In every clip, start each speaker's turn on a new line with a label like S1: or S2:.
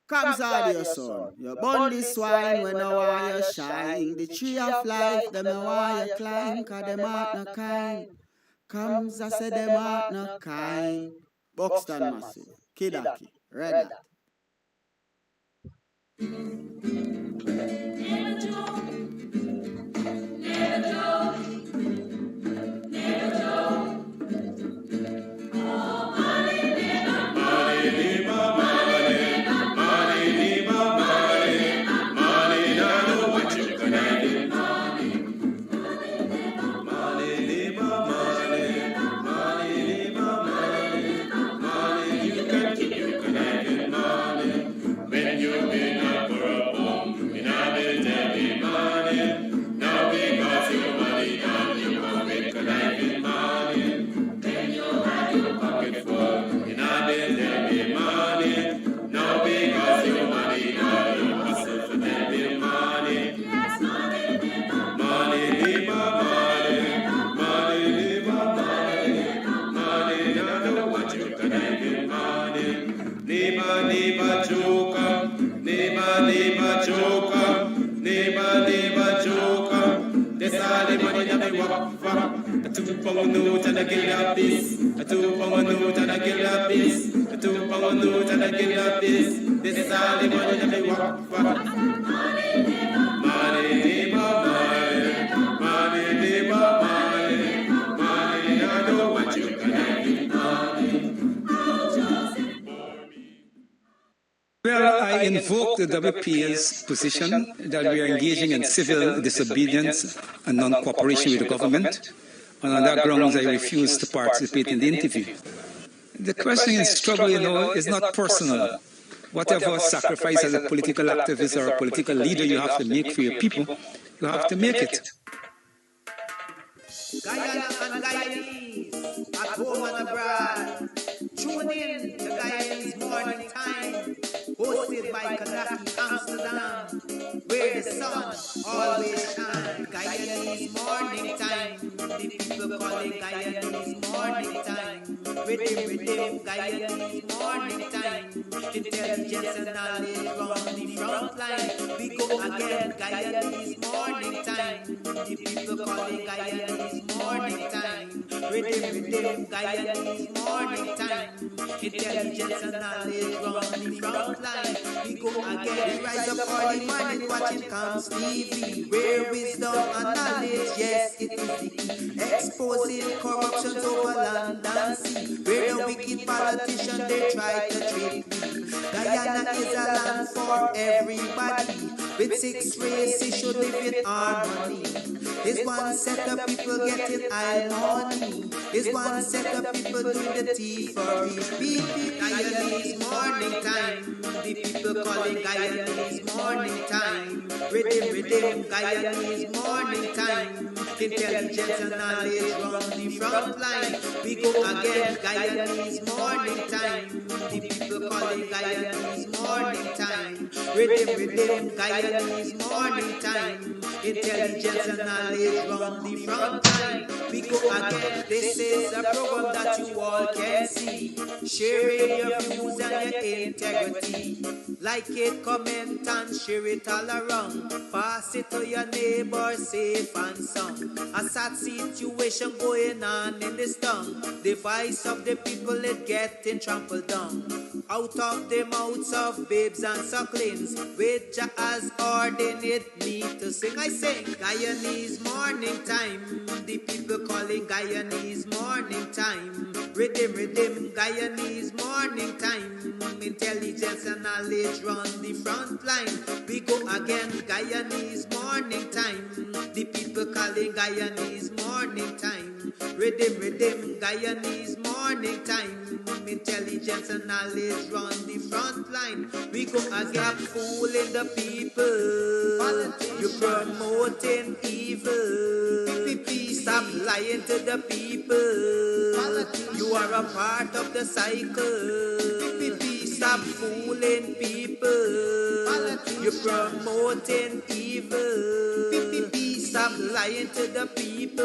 S1: Comes out your son. You burn this wine when no wire shine. The tree of life, them no wire climb, cause them heart no kind. Comes, I say them heart no kind. BUXTON massive. Kidaki. Red.
S2: A 2 pound note and I get up this. A 2 pound note and I get up this. A 2 pound note and I get up this. This is all the money that they walk for. Money, neighbor, money. Money, neighbor, money. Money, I know what you can have.
S3: Well, I invoke the WPA's position that we are engaging in civil disobedience and non-cooperation with the government, and on that grounds I refuse to participate in the interview. The question in struggle, is not personal. Whatever sacrifice as a political activist or a political leader you have to make for your people, you have to make it.
S4: Guyana and Guyanese, at home and abroad. Tune in to Guyanese Morning Time, hosted by Kams Amsterdam, where the sun always shines. Guyanese Morning Time, the people call it Guyanese Morning Time. Rhythm, Guyanese Morning Time. Intelligence and knowledge from the front line. We go again, Guyanese Morning Time. The people call it Guyanese Morning Time. Rhythm, Guyanese Morning Time. Intelligence and knowledge from the front line. We go again, we rise up early morning watching Kams Tv, where wisdom and knowledge, yes, it is the key. Exposing corruption over land and sea, where the wicked politicians they try to trick me. Guyana is a land for everybody, with 6 races should live in harmony. It's one set of people getting high money. It's one set of people doing the tea for repeat. Guyanese Morning Time, the people calling Guyanese Morning Time. Rhythm, Guyanese Morning Time. Intelligence and knowledge from the front line. We go again, Guyanese Morning Time. The people calling Guyanese Morning Time. Rhythm, Guyanese Morning Time. Intelligence and knowledge from the front line. We go again, this is a program that you all can see. Sharing your views and your integrity. Like it, comment and share it all around. Pass it to your neighbor, safe and sound. A sad situation going on in this town. The voice of the people is getting trampled down. Out of the mouths of babes and sucklings, which has ordained me to sing. I sing Guyanese Morning Time. The people calling Guyanese Morning Time. Rhythm, Guyanese Morning Time. Intelligence and knowledge run the front line. We go again, Guyanese Morning Time. The people calling Guyanese Morning Time. Rhythm, Guyanese Morning Time. Intelligence and knowledge run the front line. We go again, fooling the people. You promoting evil. Stop lying to the people. You are a part of the cycle. Stop fooling people. You're promoting evil. Stop lying to the people.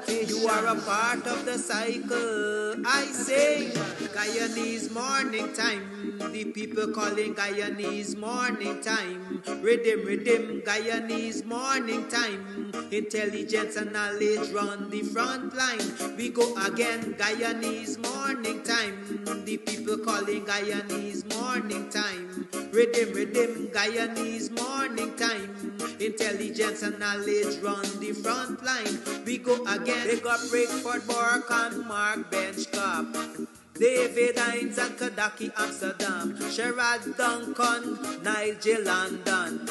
S4: advantage. You are a part of the cycle. I say, Guyanese morning time. The people calling Guyanese morning time. Rhythm, Guyanese morning time. Intelligence and knowledge run the front line. We go again, Guyanese morning time. The people calling Guyanese morning time. Rhythm, Guyanese morning time. Intelligence and knowledge run the front line. We go again. They got Breakford, Bork and Mark Benchcop. David Hines and Kadaki Amsterdam. Sherrod Duncan, Nigel London.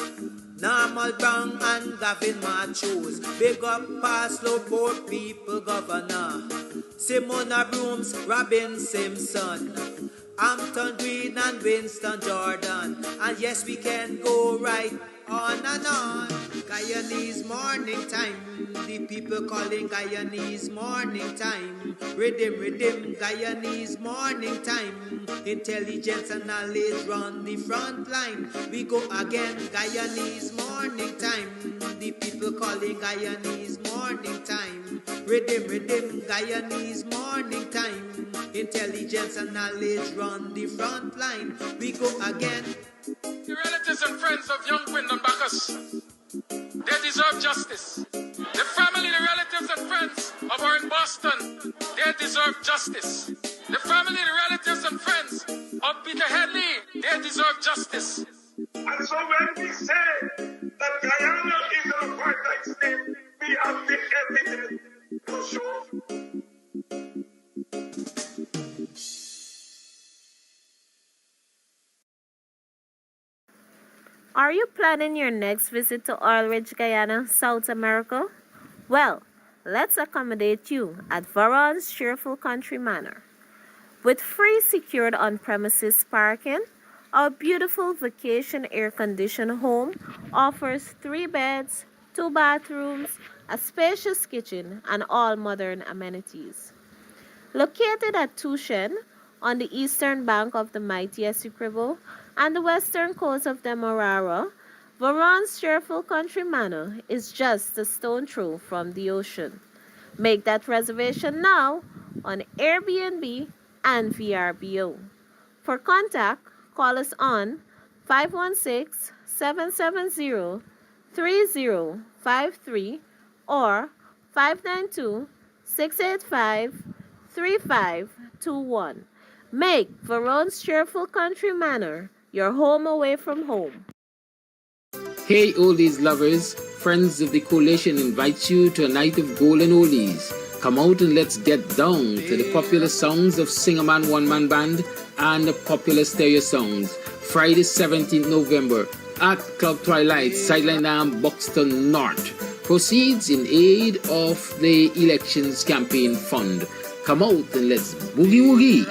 S4: Normal Brown and Gavin Matthews. Big up Paslow Port People Governor. Simona Brooms, Robin Simpson. Hampton Green and Winston Jordan. And yes, we can go right on and on. Guyanese morning time. The people calling Guyanese morning time. Rhythm, Guyanese morning time. Intelligence and knowledge run the front line. We go again, Guyanese morning time. The people calling Guyanese morning time. Rhythm, Guyanese morning time. Intelligence and knowledge run the front line. We go again.
S5: The relatives and friends of young Wyndham Bacchus, they deserve justice. The family, the relatives and friends of our in Boston, they deserve justice. The family, the relatives and friends of Peter Headley, they deserve justice.
S6: And so when we say that Guyana is an apartheid state, we have the evidence to show.
S7: Are you planning your next visit to Oil Ridge, Guyana, South America? Well, let's accommodate you at Varon's Cheerful Country Manor. With free secured on-premises parking, our beautiful vacation air-conditioned home offers 3 beds, 2 bathrooms, a spacious kitchen, and all modern amenities. Located at Tushen, on the eastern bank of the mighty Essequibo and the western coast of Demerara, Varon's Cheerful Country Manor is just a stone throw from the ocean. Make that reservation now on Airbnb and VRBO. For contact, call us on 516-770-3053 or 592-685-3521. Make Varon's Cheerful Country Manor your home away from home.
S8: Hey oldies lovers, friends of the coalition invites you to a night of golden oldies. Come out and let's get down to the popular songs of Singerman One Man Band and the popular stereo songs. Friday 17th November at Club Twilight, Sideline Dam, Buxton North. Proceeds in aid of the Elections Campaign Fund. Come out and let's boogie woogie.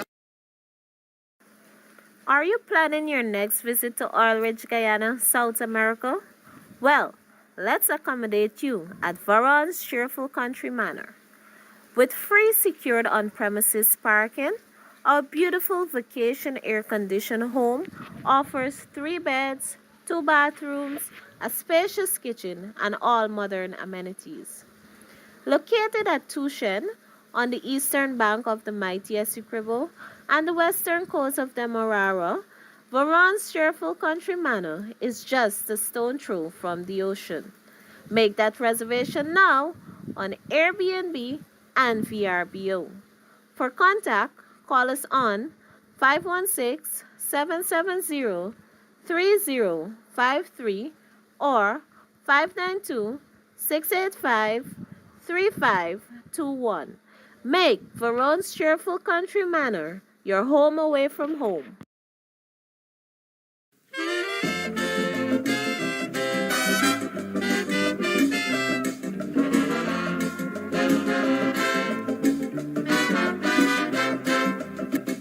S7: Are you planning your next visit to Oil Ridge, Guyana, South America? Well, let's accommodate you at Varon's Cheerful Country Manor. With free secured on-premises parking, our beautiful vacation air-conditioned home offers 3 beds, 2 bathrooms, a spacious kitchen, and all modern amenities. Located at Tushen, on the eastern bank of the mighty Essequibo and the western coast of Demerara, Varon's Cheerful Country Manor is just a stone throw from the ocean. Make that reservation now on Airbnb and VRBO. For contact, call us on 516-770-3053 or 592-685-3521. Make Varon's Cheerful Country Manor your home away from home.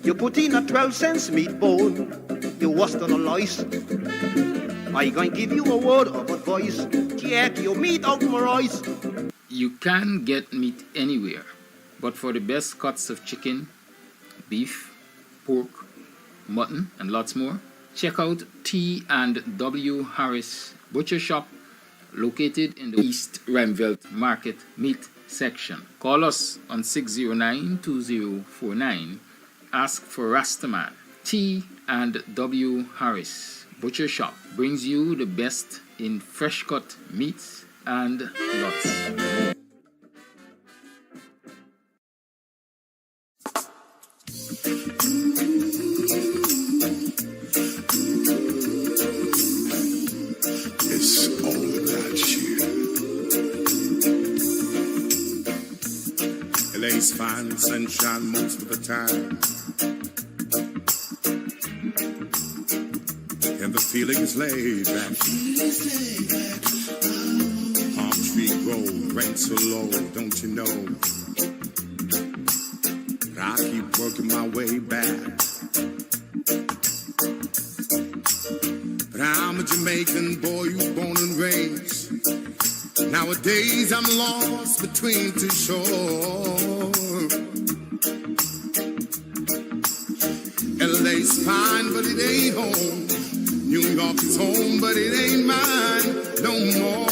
S9: You put in a 12-cent meatball, you was gonna lice. I gonna give you a word of advice, check your meat out my eyes.
S8: You can get meat anywhere, but for the best cuts of chicken, beef, pork, mutton, and lots more, check out T&W Harris Butcher Shop, located in the East Remvelt Market Meat section. Call us on 609-2049. Ask for Rastaman. T and W Harris Butcher Shop brings you the best in fresh cut meats and lots more.
S10: It's all about you. LA's fine sunshine most of the time, and the feeling is laid back. Palm tree grove, rent so low, don't you know? But I keep working my way back. But I'm a Jamaican boy who's born and raised. Nowadays I'm lost between two shores. LA's fine, but it ain't home. New York is home, but it ain't mine no more.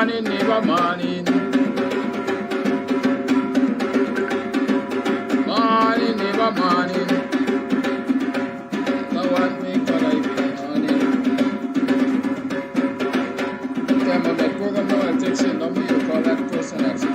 S11: morning, neighbor, morning. Morning, neighbor, morning. The one make a life morning. Time of that program now, I'll text your number, you call that person and see.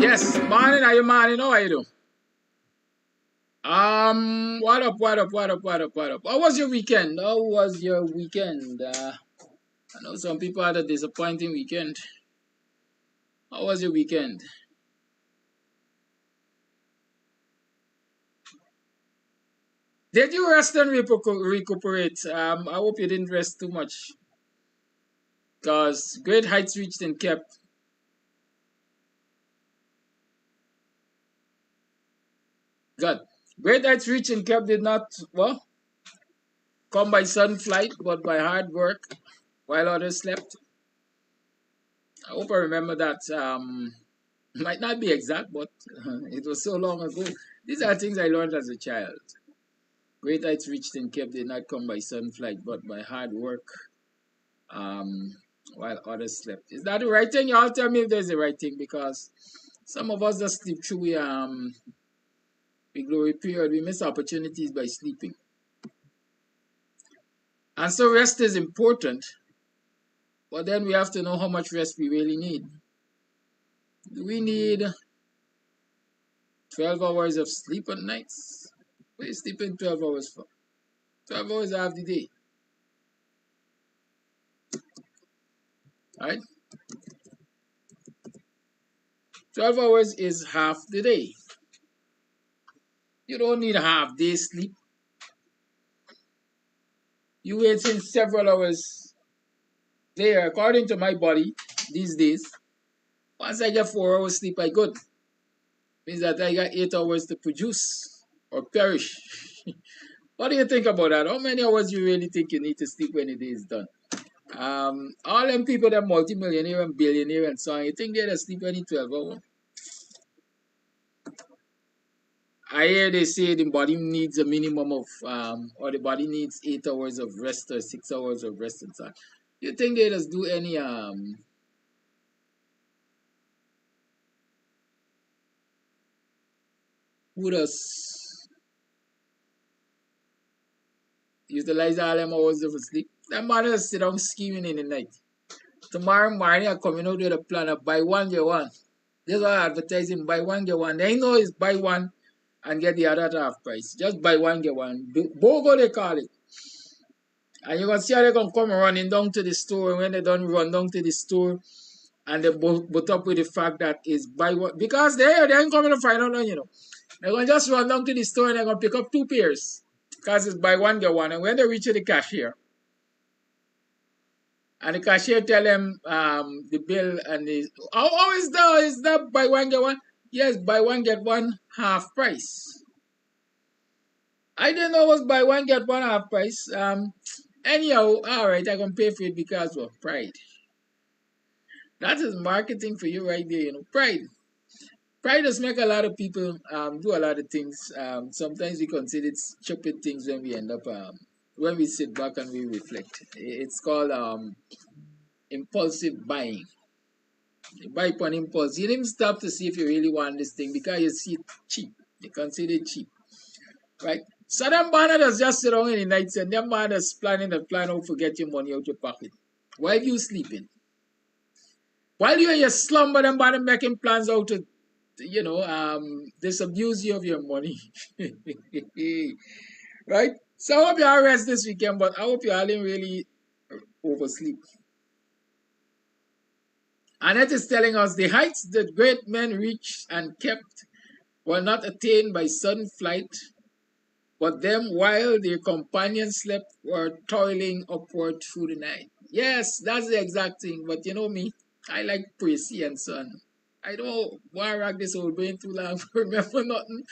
S11: Yes, morning, are you morning? How are you doing? What up? How was your weekend? I know some people had a disappointing weekend. How was your weekend? Did you rest and recuperate? I hope you didn't rest too much. Because great heights reached and kept. Good. Great heights reached and kept did not, well, come by sudden flight, but by hard work while others slept. I hope I remember that. Might not be exact, but it was so long ago. These are things I learned as a child. Great heights reached and kept did not come by sudden flight, but by hard work while others slept. Is that the right thing? Y'all tell me if there's the right thing, because some of us just sleep through the glory period. We miss opportunities by sleeping. And so rest is important, but then we have to know how much rest we really need. Do we need 12 hours of sleep at nights? What are you sleeping 12 hours for? 12 hours half the day. Alright? 12 hours is half the day. You don't need a half day sleep. You waiting several hours there. According to my body these days, once I get 4 hours sleep, I good. Means that I got 8 hours to produce or perish. What do you think about that? How many hours do you really think you need to sleep when the day is done? All them people that multi-millionaire and billionaire and so on, you think they'll sleep only 12 hours? I hear they say the body needs a minimum of, or the body needs 8 hours of rest or 6 hours of rest and so on. You think they just do any, who does utilize all them hours of sleep? That man just sit down scheming in the night. Tomorrow morning, I'm coming out with a plan of buy one, get one. This is why advertising buy one, get one. They know it's buy one and get the other at half price. Just buy one, get one. BOGO, they call it. And you're going to see how they're going to come running down to the store. And when they don't run down to the store, and they put up with the fact that it's buy one. Because they ain't coming to find out, you know. They're going to just run down to the store and they're going to pick up 2 pairs. Because it's buy one, get one. And when they reach the cashier, and the cashier tell them the bill and the, how is that buy one, get one? Yes, buy one, get one, half price. I didn't know it was buy one, get one, half price. Anyhow, alright, I can pay for it because of pride. That is marketing for you right there, you know, pride. Pride does make a lot of people do a lot of things. Sometimes we consider it stupid things when we end up, when we sit back and we reflect. It's called impulsive buying. You buy upon impulse. You didn't stop to see if you really want this thing because you see it cheap. You consider it cheap. Right? So them man does just sit down in the night and them man is planning a plan how to get your money out your pocket. While you sleeping. While you're in your slumber, them man making plans how to, you know, disabuse you of your money. Right? So I hope you all rest this weekend, but I hope you all didn't really oversleep. And it is telling us the heights that great men reached and kept were not attained by sudden flight, but them while their companions slept were toiling upward through the night. Yes, that's the exact thing. But you know me, I like Prissy and Son. I don't want to rock this old brain too long to remember nothing.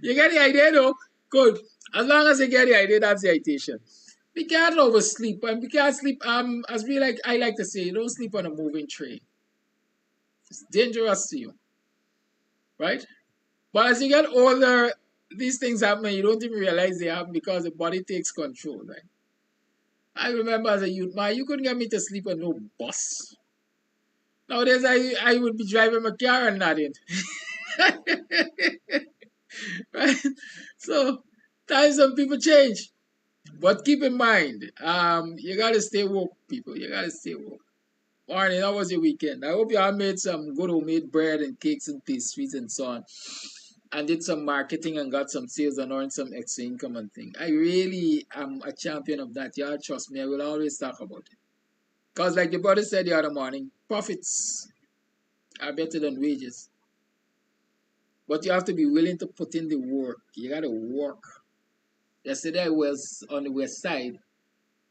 S11: You get the idea though? Good. As long as you get the idea, that's the citation. we can't oversleep, and we can't sleep. As I like to say, you don't sleep on a moving train. It's dangerous to you, right? But as you get older, these things happen, and you don't even realize they happen because the body takes control, right? I remember as a youth, man, you couldn't get me to sleep on no bus. Nowadays, I would be driving my car and nothing. Right? So, times some people change. But keep in mind, you gotta stay woke, people. You gotta stay woke. Morning, how was your weekend? I hope you all made some good homemade bread and cakes and pastries and so on. And did some marketing and got some sales and earned some extra income and thing. I really am a champion of that. Y'all trust me, I will always talk about it. Because like the brother said the other morning, profits are better than wages. But you have to be willing to put in the work. You gotta work. Yesterday I was on the west side,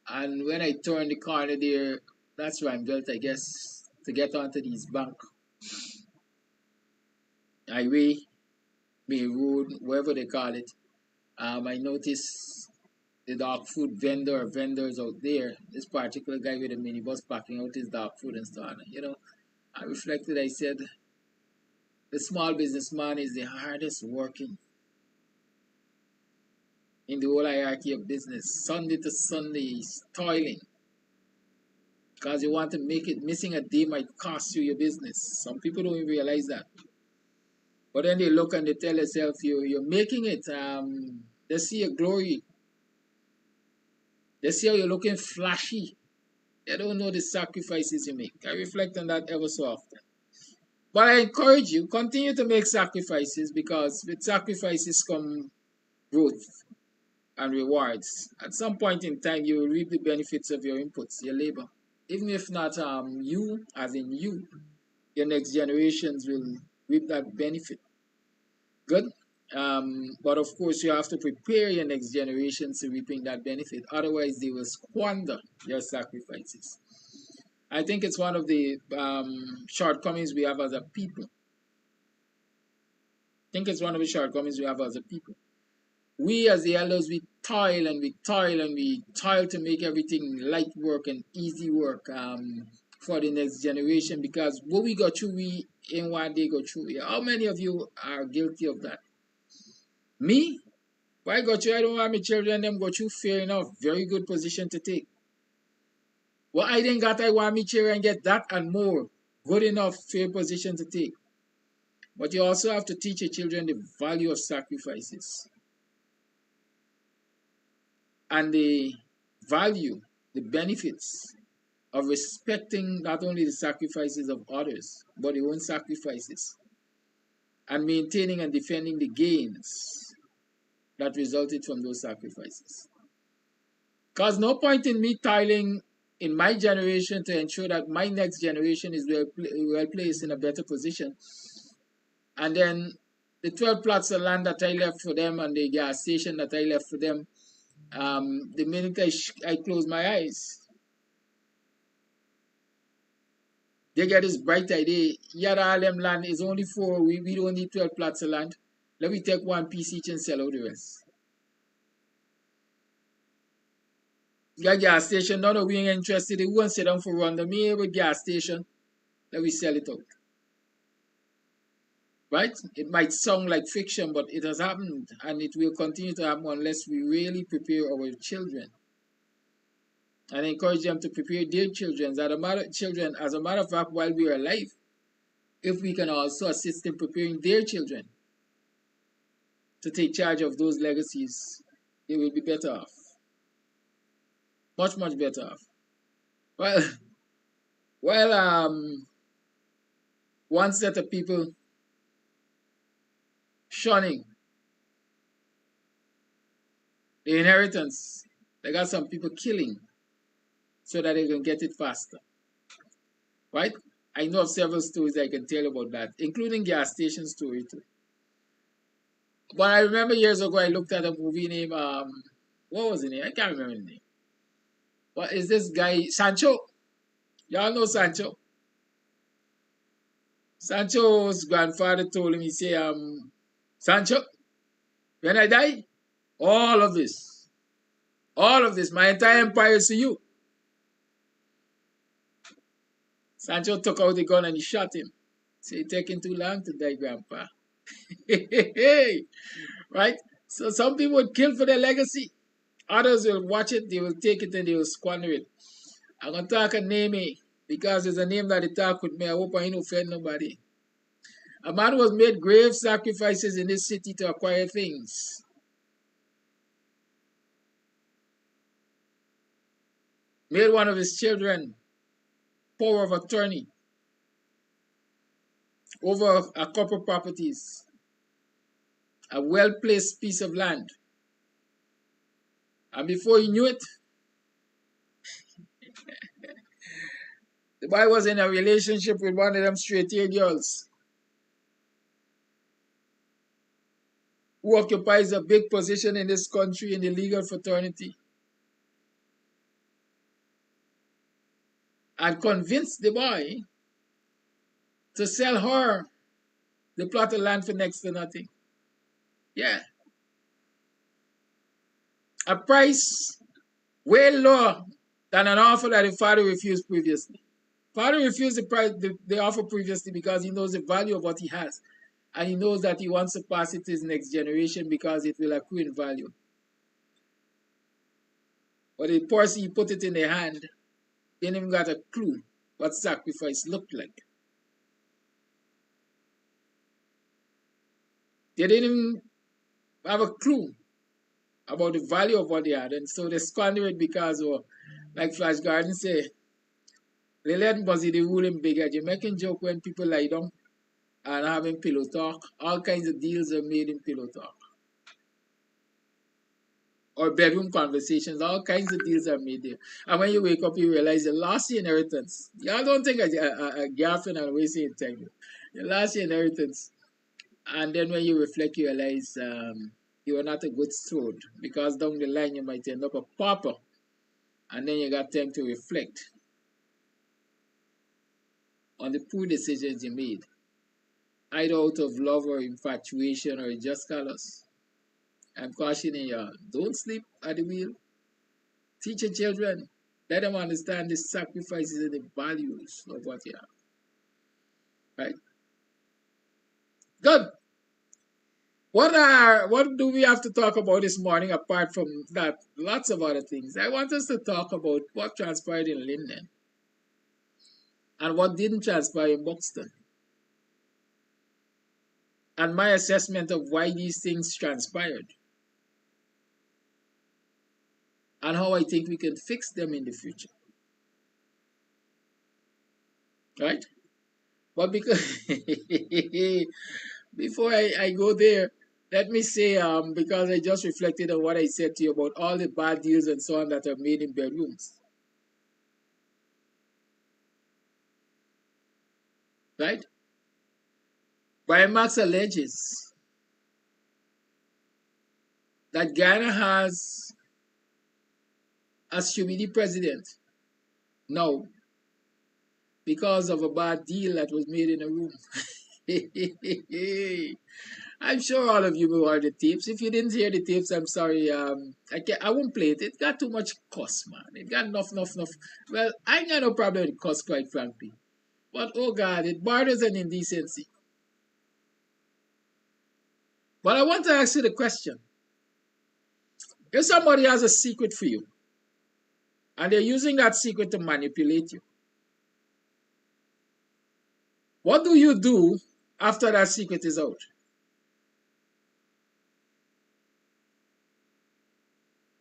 S11: and when I turned the corner there, that's where I'm built, I guess, to get onto these bank highway, main road, wherever they call it. I noticed the dog food vendors out there. This particular guy with a minibus packing out his dog food and so on. You know, I reflected, I said, the small businessman is the hardest working in the whole hierarchy of business. Sunday to Sunday, he's toiling. Because you want to make it, missing a day might cost you your business. Some people don't even realize that. But then they look and they tell themselves, you're making it. They see your glory. They see how you're looking flashy. They don't know the sacrifices you make. I reflect on that ever so often. But I encourage you, continue to make sacrifices, because with sacrifices come growth and rewards. At some point in time, you will reap the benefits of your inputs, your labor. Even if not you, as in you, your next generations will reap that benefit. Good? But of course, you have to prepare your next generations to reaping that benefit. Otherwise, they will squander your sacrifices. I think it's one of the shortcomings we have as a people. We as the elders, we toil and we toil and we toil to make everything light work and easy work for the next generation, because what we go through, we in one day go through. How many of you are guilty of that? Me? Why go through? I don't want my children them go through. Fair enough. Very good position to take. What I didn't got, I want my children get that and more. Good enough, fair position to take. But you also have to teach your children the value of sacrifices. And the value, the benefits of respecting not only the sacrifices of others, but your own sacrifices. And maintaining and defending the gains that resulted from those sacrifices. Because no point in me toiling in my generation to ensure that my next generation is well placed in a better position. And then the 12 plots of land that I left for them and the gas station that I left for them, the minute I close my eyes, they get this bright idea, yada all them land is only 4, we don't need 12 plots of land. Let me take one piece each and sell out the rest. Got gas station, no, we ain't interested. They won't sit down for run the me with gas station. Let me sell it out. Right? It might sound like fiction, but it has happened, and it will continue to happen unless we really prepare our children. And encourage them to prepare their children. As a matter of fact, while we are alive, if we can also assist in preparing their children to take charge of those legacies, they will be better off. Much, much better off. Well, one set of people shunning the inheritance. They got some people killing so that they can get it faster. Right? I know of several stories I can tell about that, including gas station story too. But I remember years ago I looked at a movie named, what was the name? I can't remember the name. What is this guy? Sancho. Y'all know Sancho. Sancho's grandfather told him, he said, Sancho, when I die, all of this All of this, my entire empire is to you. Sancho took out the gun and he shot him. So it's taking too long to die, Grandpa. Right? So some people would kill for their legacy. Others will watch it, they will take it and they will squander it. I'm going to talk a name because it's a name that they talk with me. I hope I ain't offend nobody. A man who has made grave sacrifices in this city to acquire things. Made one of his children power of attorney over a couple properties. A well-placed piece of land. And before he knew it, the boy was in a relationship with one of them straight-ear girls who occupies a big position in this country in the legal fraternity. And convinced the boy to sell her the plot of land for next to nothing. Yeah. A price way lower than an offer that the father refused previously. Father refused the offer previously because he knows the value of what he has. And he knows that he wants to pass it to his next generation because it will accrue in value. But the person he put it in their hand, they didn't even got a clue what sacrifice looked like. They didn't even have a clue about the value of what they had. And so they squander it because, like Flash Garden say, they let Buzzy the ruling bigger. You're making joke when people lie down and having pillow talk. All kinds of deals are made in pillow talk. Or bedroom conversations, all kinds of deals are made there. And when you wake up, you realize you lost your inheritance. Y'all don't think a girlfriend and wasting time. You lost your inheritance. And then when you reflect, you realize you are not a good steward. Because down the line, you might end up a pauper. And then you got time to reflect on the poor decisions you made. Either out of love or infatuation or just callous. I'm cautioning you, don't sleep at the wheel. Teach your children. Let them understand the sacrifices and the values of what you have. Right? Good. What do we have to talk about this morning apart from that? Lots of other things. I want us to talk about what transpired in Linden and what didn't transpire in Buxton. And my assessment of why these things transpired. And how I think we can fix them in the future. Right? But because before I go there, let me say, because I just reflected on what I said to you about all the bad deals and so on that are made in bedrooms. Right? Brian Marks alleges that Ghana has a stupid president now because of a bad deal that was made in a room. I'm sure all of you will heard the tapes. If you didn't hear the tapes, I'm sorry. I won't play it. It got too much cuss, man. It got enough. Well, I ain't got no problem with cuss, quite frankly. But, oh God, it borders on indecency. But I want to ask you the question. If somebody has a secret for you, and they're using that secret to manipulate you, what do you do after that secret is out?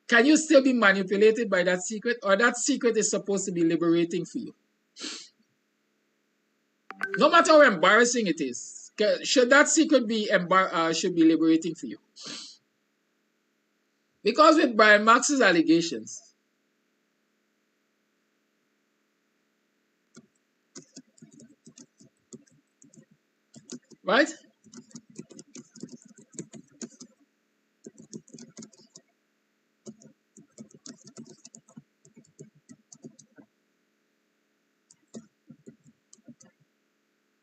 S11: Can you still be manipulated by that secret, or that secret is supposed to be liberating for you? No matter how embarrassing it is, should that secret be liberating for you? Because with Brian Marx's allegations, right?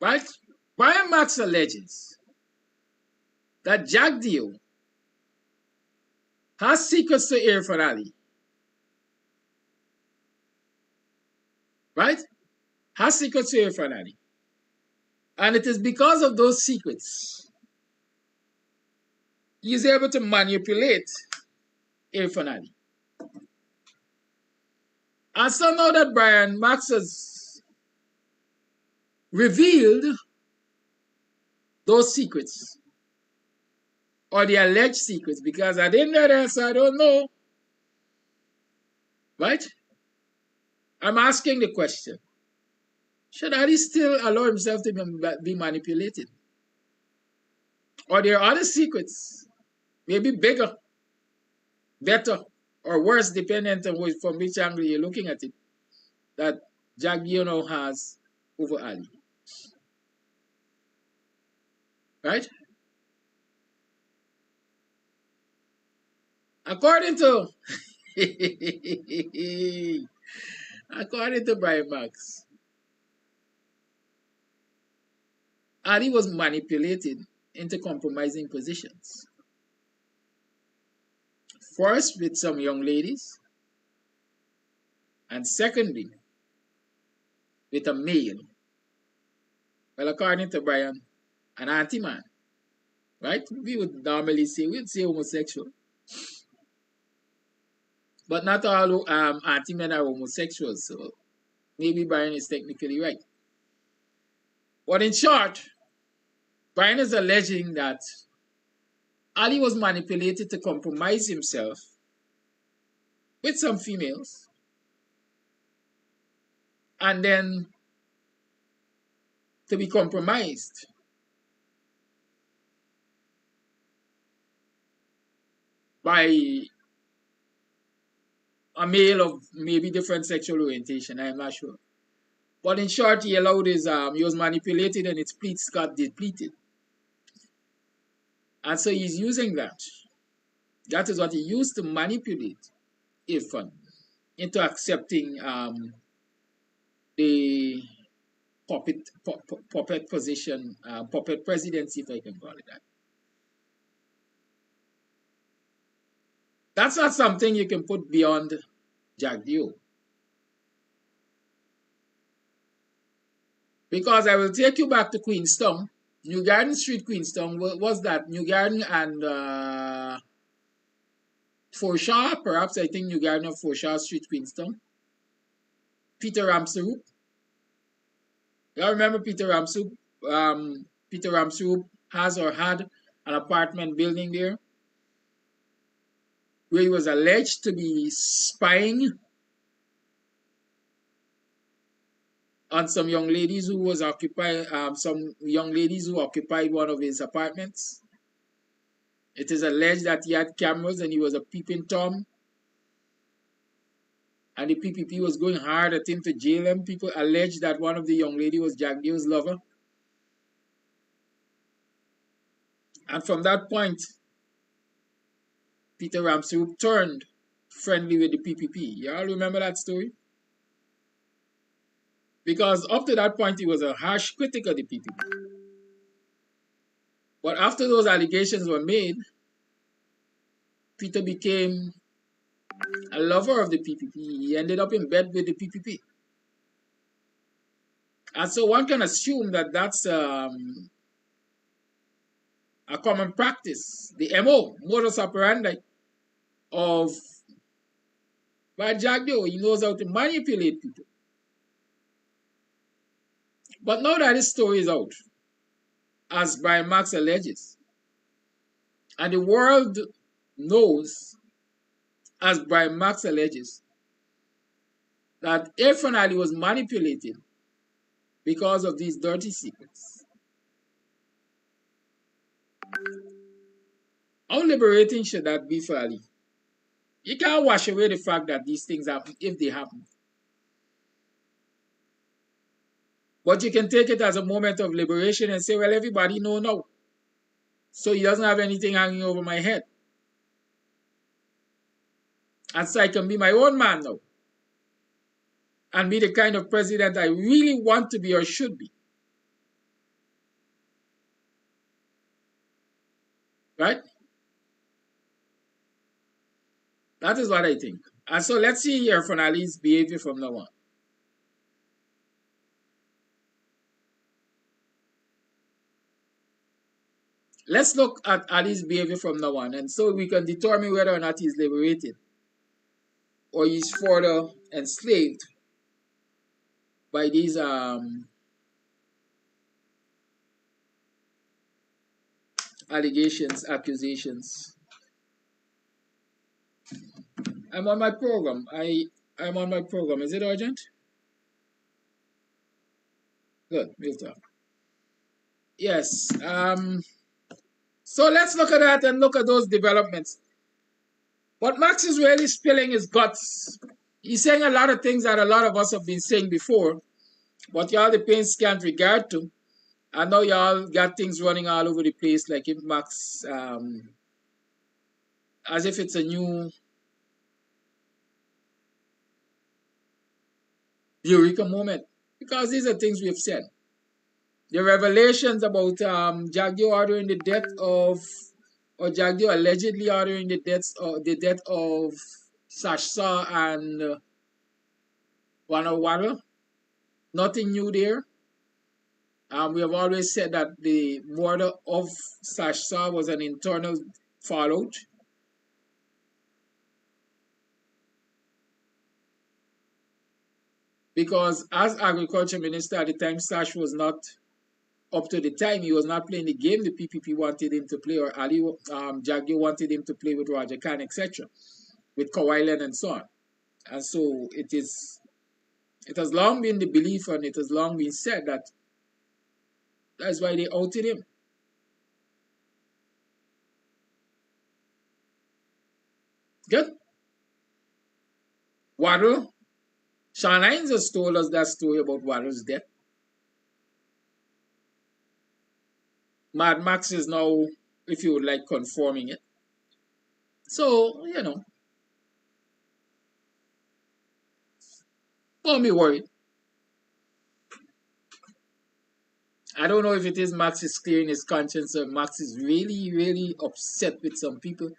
S11: Right? Brian Marx alleges that Jack Dio has secrets to Irfan Ali right? Has secrets to Irfan Ali. And it is because of those secrets he is able to manipulate Irfan Ali. And so now that Brian Max has revealed those secrets, or the alleged secrets, because I didn't know that, so I don't know, right? I'm asking the question, should Ali still allow himself to be manipulated? Or there are other secrets, maybe bigger, better, or worse, depending on from which angle you're looking at it, that Jack Guyono has over Ali. Right? According to Brian Max, Ali was manipulated into compromising positions. First, with some young ladies, and secondly, with a male. Well, according to Brian, an anti-man, right? We would normally say, we'd say homosexual. But not all anti-men are homosexuals, so maybe Brian is technically right. But in short, Brian is alleging that Ali was manipulated to compromise himself with some females, and then to be compromised by a male of maybe different sexual orientation, I'm not sure. But in short, he allowed his, he was manipulated and his pleats got depleted. And so he's using that. That is what he used to manipulate Irfan into accepting the puppet position, puppet presidency, if I can call it that. That's not something you can put beyond Jack Dio. Because I will take you back to Queenstown. New Garden Street, Queenstown, was that New Garden and Forshaw, perhaps, I think New Garden of Forshaw Street, Queenstown. Peter Ramsey. You all remember Peter Ramsey? Peter Ramsey has or had an apartment building there where he was alleged to be spying on some young ladies who was occupied, occupied one of his apartments. It is alleged that he had cameras and he was a peeping Tom. And the PPP was going hard at him to jail him. People allege that one of the young ladies was Jack Dio's lover. And from that point, Peter Ramsey turned friendly with the PPP. You all remember that story? Because up to that point, he was a harsh critic of the PPP. But after those allegations were made, Peter became a lover of the PPP. He ended up in bed with the PPP. And so one can assume that that's a common practice, the MO, modus operandi of Jack Dio. He knows how to manipulate people. But now that his story is out, as Brian Max alleges, and the world knows, as Brian Max alleges, that Irfan Ali was manipulated because of these dirty secrets. How liberating should that be for Ali? You can't wash away the fact that these things happen if they happen. But you can take it as a moment of liberation and say, well, everybody know now. So he doesn't have anything hanging over my head. And so I can be my own man now. And be the kind of president I really want to be or should be. Right? That is what I think. And so let's see Irfan Ali's behavior from now on. let's look at Ali's behavior from now on, and so we can determine whether or not he's liberated or he's further enslaved by these allegations, accusations. I'm on my program. I'm on my program. Is it urgent? Good, we'll talk. Yes. So let's look at that and look at those developments. But Max is really spilling his guts. He's saying a lot of things that a lot of us have been saying before, but y'all the pain scant regard to. I know y'all got things running all over the place, like if Max, as if it's a new Eureka moment, because these are things we've said. The revelations about Jagdio ordering the death of, or Jagdio allegedly ordering the death of Sashsa and Wanawara, nothing new there. We have always said that the murder of Sashsa was an internal fallout. Because as agriculture minister at the time, Sash was not up to the time. He was not playing the game the PPP wanted him to play, or Ali Jagdio wanted him to play with Roger Khan, etc., with Kawailan and so on. And so it has long been the belief, and it has long been said that that's why they outed him. Good. Waddle. Sean Hines has told us that story about Waddle's death. Mad Max is now, if you would like, confirming it. So, you know, don't be worried. I don't know if it is Max is clearing his conscience, or Max is really, really upset with some people.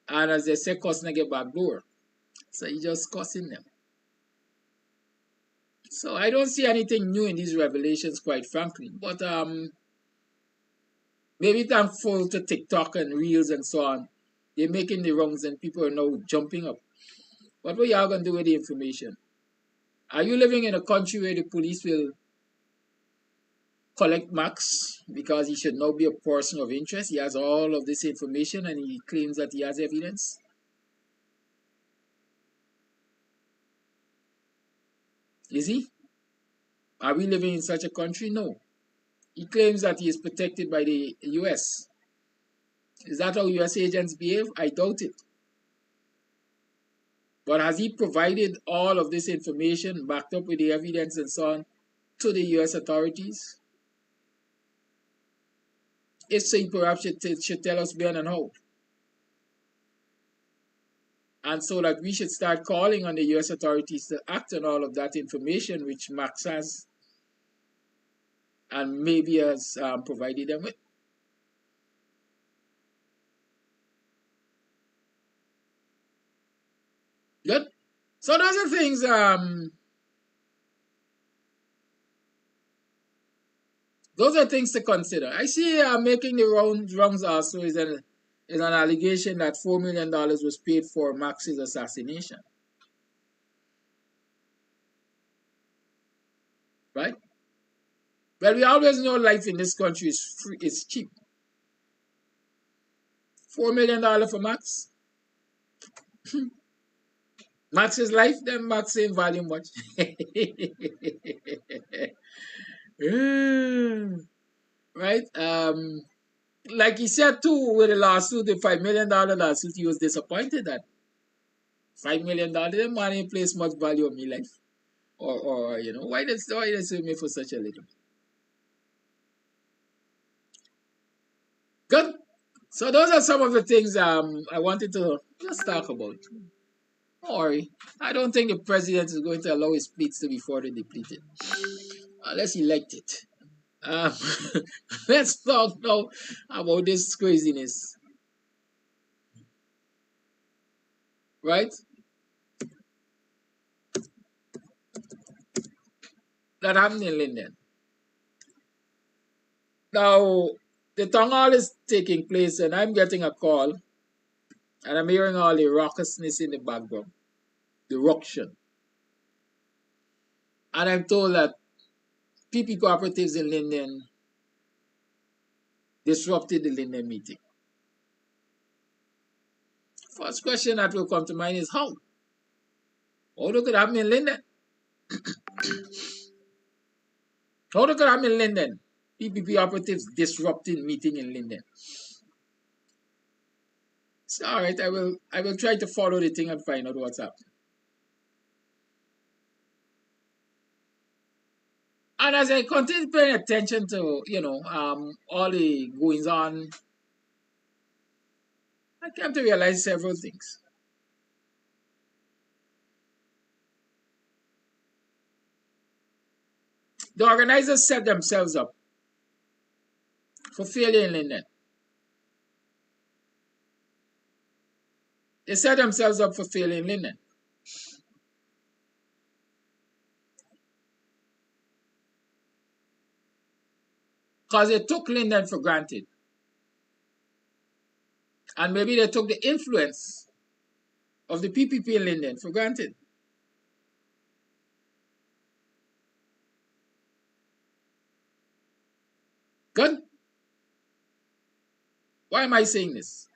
S11: And as they say, cussing get back door. So he just cussing them. So I don't see anything new in these revelations, quite frankly. But maybe thankful to TikTok and Reels and so on. They're making the wrongs and people are now jumping up. What were y'all going to do with the information? Are you living in a country where the police will collect Max because he should now be a person of interest? He has all of this information and he claims that he has evidence. Is he? Are we living in such a country? No. He claims that he is protected by the US. Is that how US agents behave? I doubt it. But has he provided all of this information, backed up with the evidence and so on, to the US authorities? If so, he perhaps should tell us when and how. And so that we should start calling on the US authorities to act on all of that information which Max has and maybe has provided them with. Good. So those are things to consider. I see making the rounds also is an allegation that $4 million was paid for Max's assassination. Right? Well, we always know life in this country is free, it's cheap. $4 million for Max. Max's life, then Max ain't value much. Right? Like he said too, with the lawsuit, the $5 million lawsuit, he was disappointed that $5 million, that money plays much value on me life. Or you know, why they sue me for such a little? Good. So those are some of the things I wanted to just talk about. Don't worry. I don't think the president is going to allow his fleets to be further depleted. Unless he liked it. Let's talk now about this craziness. Right? That happened in Linden. Now, the town hall is taking place, and I'm getting a call, and I'm hearing all the raucousness in the background, the ruction. And I'm told that PP cooperatives in Linden disrupted the Linden meeting. First question that will come to mind is how? How they could happen in Linden? How they could happen in Linden? PPP operatives disrupting meeting in Linden. So, all right, I will try to follow the thing and find out what's happening. And as I continue paying attention to, all the goings on, I came to realize several things. The organizers set themselves up for failure in Linden. They set themselves up for failure in Linden. Because they took Linden for granted. And maybe they took the influence of the PPP in Linden for granted. Good? Why am I saying this?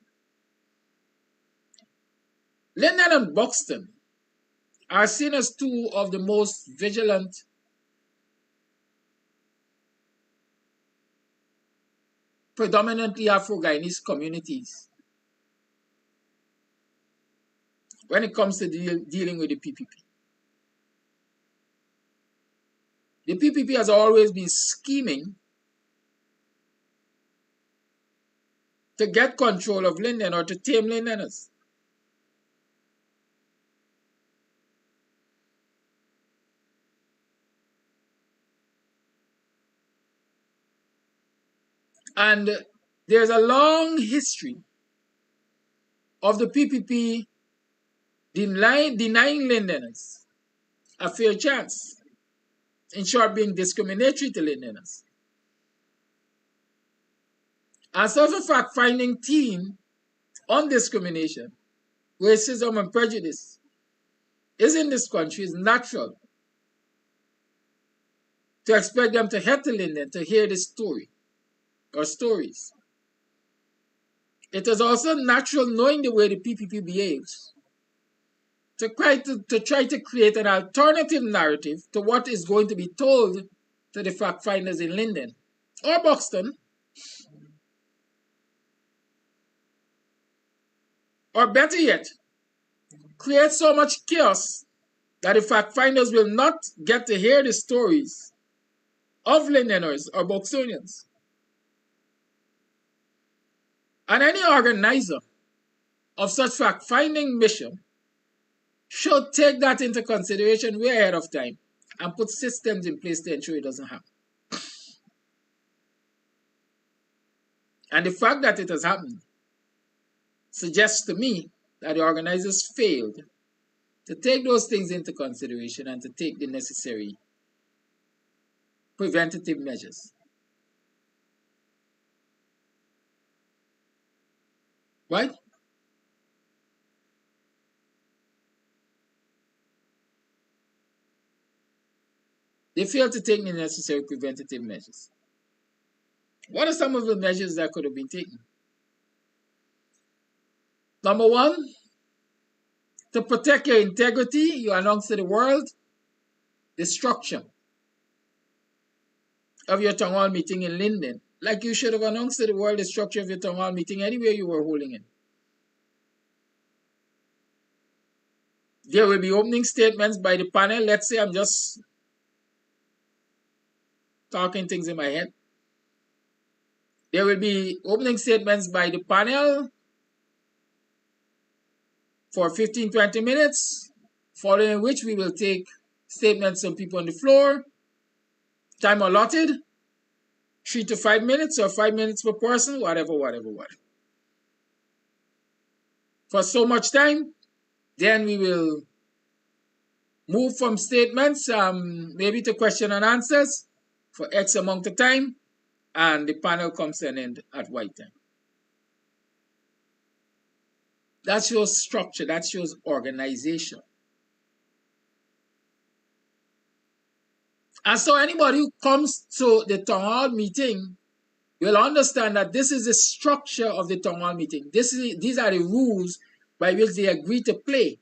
S11: Linden and BUXTON are seen as two of the most vigilant predominantly Afro-Guyanese communities when it comes to dealing with the PPP. The PPP has always been scheming to get control of Linden or to tame Lindeners. And there's a long history of the PPP denying Lindeners a fair chance. In short, being discriminatory to Lindeners. And such a fact-finding team on discrimination, racism, and prejudice is in this country is natural to expect them to head to Linden to hear the story or stories. It is also natural, knowing the way the PPP behaves, to try to create an alternative narrative to what is going to be told to the fact finders in Linden or BUXTON, or better yet, create so much chaos that the fact finders will not get to hear the stories of Lindeners or BUXTONians. And any organizer of such fact-finding mission should take that into consideration way ahead of time and put systems in place to ensure it doesn't happen. And the fact that it has happened suggests to me that the organizers failed to take those things into consideration and to take the necessary preventative measures. Right? They failed to take the necessary preventative measures. What are some of the measures that could have been taken? Number one, to protect your integrity, you announce to the world the structure of your town hall meeting in Linden, like you should have announced to the world the structure of your town hall meeting anywhere you were holding it. There will be opening statements by the panel. Let's say I'm just talking things in my head. There will be opening statements by the panel for 15-20 minutes, following which we will take statements from people on the floor. Time allotted, 3 to 5 minutes or 5 minutes per person, whatever. For so much time, then we will move from statements, maybe to question and answers for X amount of time. and the panel comes to an end at white time. That shows structure, that shows organization. And so anybody who comes to the town hall meeting will understand that this is the structure of the town hall meeting. These are the rules by which they agree to play,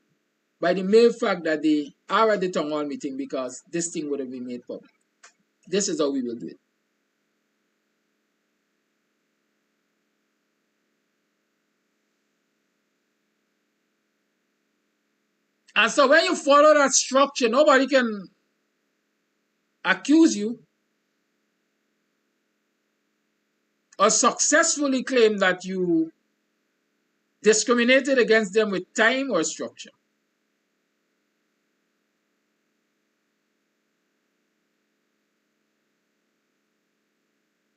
S11: by the mere fact that they are at the town hall meeting, because this thing would have been made public. This is how we will do it. And so when you follow that structure, nobody can accuse you or successfully claim that you discriminated against them with time or structure.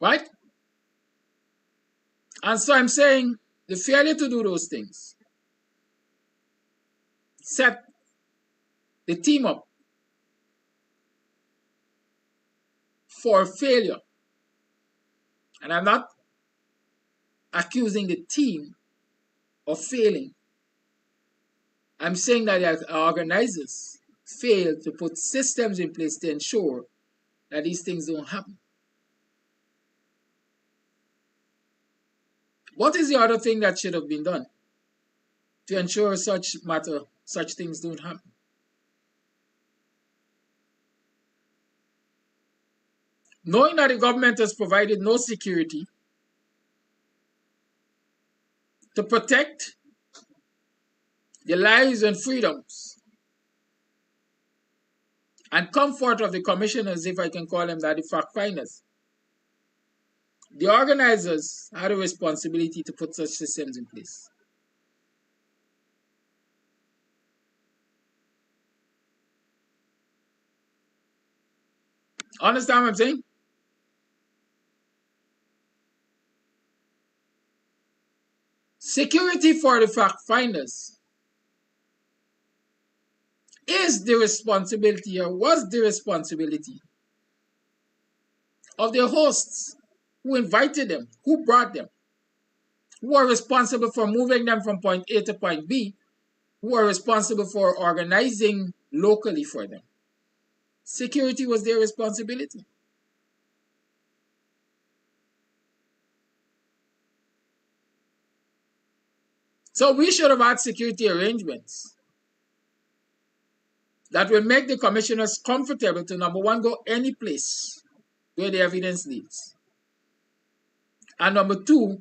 S11: Right? And so I'm saying the failure to do those things set the team up for failure. And I'm not accusing the team of failing. I'm saying that the organizers failed to put systems in place to ensure that these things don't happen. What is the other thing that should have been done to ensure such things don't happen? Knowing that the government has provided no security to protect the lives and freedoms and comfort of the commissioners, if I can call them that, the fact finders, the organizers had a responsibility to put such systems in place. Understand what I'm saying? Security for the fact finders is the responsibility, or was the responsibility, of their hosts who invited them, who brought them, who are responsible for moving them from point A to point B, who are responsible for organizing locally for them. Security was their responsibility. So we should have had security arrangements that will make the commissioners comfortable to, number one, go any place where the evidence leads. And number two,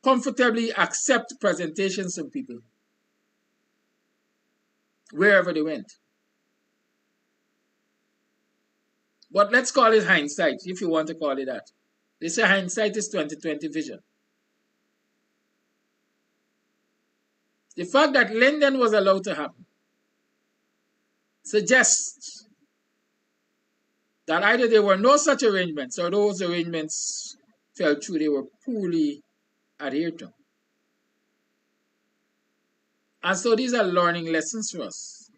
S11: comfortably accept presentations from people wherever they went. But let's call it hindsight, if you want to call it that. They say hindsight is 20/20 vision. The fact that Linden was allowed to happen suggests that either there were no such arrangements or those arrangements fell through, they were poorly adhered to. And so these are learning lessons for us.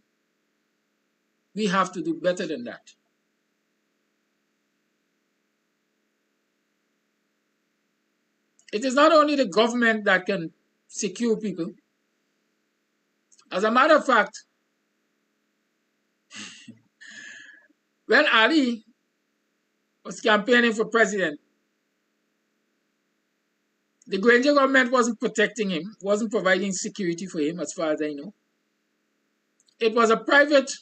S11: We have to do better than that. It is not only the government that can secure people. As a matter of fact, when Ali was campaigning for president, the Granger government wasn't protecting him, wasn't providing security for him, as far as I know. It was a private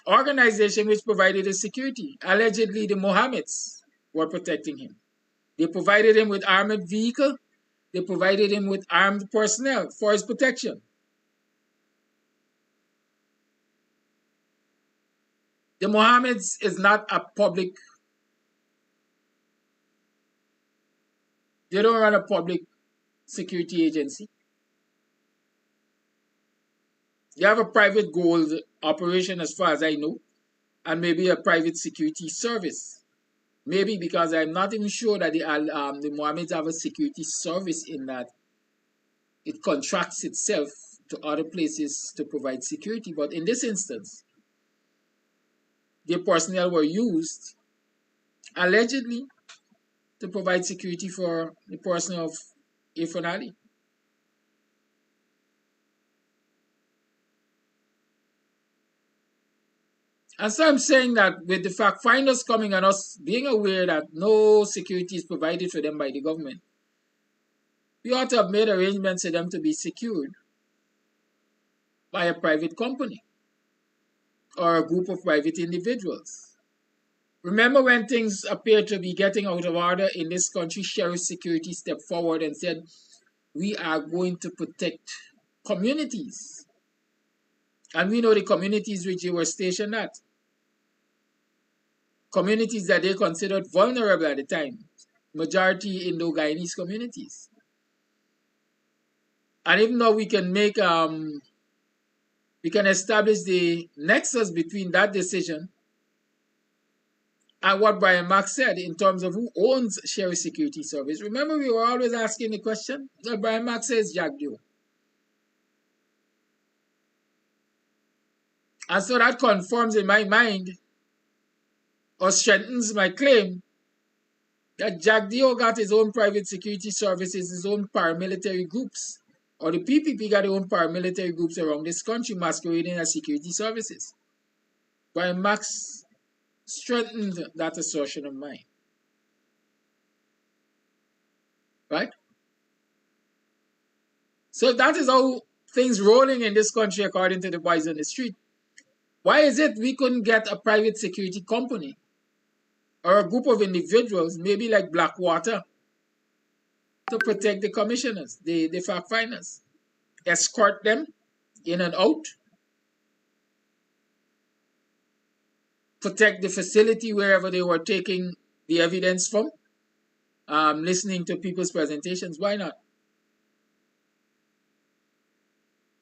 S11: organization which provided his security. Allegedly, the Mohammeds were protecting him. They provided him with armored vehicle. They provided him with armed personnel for his protection. The Mohammeds is not a public, they don't run a public security agency. They have a private gold operation as far as I know, and maybe a private security service. Maybe, because I'm not even sure that the Mohammeds have a security service, in that it contracts itself to other places to provide security. But in this instance, their personnel were used allegedly to provide security for the person of Irfan Ali. And so I'm saying that with the fact finders coming and us being aware that no security is provided for them by the government, we ought to have made arrangements for them to be secured by a private company or a group of private individuals. Remember when things appeared to be getting out of order in this country, Sheriff Security stepped forward and said, we are going to protect communities. And we know the communities which they were stationed at. Communities that they considered vulnerable at the time. Majority Indo-Guyanese communities. And even though we can make, we can establish the nexus between that decision and what Brian Max said in terms of who owns Sheriff Security Service. Remember, we were always asking the question? Well, Brian Max says Jack Dio. And so that confirms in my mind or strengthens my claim that Jack Dio got his own private security services, his own paramilitary groups, or the PPP got their own paramilitary groups around this country masquerading as security services. Brian Max strengthened that assertion of mine. Right? So that is how things rolling in this country according to the boys on the street. Why is it we couldn't get a private security company or a group of individuals, maybe like Blackwater, to protect the commissioners, the fact finders, escort them in and out, protect the facility wherever they were taking the evidence from, listening to people's presentations? Why not?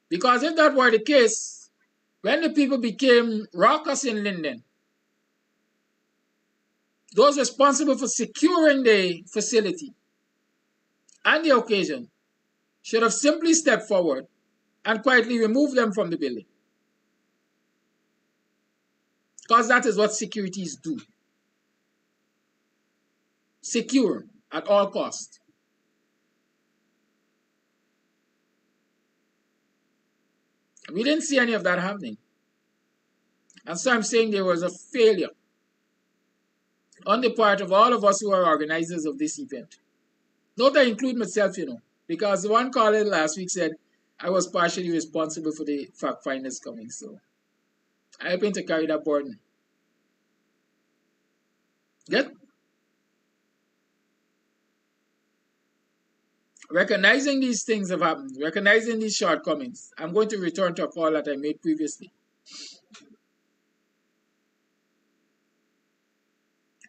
S11: Because if that were the case, when the people became raucous in Linden, those responsible for securing the facility and the occasion should have simply stepped forward and quietly removed them from the building. Because that is what securities do. Secure at all costs. We didn't see any of that happening. And so I'm saying there was a failure on the part of all of us who are organizers of this event. Note I include myself, because the one caller last week said I was partially responsible for the fact finders coming. So I happen to carry that burden. Good? Recognizing these things have happened, recognizing these shortcomings, I'm going to return to a call that I made previously.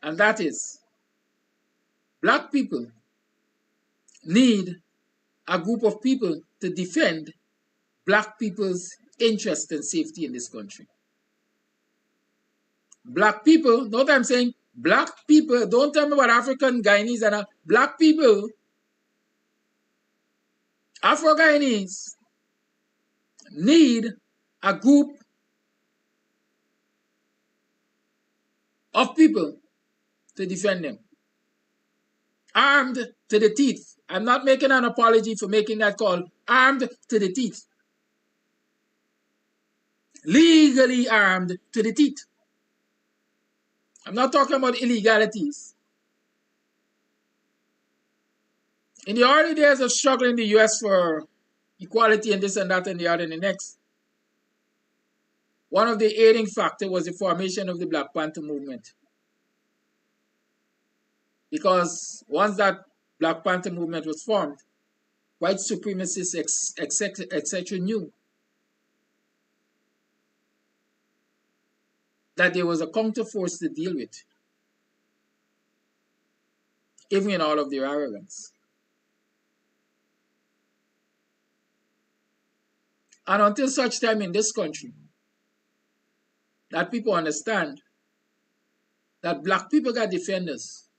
S11: And that is, black people need a group of people to defend black people's interest and safety in this country. Black people, note I'm saying black people, don't tell me about African Guyanese and black people, Afro-Guyanese need a group of people to defend them. Armed to the teeth. I'm not making an apology for making that call. Armed to the teeth. Legally armed to the teeth. I'm not talking about illegalities. In the early days of struggling in the U.S. for equality and this and that and the other and the next, one of the aiding factors was the formation of the Black Panther movement. Because once that Black Panther movement was formed, white supremacists, etc., knew that there was a counterforce to deal with, even in all of their arrogance. And until such time in this country that people understand that black people got defenders,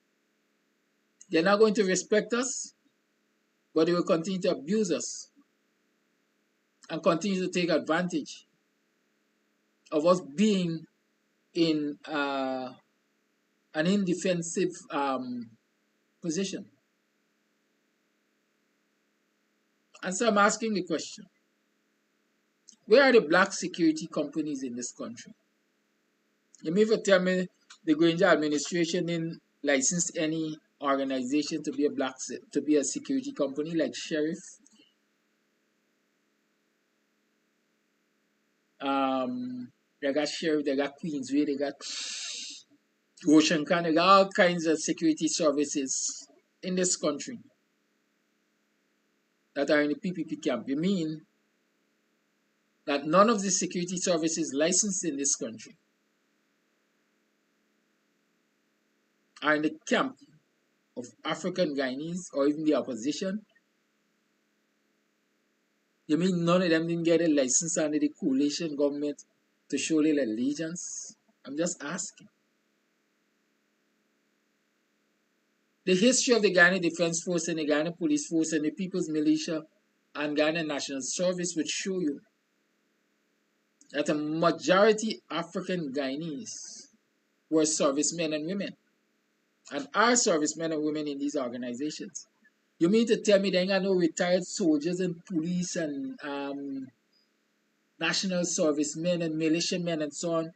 S11: they're not going to respect us, but they will continue to abuse us and continue to take advantage of us being in a an indefensive position. And so I'm asking the question, where are the black security companies in this country? You mean to tell me the Granger administration didn't license any organization to be a security company like Sheriff? They got Sheriff, they got Queensway, they got Ocean Can, they got all kinds of security services in this country that are in the PPP camp. You mean that none of the security services licensed in this country are in the camp of African Guyanese or even the opposition? You mean none of them didn't get a license under the coalition government to show their allegiance? I'm just asking. The history of the Ghana Defense Force and the Ghana Police Force and the People's Militia and Ghana National Service would show you that a majority African Guyanese were servicemen and women and are servicemen and women in these organizations. You mean to tell me they ain't got no retired soldiers and police and national servicemen and militiamen and so on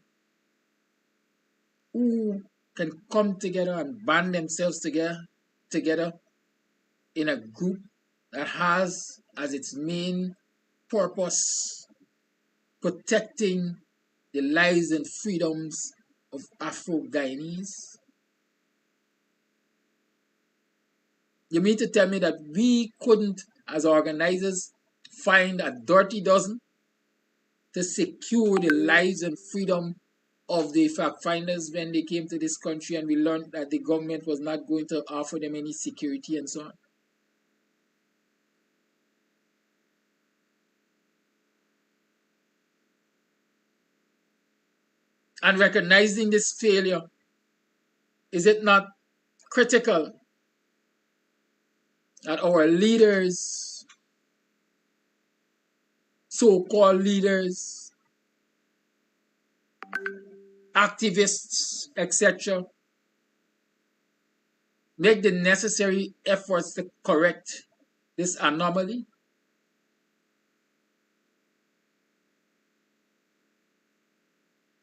S11: who can come together and band themselves together in a group that has as its main purpose protecting the lives and freedoms of Afro-Guyanese? You mean to tell me that we couldn't, as organizers, find a dirty dozen to secure the lives and freedom of the fact finders when they came to this country and we learned that the government was not going to offer them any security and so on? And recognizing this failure, is it not critical that our leaders, so-called leaders, activists, etc., make the necessary efforts to correct this anomaly?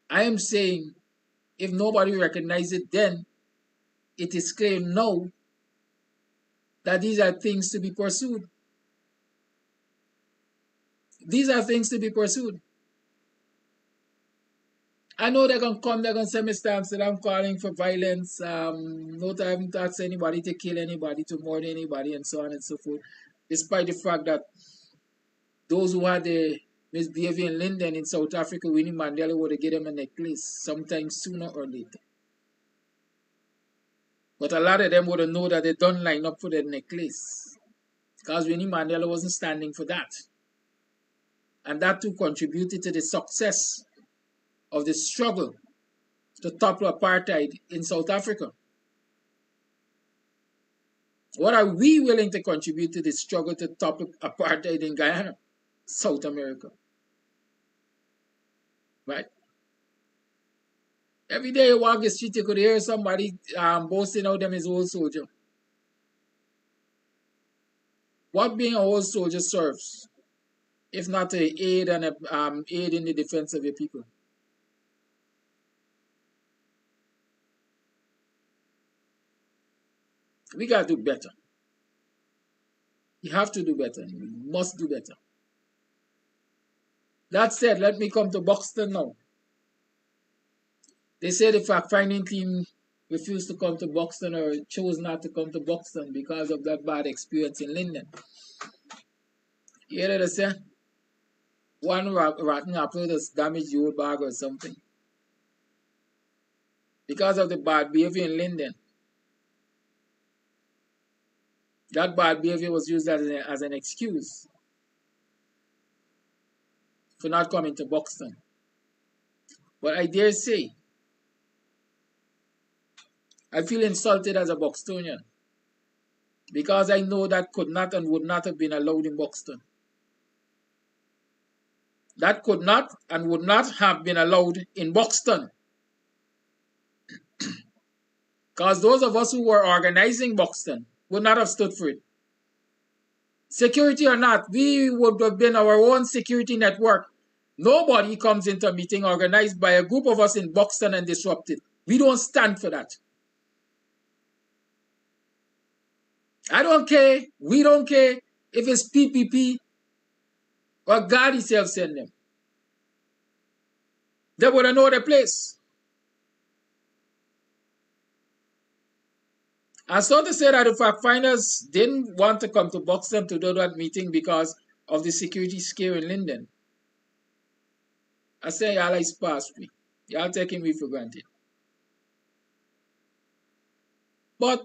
S11: I am saying, if nobody recognizes it then, it is clear now that these are things to be pursued. These are things to be pursued. I know they're going to come, they're going to say, Mr. Amsterdam calling for violence. No, I haven't asked anybody to kill anybody, to murder anybody, and so on and so forth. Despite the fact that those who had the misbehavior in Linden in South Africa, Winnie Mandela would have given them a necklace sometime sooner or later. But a lot of them would have known that they don't line up for the necklace, because Winnie Mandela wasn't standing for that. And that too contributed to the success of the struggle to topple apartheid in South Africa. What are we willing to contribute to the struggle to topple apartheid in Guyana, South America? Right? Every day you walk the street, you could hear somebody boasting out them as old soldier. What being an old soldier serves, if not to aid and aid in the defense of your people? We got to do better. You have to do better. We must do better. That said, let me come to BUXTON now. They say the fact-finding team refused to come to BUXTON or chose not to come to BUXTON because of that bad experience in Linden. You hear that they say? One rotten apple has damaged the old bag or something. Because of the bad behavior in Linden. That bad behavior was used as an excuse for not coming to BUXTON. But I dare say, I feel insulted as a Buxtonian because I know that could not and would not have been allowed in BUXTON. That could not and would not have been allowed in BUXTON. Because those of us who were organizing Buxton would not have stood for it. Security or not, we would have been our own security network. Nobody comes into a meeting organized by a group of us in Buxton and disrupt it. We don't stand for that. I don't care. We don't care if it's PPP or God himself send them. They would know their place. And so to say that the fact finders didn't want to come to Buxton to do that meeting because of the security scare in Linden. I say y'all is past me. Y'all taking me for granted. But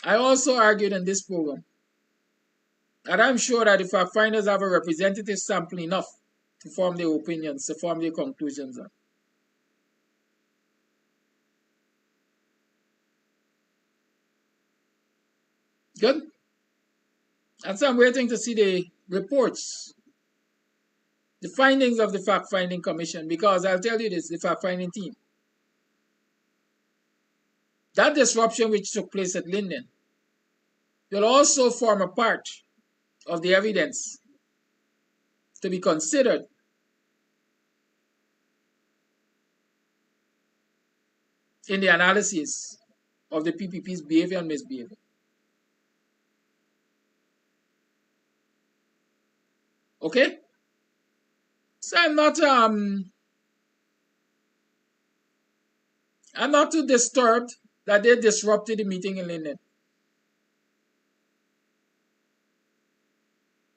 S11: I also argued in this program that I'm sure that the fact finders have a representative sample enough to form their opinions, to form their conclusions on. Good. And so I'm waiting to see the reports, the findings of the fact-finding commission, because I'll tell you this, the fact-finding team. That disruption which took place at Linden will also form a part of the evidence to be considered in the analysis of the PPP's behavior and misbehavior. Okay? So I'm not too disturbed that they disrupted the meeting in Linden.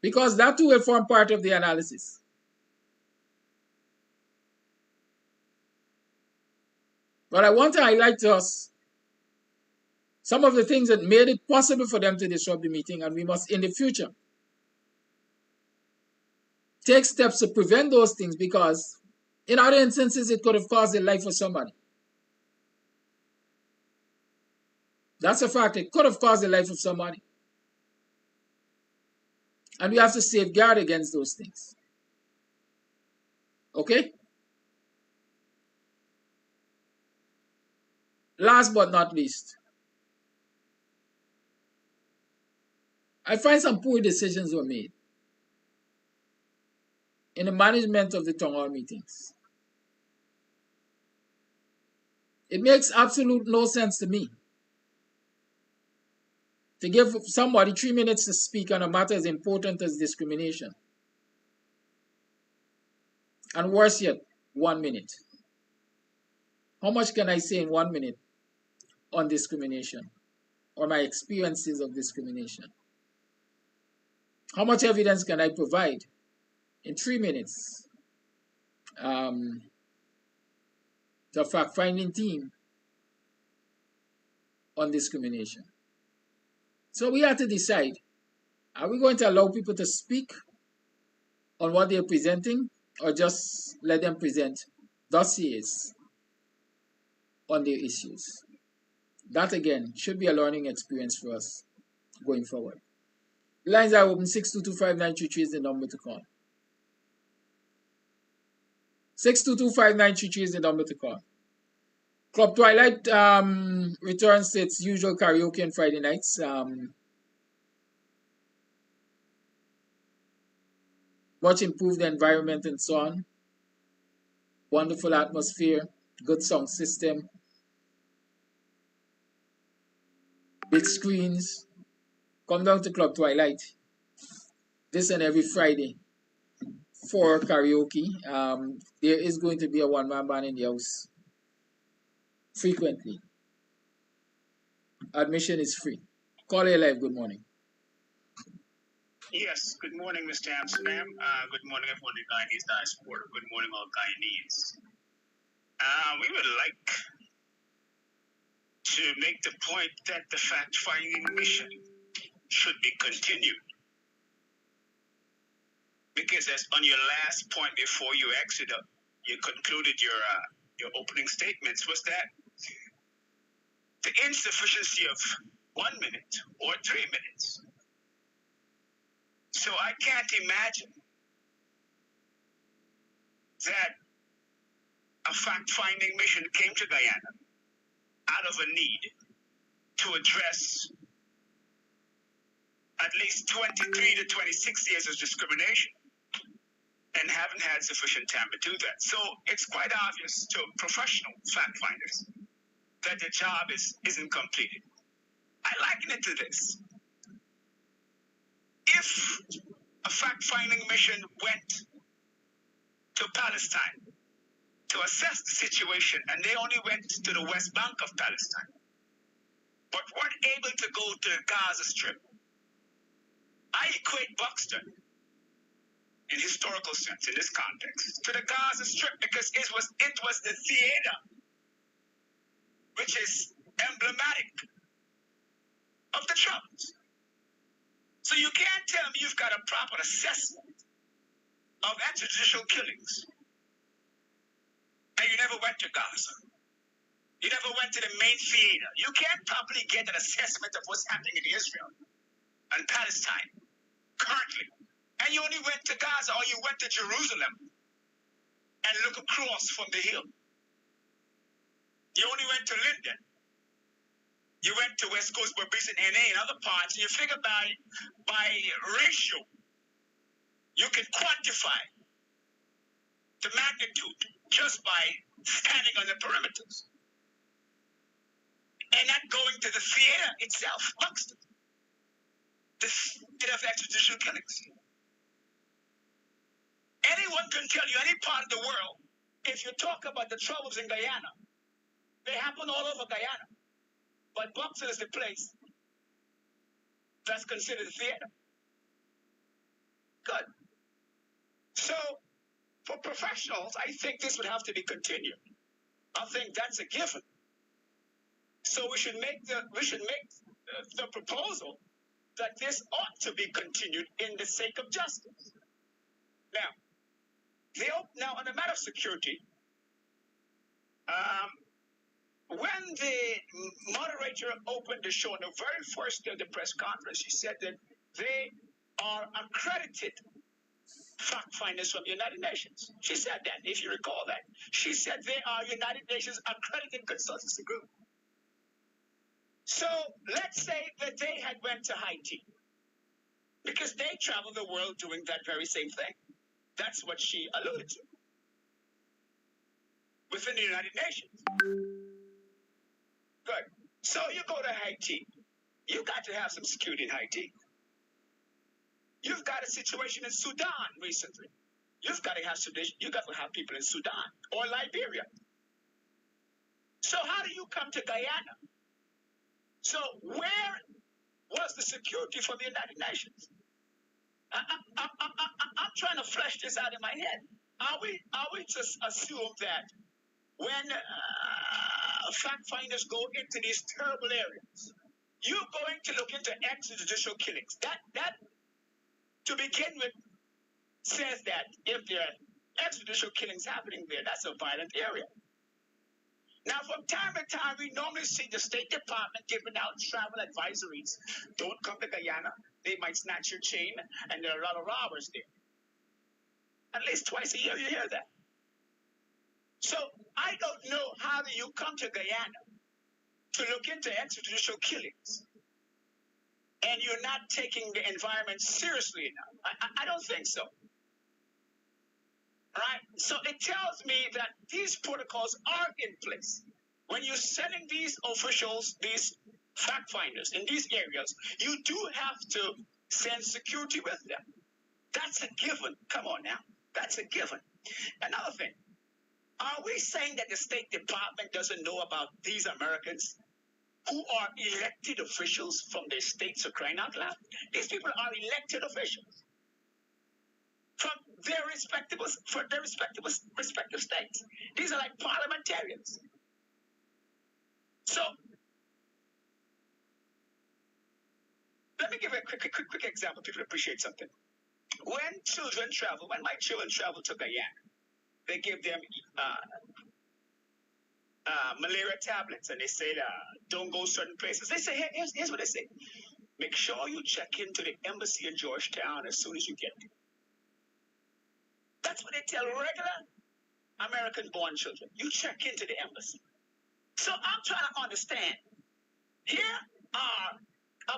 S11: Because that too will form part of the analysis. But I want to highlight to us some of the things that made it possible for them to disrupt the meeting, and we must, in the future, take steps to prevent those things, because in other instances, it could have caused the life of somebody. That's a fact. It could have caused the life of somebody. And we have to safeguard against those things. Okay? Last but not least, I find some poor decisions were made in the management of the town hall meetings. It makes absolute no sense to me to give somebody 3 minutes to speak on a matter as important as discrimination. And worse yet, 1 minute. How much can I say in 1 minute on discrimination or my experiences of discrimination? How much evidence can I provide in 3 minutes to a fact-finding team on discrimination? So we have to decide, are we going to allow people to speak on what they're presenting, or just let them present dossiers on their issues? That again should be a learning experience for us going forward. The lines are open. 6225933 is the number to call. 6225933 is the number to call. Club Twilight returns to its usual karaoke on Friday nights. Much improved environment and so on. Wonderful atmosphere, good sound system, big screens. Come down to Club Twilight this and every Friday for karaoke. There is going to be a one-man band in the house frequently. Admission is free. Call A Live, good morning.
S12: Yes, good morning, Mr. Amsterdam. Good morning, everyone in Guyanese diaspora. Good morning, all Guyanese. We would like to make the point that the fact-finding mission should be continued. Because as on your last point before you exited, you concluded your opening statements, was that the insufficiency of 1 minute or 3 minutes. So I can't imagine that a fact-finding mission came to Guyana out of a need to address at least 23 to 26 years of discrimination and haven't had sufficient time to do that. So it's quite obvious to professional fact finders that the job isn't completed. I liken it to this. If a fact-finding mission went to Palestine to assess the situation and they only went to the West Bank of Palestine, but weren't able to go to the Gaza Strip, I equate BUXTON in historical sense in this context to the Gaza Strip because it was the theater which is emblematic of the troubles. So you can't tell me you've got a proper assessment of extrajudicial killings and you never went to Gaza. You never went to the main theater. You can't properly get an assessment of what's happening in Israel and Palestine currently. And you only went to Gaza or you went to Jerusalem and look across from the hill. You only went to Linden. You went to West Coast, Berbice, and NA and other parts, and you figure by ratio, you can quantify the magnitude just by standing on the perimeters. And not going to the theater itself, BUXTON. The theater of extrajudicial killings. Anyone can tell you any part of the world, if you talk about the troubles in Guyana, they happen all over Guyana. But BUXTON is the place that's considered a theater. Good. So, for professionals, I think this would have to be continued. I think that's a given. So we should make the proposal that this ought to be continued in the sake of justice. Now, on the matter of security, when the moderator opened the show on the very first day of the press conference, she said that they are accredited fact finders from the United Nations. She said that, if you recall that. She said they are United Nations accredited consultancy group. So let's say that they had went to Haiti because they travel the world doing that very same thing. That's what she alluded to. Within the United Nations. Good. So you go to Haiti. You got to have some security in Haiti. You've got a situation in Sudan recently. You've got to have people in Sudan or Liberia. So how do you come to Guyana? So where was the security for the United Nations? I'm trying to flesh this out in my head. Are we to assume that when fact finders go into these terrible areas, you're going to look into extrajudicial killings? That to begin with says that if there are extrajudicial killings happening there, that's a violent area. Now, from time to time, we normally see the State Department giving out travel advisories. Don't come to Guyana. They might snatch your chain, and there are a lot of robbers there. At least twice a year you hear that. So I don't know how do you come to Guyana to look into extrajudicial killings, and you're not taking the environment seriously enough. I don't think so. Right? So it tells me that these protocols are in place. When you're sending these officials, these fact finders in these areas, you do have to send security with them. That's a given. Come on now. That's a given. Another thing. Are we saying that the State Department doesn't know about these Americans who are elected officials from their states or crying out loud? These people are elected officials from their respective states. These are like parliamentarians. So let me give a quick example. People appreciate something. When my children travel to Guyana, they give them malaria tablets, and they say don't go certain places. They say, here's what they say. Make sure you check into the embassy in Georgetown as soon as you get there. That's what they tell regular American-born children. You check into the embassy. So I'm trying to understand. Here are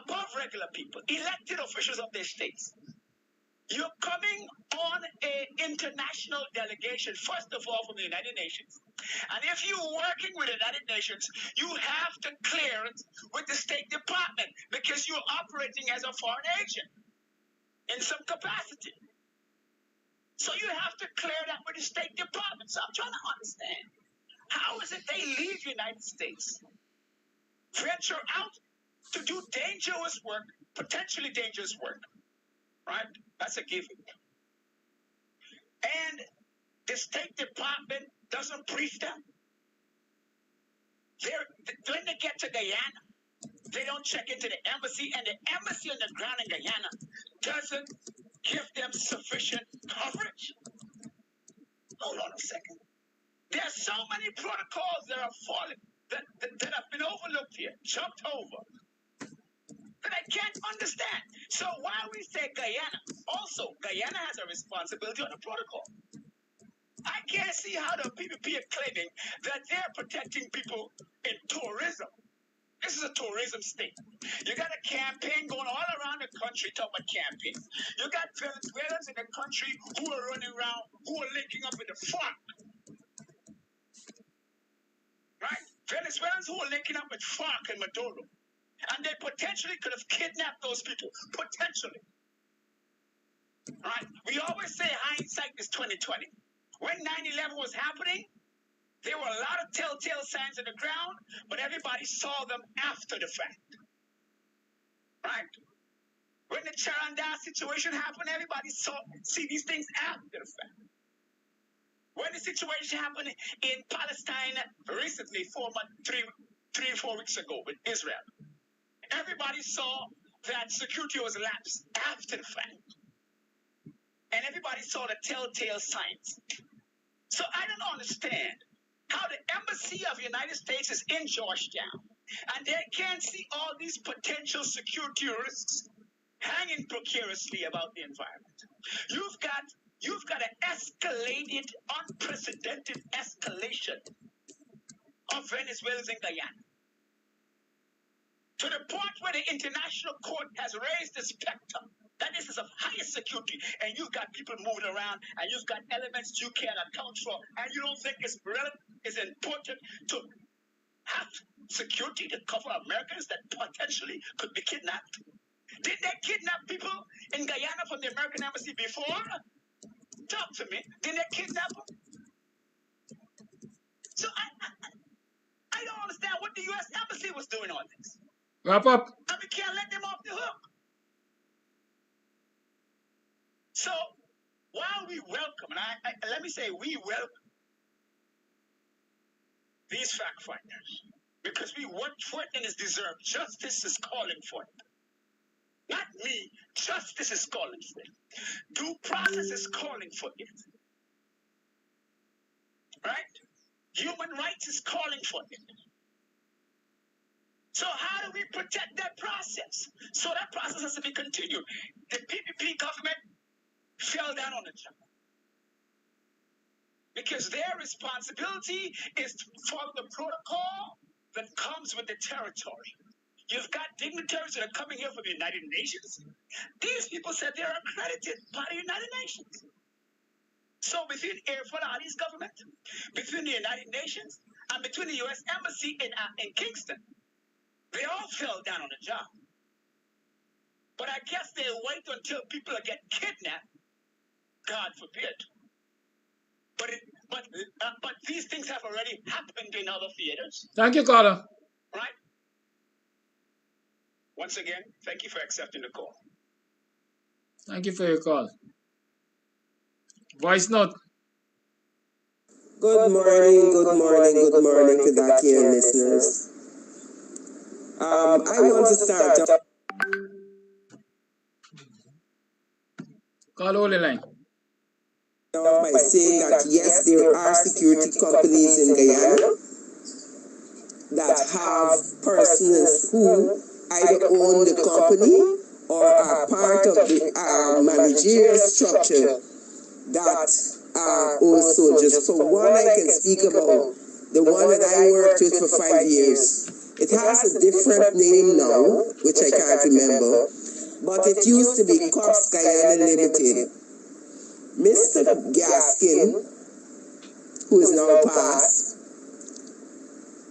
S12: above regular people, elected officials of their states. You're coming on an international delegation, first of all, from the United Nations. And if you're working with the United Nations, you have to clear it with the State Department because you're operating as a foreign agent in some capacity. So you have to clear that with the State Department. So I'm trying to understand, how is it they leave the United States, venture out to do dangerous work, potentially dangerous work, right? That's a given. And the State Department doesn't brief them. When they get to Guyana, they don't check into the embassy, and the embassy on the ground in Guyana doesn't give them sufficient coverage. Hold on a second. There are so many protocols that are falling, that have been overlooked here, jumped over, that I can't understand. So while we say Guyana, also Guyana has a responsibility on the protocol. I can't see how the PPP are claiming that they're protecting people in tourism. This is a tourism state. You got a campaign going all around the country talking about campaign. You got Venezuelans in the country who are running around, who are linking up with the FARC. Right? Venezuelans who are linking up with FARC and Maduro. And they potentially could have kidnapped those people. Potentially. Right? We always say hindsight is 2020. When 9/11 was happening, there were a lot of telltale signs on the ground, but everybody saw them after the fact. Right? When the Charanda situation happened, everybody see these things after the fact. When the situation happened in Palestine recently, 3 or 4 weeks ago with Israel, everybody saw that security was lapsed after the fact. And everybody saw the telltale signs. So I don't understand how the embassy of the United States is in Georgetown and they can't see all these potential security risks hanging precariously about the environment. You've got an escalated, unprecedented escalation of Venezuelans in Guyana. To the point where the international court has raised the specter that this is of highest security, and you've got people moving around, and you've got elements you can't account for, and you don't think it's important to have security to cover Americans that potentially could be kidnapped? Did they kidnap people in Guyana from the American embassy before? Talk to me. Did they kidnap them? So I don't understand what the U.S. embassy was doing on this.
S11: Wrap up.
S12: And we can't let them off the hook. So while we welcome, and let me say we welcome these fact finders because we worked for it and it's deserved. Justice is calling for it. Not me. Justice is calling for it. Due process is calling for it. Right? Human rights is calling for it. So how do we protect that process? So that process has to be continued. The PPP government fell down on the job. Because their responsibility is to follow the protocol that comes with the territory. You've got dignitaries that are coming here from the United Nations. These people said they're accredited by the United Nations. So between Airford Ali's government, between the United Nations, and between the U.S. Embassy in Kingston, they all fell down on the job. But I guess they wait until people get kidnapped. God forbid. But these things have already happened in other theaters.
S11: Thank you, caller.
S12: Right? Once again, thank you for accepting the call.
S11: Thank you for your call. Voice note.
S13: Good morning to the here listeners. I want to start off.
S11: Call all the line.
S13: By saying that yes, there are security companies in Guyana that have persons who either own the company or are part of the managerial structure that are also, just for one I can speak about, the one that I worked with for 5 years. It has a different name now, which I can't remember, but it used to be Kams Guyana Limited. Mr. Gaskin, who is now passed,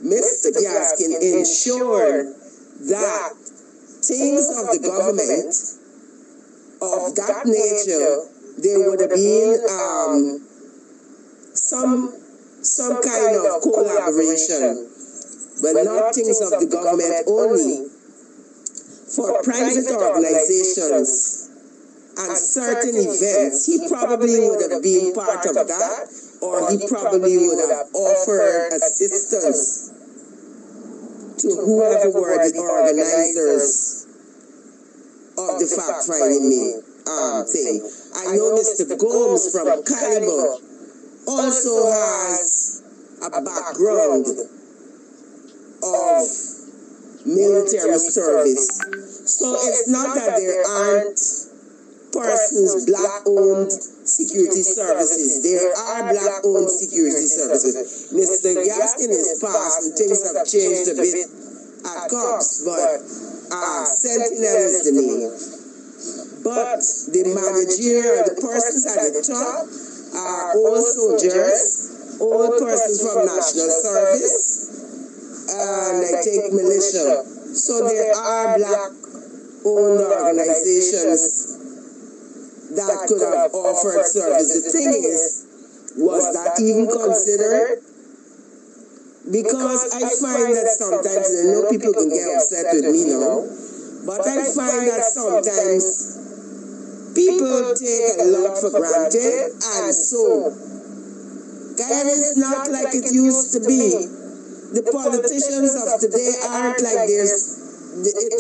S13: Mr. Gaskin ensured that things of the government of that nature, there would have been some kind of collaboration, but not things of the government only. For private organizations and certain events, he probably would have been part of that, or he probably would have offered assistance to whoever were the organizers of the fact-finding thing. I know Mr. Gomes from Caliber also has a background of military service. So it's not that there aren't persons black-owned security services. There are black-owned security services. Mr. Gaskin is passed and things have changed a bit at Cops, but Sentinel is the name. But the managerial, the persons at the top are old soldiers, old persons from national service, and I think militia. So there are black-owned organizations that could have offered service. The thing is, was that even considered? Because I find that sometimes, and I know people can get upset with me now, but I find that sometimes people take a lot for granted, and so Guyana is not like it used to be. The politicians of today aren't like it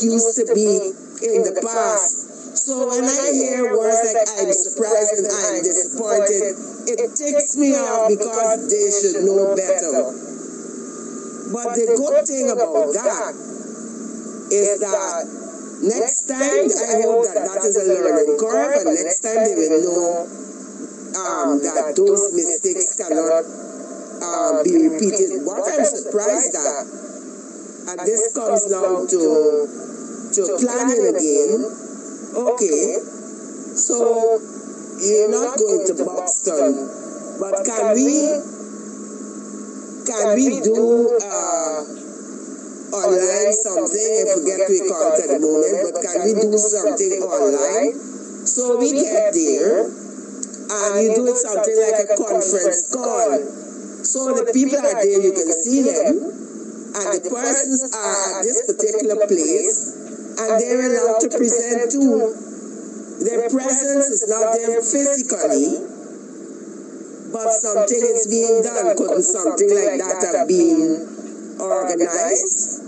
S13: used to be in the past. So when I hear words like I'm surprised and I'm disappointed, it ticks me off because they should know better. But the good thing about that is that next time, I hope that is a learning curve, and next time they will know that those mistakes cannot be repeated. What I'm surprised at, and this comes now to planning again. Okay, so you're not going to BUXTON, but can we do online something? I forget what we call it at the moment, but can we do something online? So we get there and you do something like a conference call. So the people are there, you can see them, and the persons are at this particular place, and they're allowed to present too. Their presence is not there physically, but something is being done. Couldn't something like that have been organized?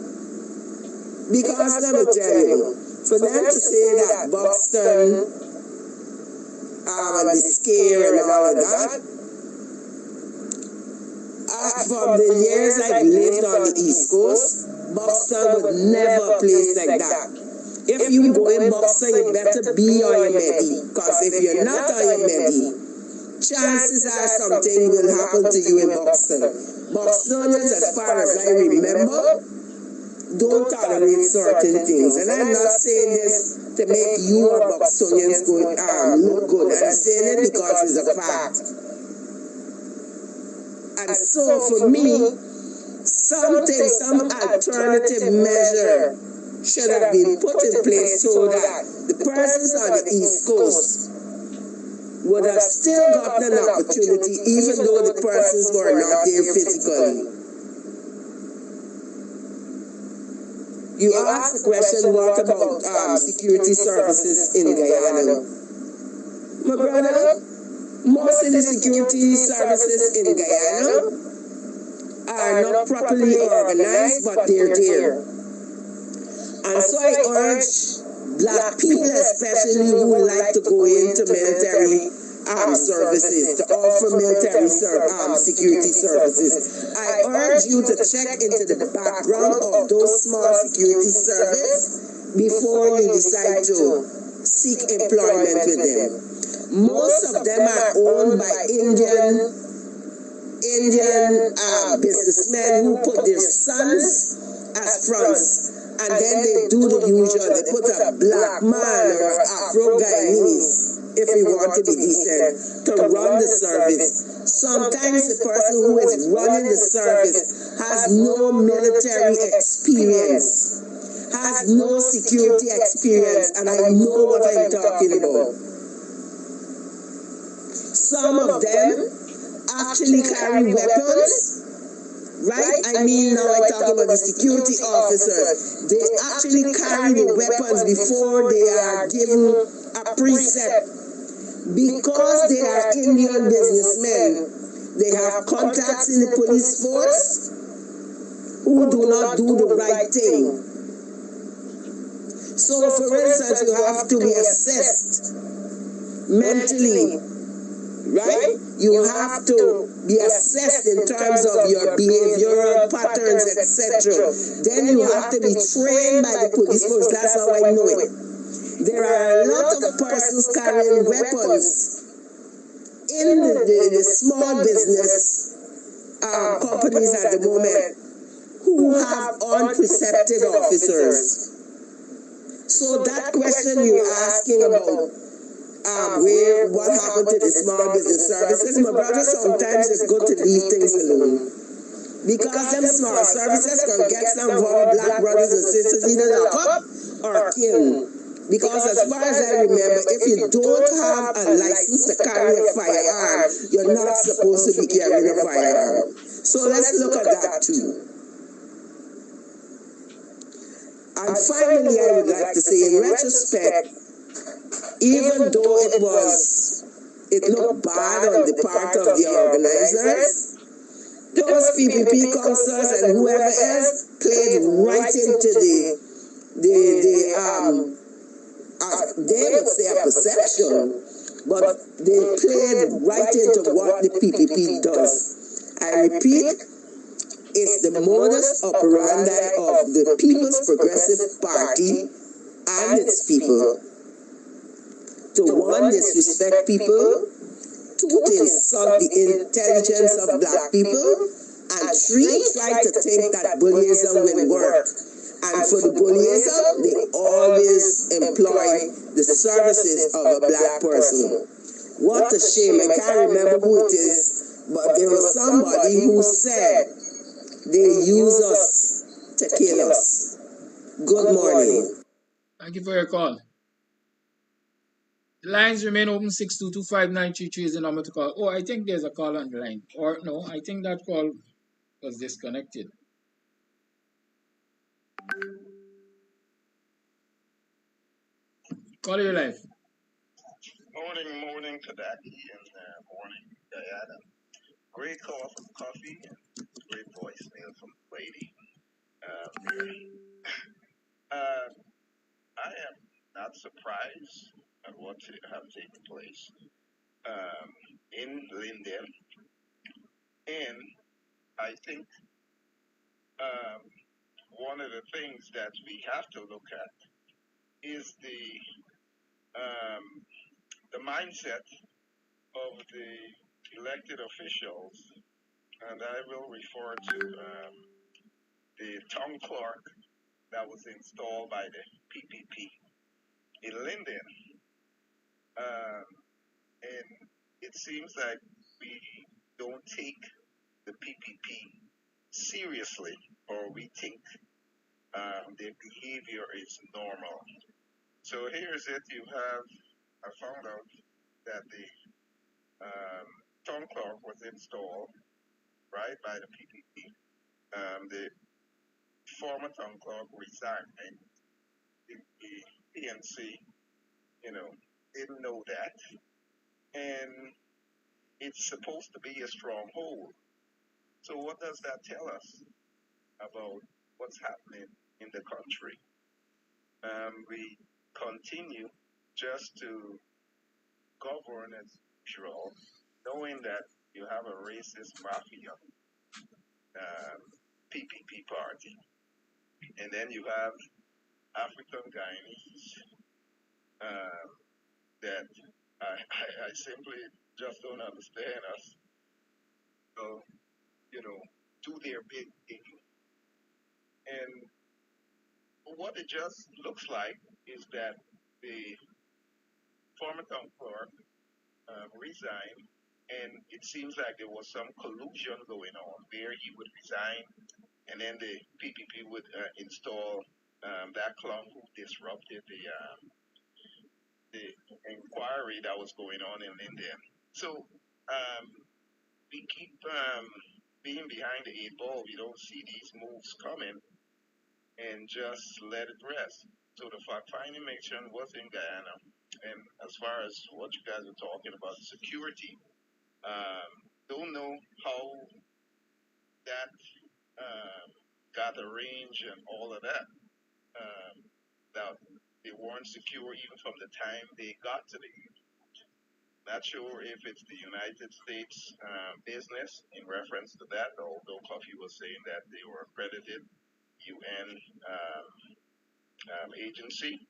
S13: Because let me tell you, for them to say that BUXTON and the scare and all of that, from the years I've lived on the East Coast, BUXTON would never place like that. If you go in BUXTON, you better be on your meddy, because if you're not on your meddy, chances are something will happen to you in BUXTON. BUXTONians, as far as I remember, don't tolerate certain things. And I'm not saying this to make you or BUXTONians look good. I'm saying it because it's a fact. And so for me, some alternative measure should have been put in place so that the persons on the East Coast would have still gotten an opportunity even though the persons were not there physically. You asked the question, what about security services in Guyana? My brother, most of the security services in Guyana are not properly organized, but they're there. And so I urge black people especially who like to go into military services, to offer military security services. I urge you to check into the background of those small security services before you decide to seek employment with them. Most of them are owned by Indian Indian businessmen who put their sons as fronts, and then they do the usual. They put a black man or an Afro-Guyanese, if we want to be decent, to run the service. Sometimes the person who is running the service has no military experience, has no security experience, and I know what I'm talking about. Some of them actually carry weapons, right? I mean, now I talk about the security officers. They actually carry the weapons before they are given a precept. Because they are Indian businessmen, they have contacts in the police force who do not do the right thing. So, for instance, you have to be assessed mentally, right? You have to be assessed in terms of your behavioral patterns, etc. Then you have to be trained by the police force. That's how I know it. There are a lot of persons carrying weapons in the small business companies at the moment who have unprecepted officers. So that question you're asking about, what happened to the small business services, my brother, sometimes it's good to leave things alone. Because them small services can get some of our black brothers and sisters either locked up or killed. Because as far as I remember, if you don't have a license to carry a firearm, you're not supposed to be carrying a firearm. So let's look at that too. And finally, I would like to say, in retrospect, even though it looked bad on the part of the organizers, those PPP councillors and whoever else played right into they would say a perception, but they played right into what the PPP does. I repeat, it's the modus operandi of the People's Progressive Party and its people to, one, disrespect people, two, to insult the intelligence of black people, and three, try to think that bullyism will work. And for the bullyism, they always employ the services of a black person. What a shame. I can't remember who it is, but there was somebody who said they use us to kill us. Good morning.
S11: Thank you for your call. The lines remain open. 6225933 is the number to call. Oh, I think there's a call on the line. Or no, I think that call was disconnected. Call your life.
S12: Morning to that and morning, Guyana. Great call from Coffee and great voicemail from the lady. I am not surprised at what have taken place in Linden, and I think one of the things that we have to look at is the mindset of the elected officials, and I will refer to the town clerk that was installed by the PPP in Linden. And it seems like we don't take the PPP seriously, or we think their behavior is normal. So here's it. I found out that the town clerk was installed, right, by the PPP. The former town clerk resigned, and the PNC, didn't know that. And it's supposed to be a stronghold. So what does that tell us about what's happening in the country? We continue just to govern as usual, knowing that you have a racist mafia PPP party, and then you have African Guyanese that I simply just don't understand us.
S6: will, do their big thing. And what it just looks like is that the former town clerk resigned, and it seems like there was some collusion going on where he would resign, and then the PPP would install that clown who disrupted the inquiry that was going on in Linden. So we keep being behind the eight ball. We don't see these moves coming and just let it rest. So the fact-finding mission was in Guyana. And as far as what you guys are talking about, security, don't know how that got arranged and all of that. That they weren't secure even from the time they got to the EU. Not sure if it's the United States business in reference to that, although Coffee was saying that they were accredited UN agency,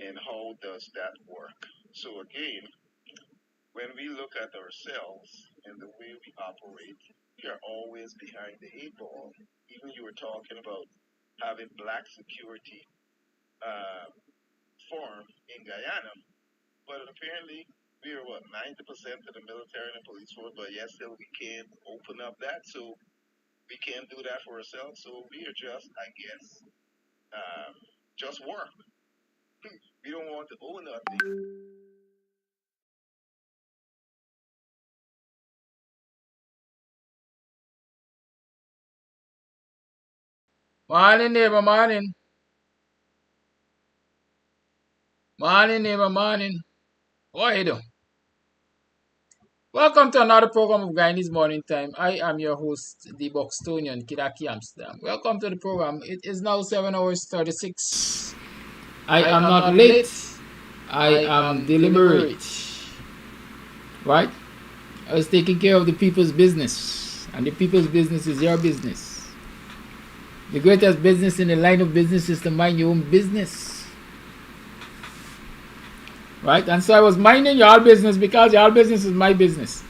S6: and how does that work? So again, when we look at ourselves and the way we operate, we are always behind the eight ball. Even you were talking about having black security form in Guyana, but apparently we are 90% of the military and police force, but yet still we can't open up that, so we can't do that for ourselves. So we are just, I guess, just work. We don't want to own nothing.
S11: Morning, neighbor, morning. Morning, neighbor, morning. How are you doing? Welcome to another program of Guyanese Morning Time. I am your host, the BUXTONian, Kams Tv. Welcome to the program. It is now 7 hours 36. I am not late. I am deliberate. Right? I was taking care of the people's business. And the people's business is your business. The greatest business in the line of business is to mind your own business. Right? And so I was minding your business because your business is my business.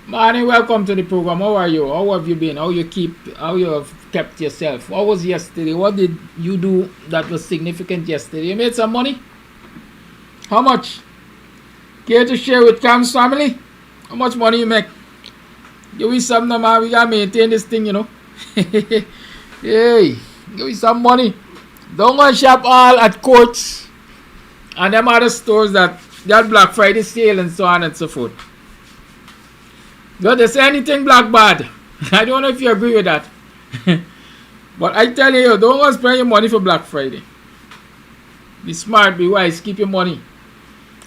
S11: Morning, welcome to the program. How are you? How have you been? How you have kept yourself? What was yesterday? What did you do that was significant yesterday? You made some money? How much? Care to share with Kams family? How much money you make? Give me some, man. We gotta maintain this thing, Hey, give me some money. Don't go shop all at Courts and them other stores that got Black Friday sale and so on and so forth. Don't they say anything black bad? I don't know if you agree with that. But I tell you, don't go spend your money for Black Friday. Be smart, be wise, keep your money.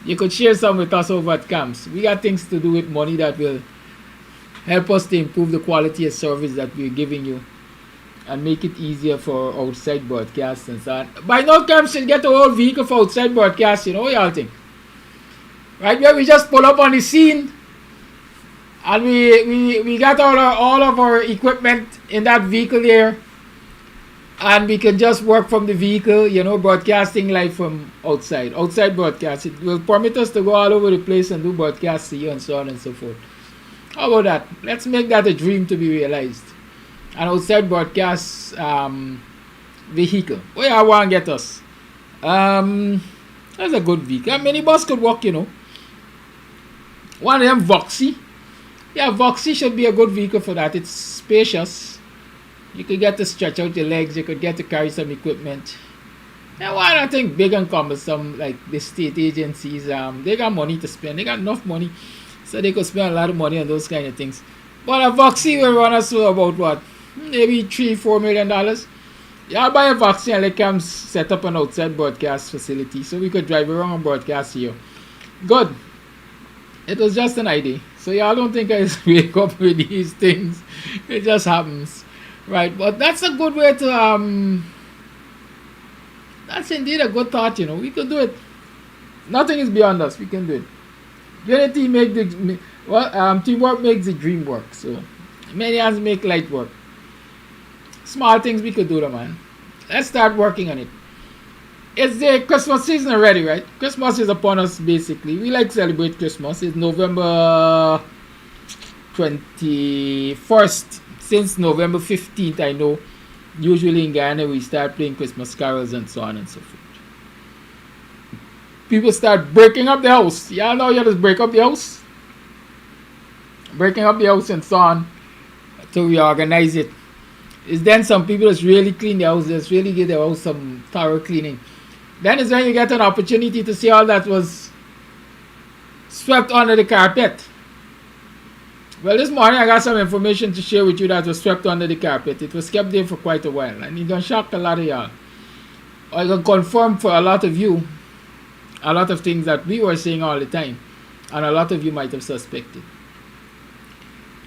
S11: You could share some with us over at Kams. We got things to do with money that will help us to improve the quality of service that we're giving you and make it easier for outside broadcasts and so on. By now, Kams should get a whole vehicle for outside broadcasts, what y'all think? Right, where we just pull up on the scene and we got all of our equipment in that vehicle here, and we can just work from the vehicle, broadcasting live from outside broadcast. It will permit us to go all over the place and do broadcasts to you and so on and so forth. How about that? Let's make that a dream to be realized. An outside broadcast vehicle. Where I want to get us? That's a good vehicle. A minibus could work, One of them Voxy. Yeah, Voxy should be a good vehicle for that. It's spacious. You could get to stretch out your legs. You could get to carry some equipment. And why don't think big and cumbersome like the state agencies? They got money to spend. They got enough money, so they could spend a lot of money on those kind of things. But a Voxy will run us through about what? Maybe $3-4 million. Yeah, I'll buy a Voxy and let Kams set up an outside broadcast facility so we could drive around and broadcast here. Good. It was just an idea. So y'all don't think I wake up with these things. It just happens. Right, but that's a good way to that's indeed a good thought, We could do it. Nothing is beyond us. We can do it. Unity teamwork makes the dream work. So many hands make light work. Small things we could do them, man. Let's start working on it. It's the Christmas season already, right? Christmas is upon us, basically. We like to celebrate Christmas. It's November 21st. Since November 15th, I know, usually in Guyana, we start playing Christmas carols and so on and so forth. People start breaking up the house. Y'all know you just break up the house? Breaking up the house and so on to reorganize it. It's then some people just really clean the house, just really give the house some thorough cleaning. Then is when you get an opportunity to see all that was swept under the carpet. Well, this morning I got some information to share with you that was swept under the carpet. It was kept there for quite a while, and it's going to shock a lot of y'all. Or it's going to confirm for a lot of you a lot of things that we were saying all the time, and a lot of you might have suspected.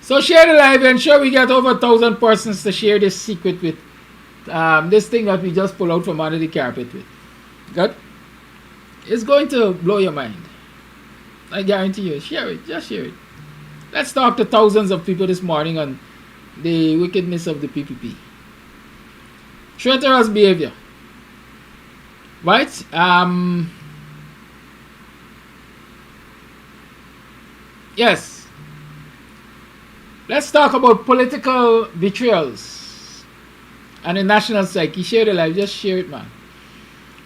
S11: So share the live, and sure we get over 1,000 persons to share this secret with, this thing that we just pulled out from under the carpet with. Good? It's going to blow your mind. I guarantee you. Share it. Just share it. Let's talk to thousands of people this morning on the wickedness of the PPP. Traitorous behavior. Right? Yes. Let's talk about political betrayals and the national psyche. Share the live. Just share it, man.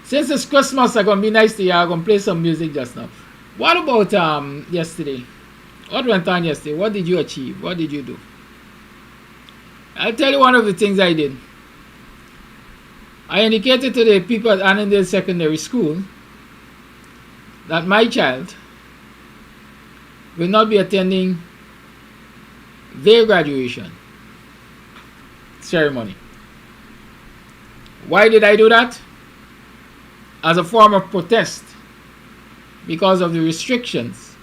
S11: Since it's Christmas, I'm going to be nice to you. I'm going to play some music just now. What about yesterday? What went on yesterday? What did you achieve? What did you do? I'll tell you one of the things I did. I indicated to the people at Annandale Secondary School that my child will not be attending their graduation ceremony. Why did I do that? As a form of protest because of the restrictions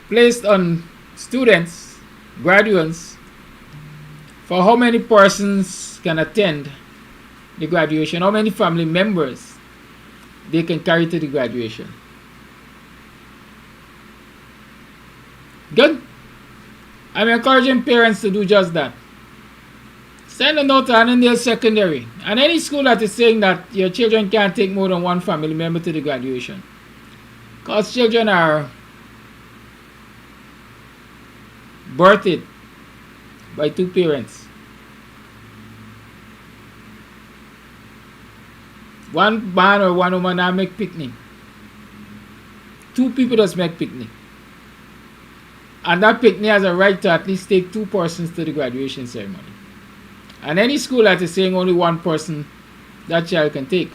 S11: placed on students, graduates, for how many persons can attend the graduation, how many family members they can carry to the graduation. Good? I'm encouraging parents to do just that. Send a note to Annandale Secondary and any school that is saying that your children can't take more than one family member to the graduation. Because children are birthed by two parents. One man or one woman now make picnic. Two people just make picnic. And that picnic has a right to at least take two persons to the graduation ceremony. And any school that is saying only one person that child can take,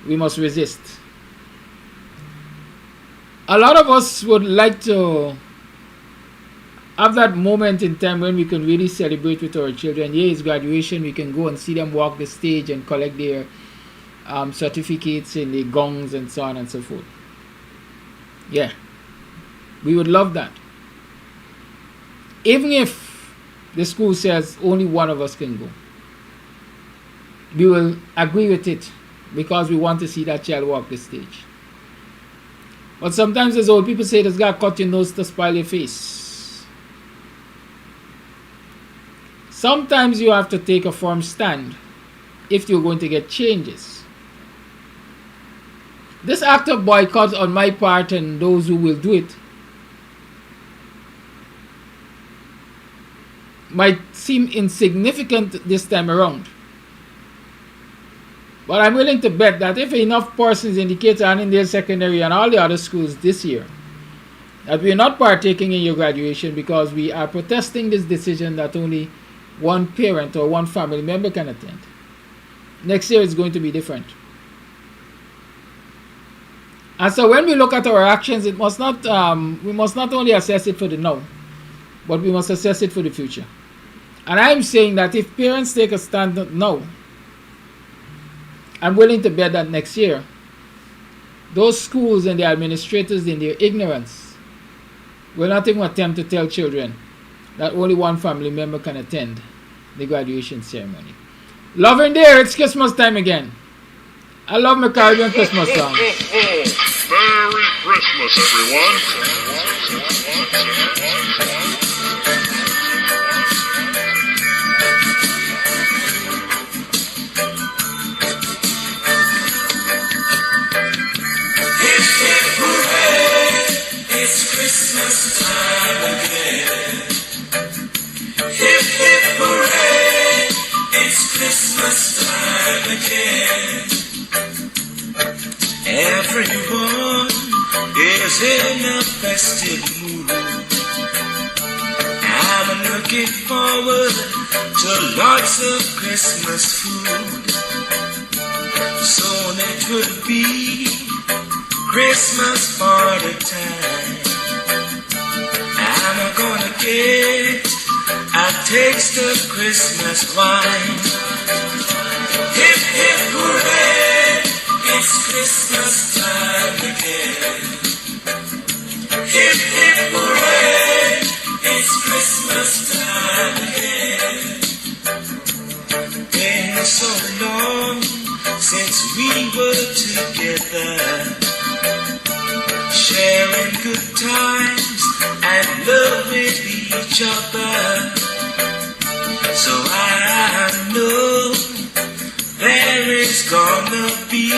S11: we must resist. A lot of us would like to have that moment in time when we can really celebrate with our children. Yeah, it's graduation. We can go and see them walk the stage and collect their certificates and the gongs and so on and so forth. Yeah, we would love that. Even if the school says only one of us can go, we will agree with it because we want to see that child walk the stage. But sometimes, as old people say, there's got to cut your nose to spoil your face. Sometimes you have to take a firm stand if you're going to get changes. This act of boycott on my part and those who will do it might seem insignificant this time around. But I'm willing to bet that if enough persons indicate to Annandale Secondary and all the other schools this year that we are not partaking in your graduation because we are protesting this decision that only one parent or one family member can attend, next year it's going to be different. And so when we look at our actions, it must not we must not only assess it for the now, but we must assess it for the future. And I'm saying that if parents take a stand now, I'm willing to bet that next year, those schools and the administrators in their ignorance will not even attempt to tell children that only one family member can attend the graduation ceremony. Love and dear, it's Christmas time again. I love my Caribbean Christmas song.
S10: Merry Christmas, everyone.
S2: Everyone is in a festive mood. I'm looking forward to lots of Christmas food. Soon it will be Christmas party time. I'm gonna get a taste of Christmas wine. Hip hip hooray, it's Christmas time again. Hip hip hooray, it's Christmas time again. Been so long since we were together, sharing good times and love with each other. So I know there is gonna be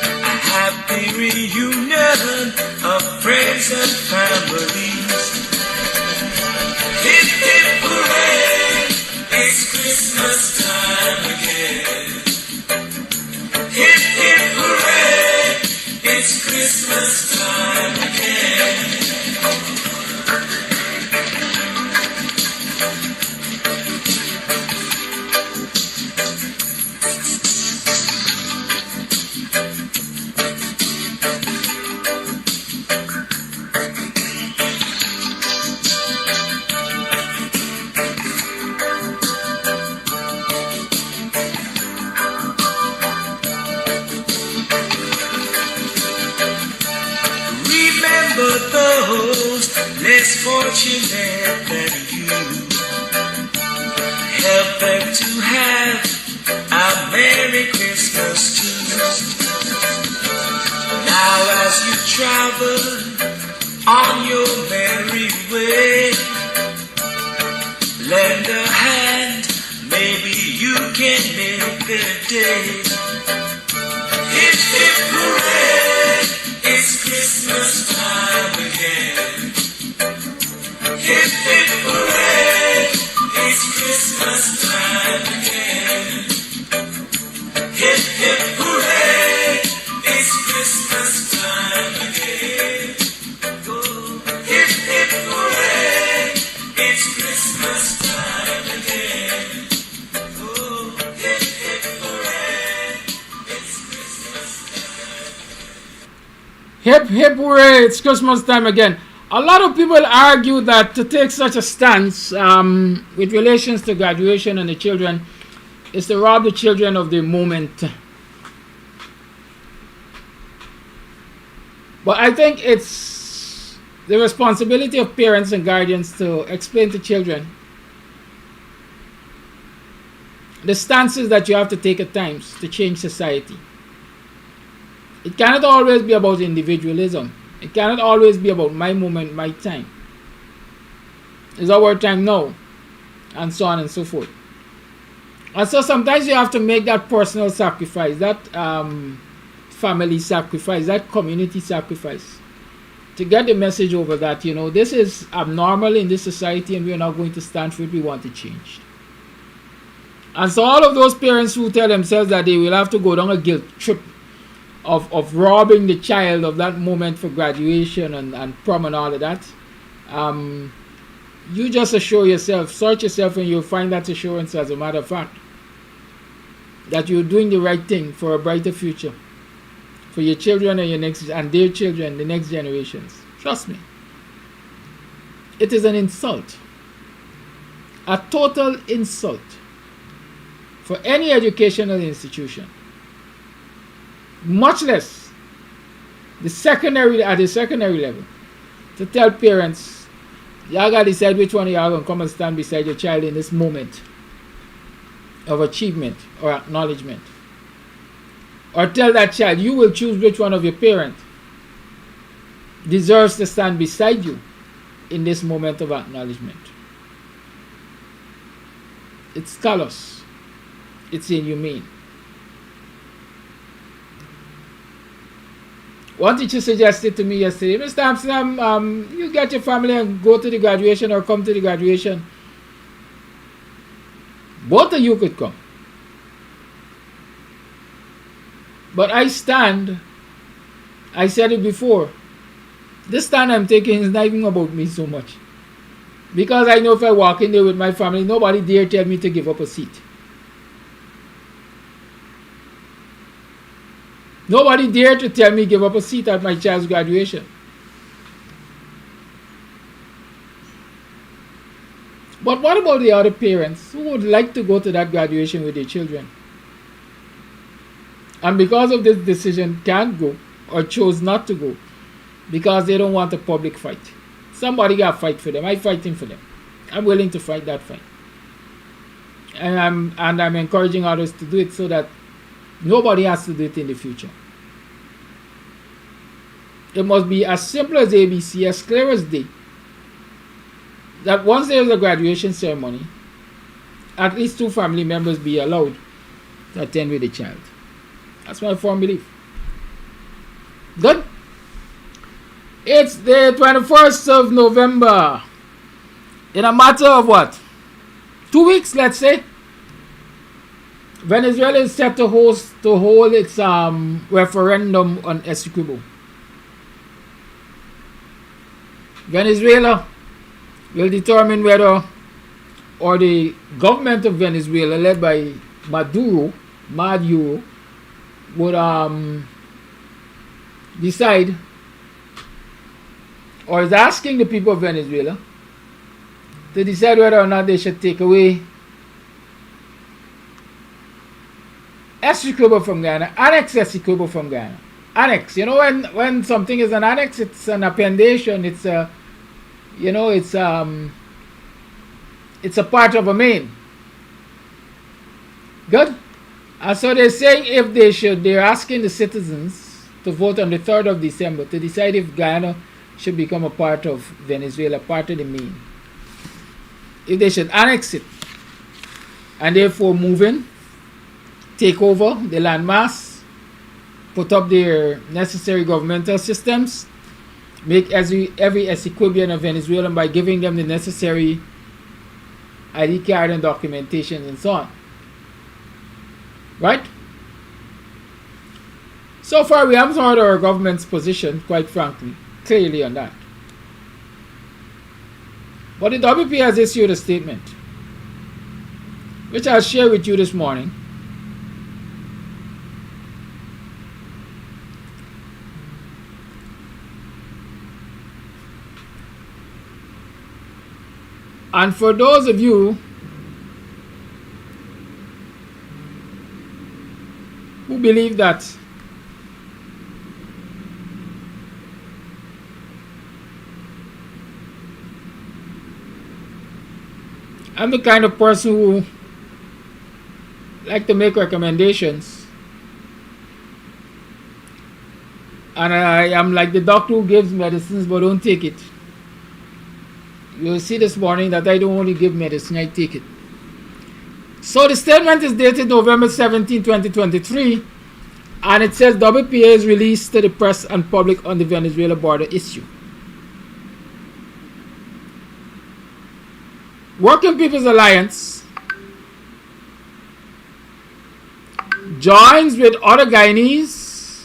S2: a happy reunion of friends and families. Hip hip hooray, it's Christmas time again. Hip hip hooray, it's Christmas time again. Those less fortunate than you, help them to have a Merry Christmas too. Now as you travel on your merry way, lend a hand, maybe you can make a day. Hip hip hooray, it's Christmas time again. Hip hip hooray, it's Christmas time again. Hip hip hooray, it's Christmas time again. Oh, hip hip hooray, it's Christmas time again. Oh, hip hip hooray, it's Christmas time.
S11: Hip hip hooray, it's Christmas time again. A lot of people argue that to take such a stance with relations to graduation and the children is to rob the children of the moment. But I think it's the responsibility of parents and guardians to explain to children the stances that you have to take at times to change society. It cannot always be about individualism. It cannot always be about my moment, my time. It's our time now, and so on and so forth. And so sometimes you have to make that personal sacrifice, that family sacrifice, that community sacrifice, to get the message over that, you know, this is abnormal in this society and we're not going to stand for it, we want to change. And so all of those parents who tell themselves that they will have to go down a guilt trip of robbing the child of that moment for graduation and prom and all of that, you just assure yourself, search yourself, and you'll find that assurance, as a matter of fact, that you're doing the right thing for a brighter future for your children and their children, the next generations. Trust me. It is an insult, a total insult for any educational institution, much less at the secondary level, to tell parents, y'all gotta decide which one of y'all gonna come and stand beside your child in this moment of achievement or acknowledgement. Or tell that child, you will choose which one of your parents deserves to stand beside you in this moment of acknowledgement. It's callous. It's inhumane. One teacher suggested to me yesterday, Mr. Amsterdam, you get your family and go to the graduation or come to the graduation. Both of you could come. But I said it before, this stand I'm taking is not even about me so much. Because I know if I walk in there with my family, nobody dare tell me to give up a seat. Nobody dare to tell me give up a seat at my child's graduation. But what about the other parents who would like to go to that graduation with their children? And because of this decision can't go or chose not to go because they don't want a public fight. Somebody got to fight for them. I'm fighting for them. I'm willing to fight that fight. And I'm encouraging others to do it so that nobody has to do it in the future. It must be as simple as ABC, as clear as day, that once there is a graduation ceremony, at least 2 family members be allowed to attend with the child. That's my firm belief. Good? It's the 21st of November. In a matter of what? 2 weeks, let's say. Venezuela is set to hold its referendum on Essequibo. Venezuela will determine whether, or the government of Venezuela, led by Maduro, would decide, or is asking the people of Venezuela to decide whether or not they should take away Essequibo from Ghana, annex Essequibo from Ghana. Annex, you know, when something is an annex, it's an appendation, it's a, you know, it's a part of a main. Good? And so they're saying if they should, they're asking the citizens to vote on the 3rd of December to decide if Guyana should become a part of Venezuela, part of the main. If they should annex it and therefore move in, take over the landmass, put up their necessary governmental systems, make every Essequibian of Venezuela by giving them the necessary ID card and documentation and so on. Right? So far, we haven't heard our government's position, quite frankly, clearly on that. But the WP has issued a statement, which I'll share with you this morning. And for those of you who believe that I'm the kind of person who like to make recommendations, and I am like the doctor who gives medicines but don't take it. You'll see this morning that I don't only give medicine, I take it. So the statement is dated November 17, 2023, and it says WPA is released to the press and public on the Venezuela border issue. Working People's Alliance joins with other Guyanese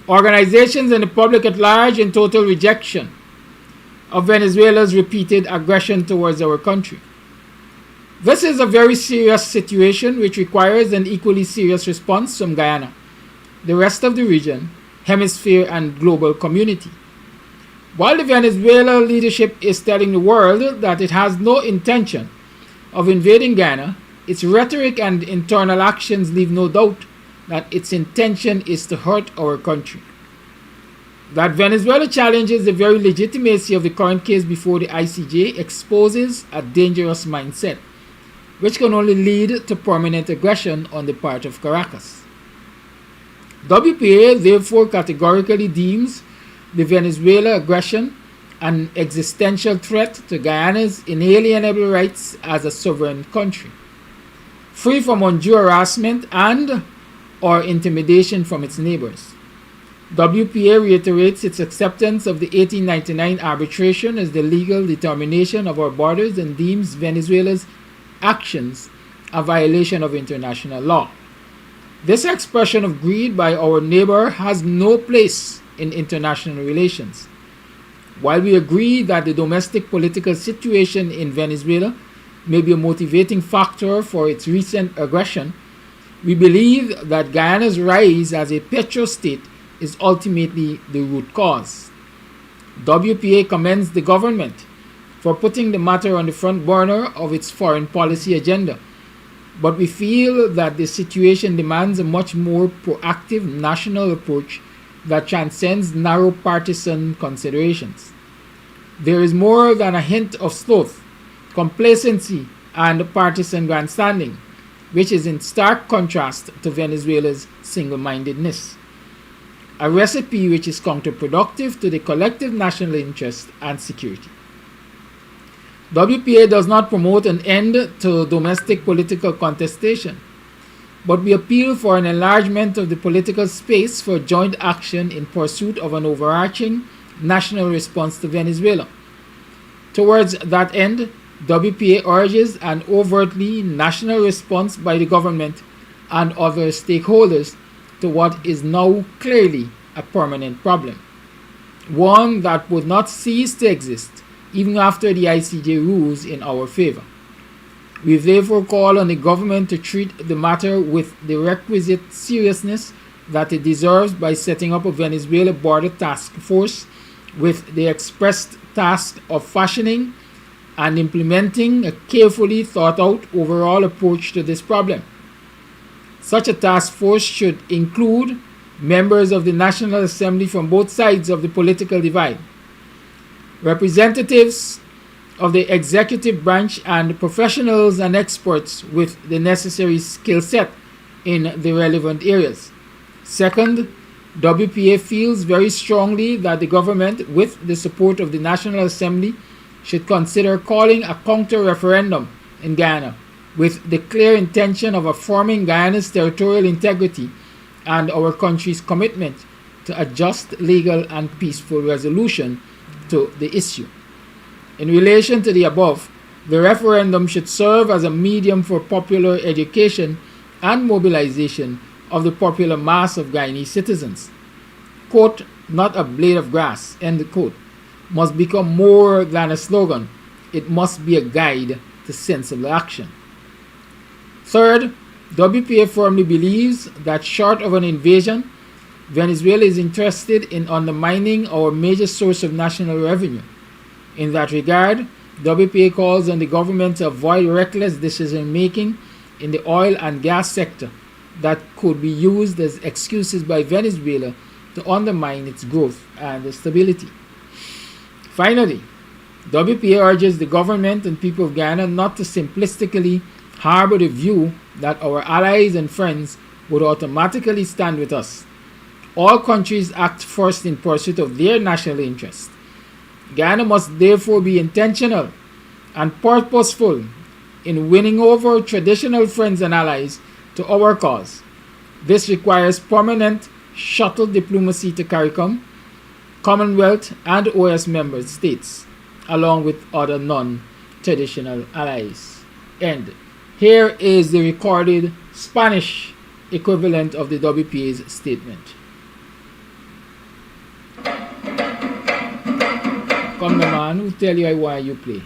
S11: organizations and the public at large in total rejection of Venezuela's repeated aggression towards our country. This is a very serious situation which requires an equally serious response from Guyana, the rest of the region, hemisphere, and global community. While the Venezuela leadership is telling the world that it has no intention of invading Guyana, its rhetoric and internal actions leave no doubt that its intention is to hurt our country. That Venezuela challenges the very legitimacy of the current case before the ICJ exposes a dangerous mindset, which can only lead to permanent aggression on the part of Caracas. WPA therefore categorically deems the Venezuela aggression an existential threat to Guyana's inalienable rights as a sovereign country, free from undue harassment and or intimidation from its neighbors. WPA reiterates its acceptance of the 1899 arbitration as the legal determination of our borders and deems Venezuela's actions a violation of international law. This expression of greed by our neighbor has no place in international relations. While we agree that the domestic political situation in Venezuela may be a motivating factor for its recent aggression, we believe that Guyana's rise as a petrostate is ultimately the root cause. WPA commends the government for putting the matter on the front burner of its foreign policy agenda, but we feel that the situation demands a much more proactive national approach that transcends narrow partisan considerations. There is more than a hint of sloth, complacency, and partisan grandstanding, which is in stark contrast to Venezuela's single-mindedness, a recipe which is counterproductive to the collective national interest and security. WPA does not promote an end to domestic political contestation, but we appeal for an enlargement of the political space for joint action in pursuit of an overarching national response to Venezuela. Towards that end, WPA urges an overtly national response by the government and other stakeholders to what is now clearly a permanent problem, one that would not cease to exist even after the ICJ rules in our favor. We therefore call on the government to treat the matter with the requisite seriousness that it deserves by setting up a Venezuela border task force with the expressed task of fashioning and implementing a carefully thought out overall approach to this problem. Such a task force should include members of the National Assembly from both sides of the political divide, representatives of the executive branch, and professionals and experts with the necessary skill set in the relevant areas. Second, WPA feels very strongly that the government, with the support of the National Assembly, should consider calling a counter-referendum in Guyana with the clear intention of affirming Guyana's territorial integrity and our country's commitment to a just, legal, and peaceful resolution to the issue. In relation to the above, the referendum should serve as a medium for popular education and mobilization of the popular mass of Guyanese citizens. Quote, not a blade of grass, end quote, must become more than a slogan. It must be a guide to sensible action. Third, WPA firmly believes that short of an invasion, Venezuela is interested in undermining our major source of national revenue. In that regard, WPA calls on the government to avoid reckless decision-making in the oil and gas sector that could be used as excuses by Venezuela to undermine its growth and stability. Finally, WPA urges the government and people of Guyana not to simplistically harbor the view that our allies and friends would automatically stand with us. All countries act first in pursuit of their national interest. Guyana must therefore be intentional and purposeful in winning over traditional friends and allies to our cause. This requires permanent shuttle diplomacy to CARICOM, Commonwealth, and OAS member states, along with other non-traditional allies. End. Here is the recorded Spanish equivalent of the WPA's statement. Come the man who tell you why you play.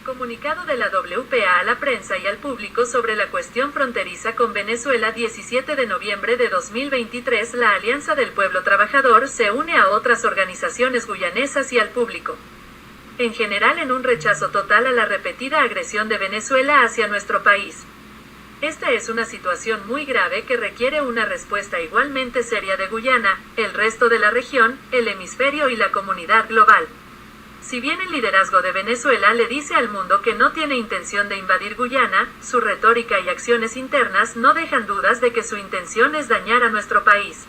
S14: Comunicado de la WPA a la prensa y al público sobre la cuestión fronteriza con Venezuela. 17 de noviembre de 2023. La Alianza del Pueblo Trabajador se une a otras organizaciones guyanesas y al público en general en un rechazo total a la repetida agresión de Venezuela hacia nuestro país. Esta es una situación muy grave que requiere una respuesta igualmente seria de Guyana, el resto de la región, el hemisferio y la comunidad global. Si bien el liderazgo de Venezuela le dice al mundo que no tiene intención de invadir Guyana, su retórica y acciones internas no dejan dudas de que su intención es dañar a nuestro país.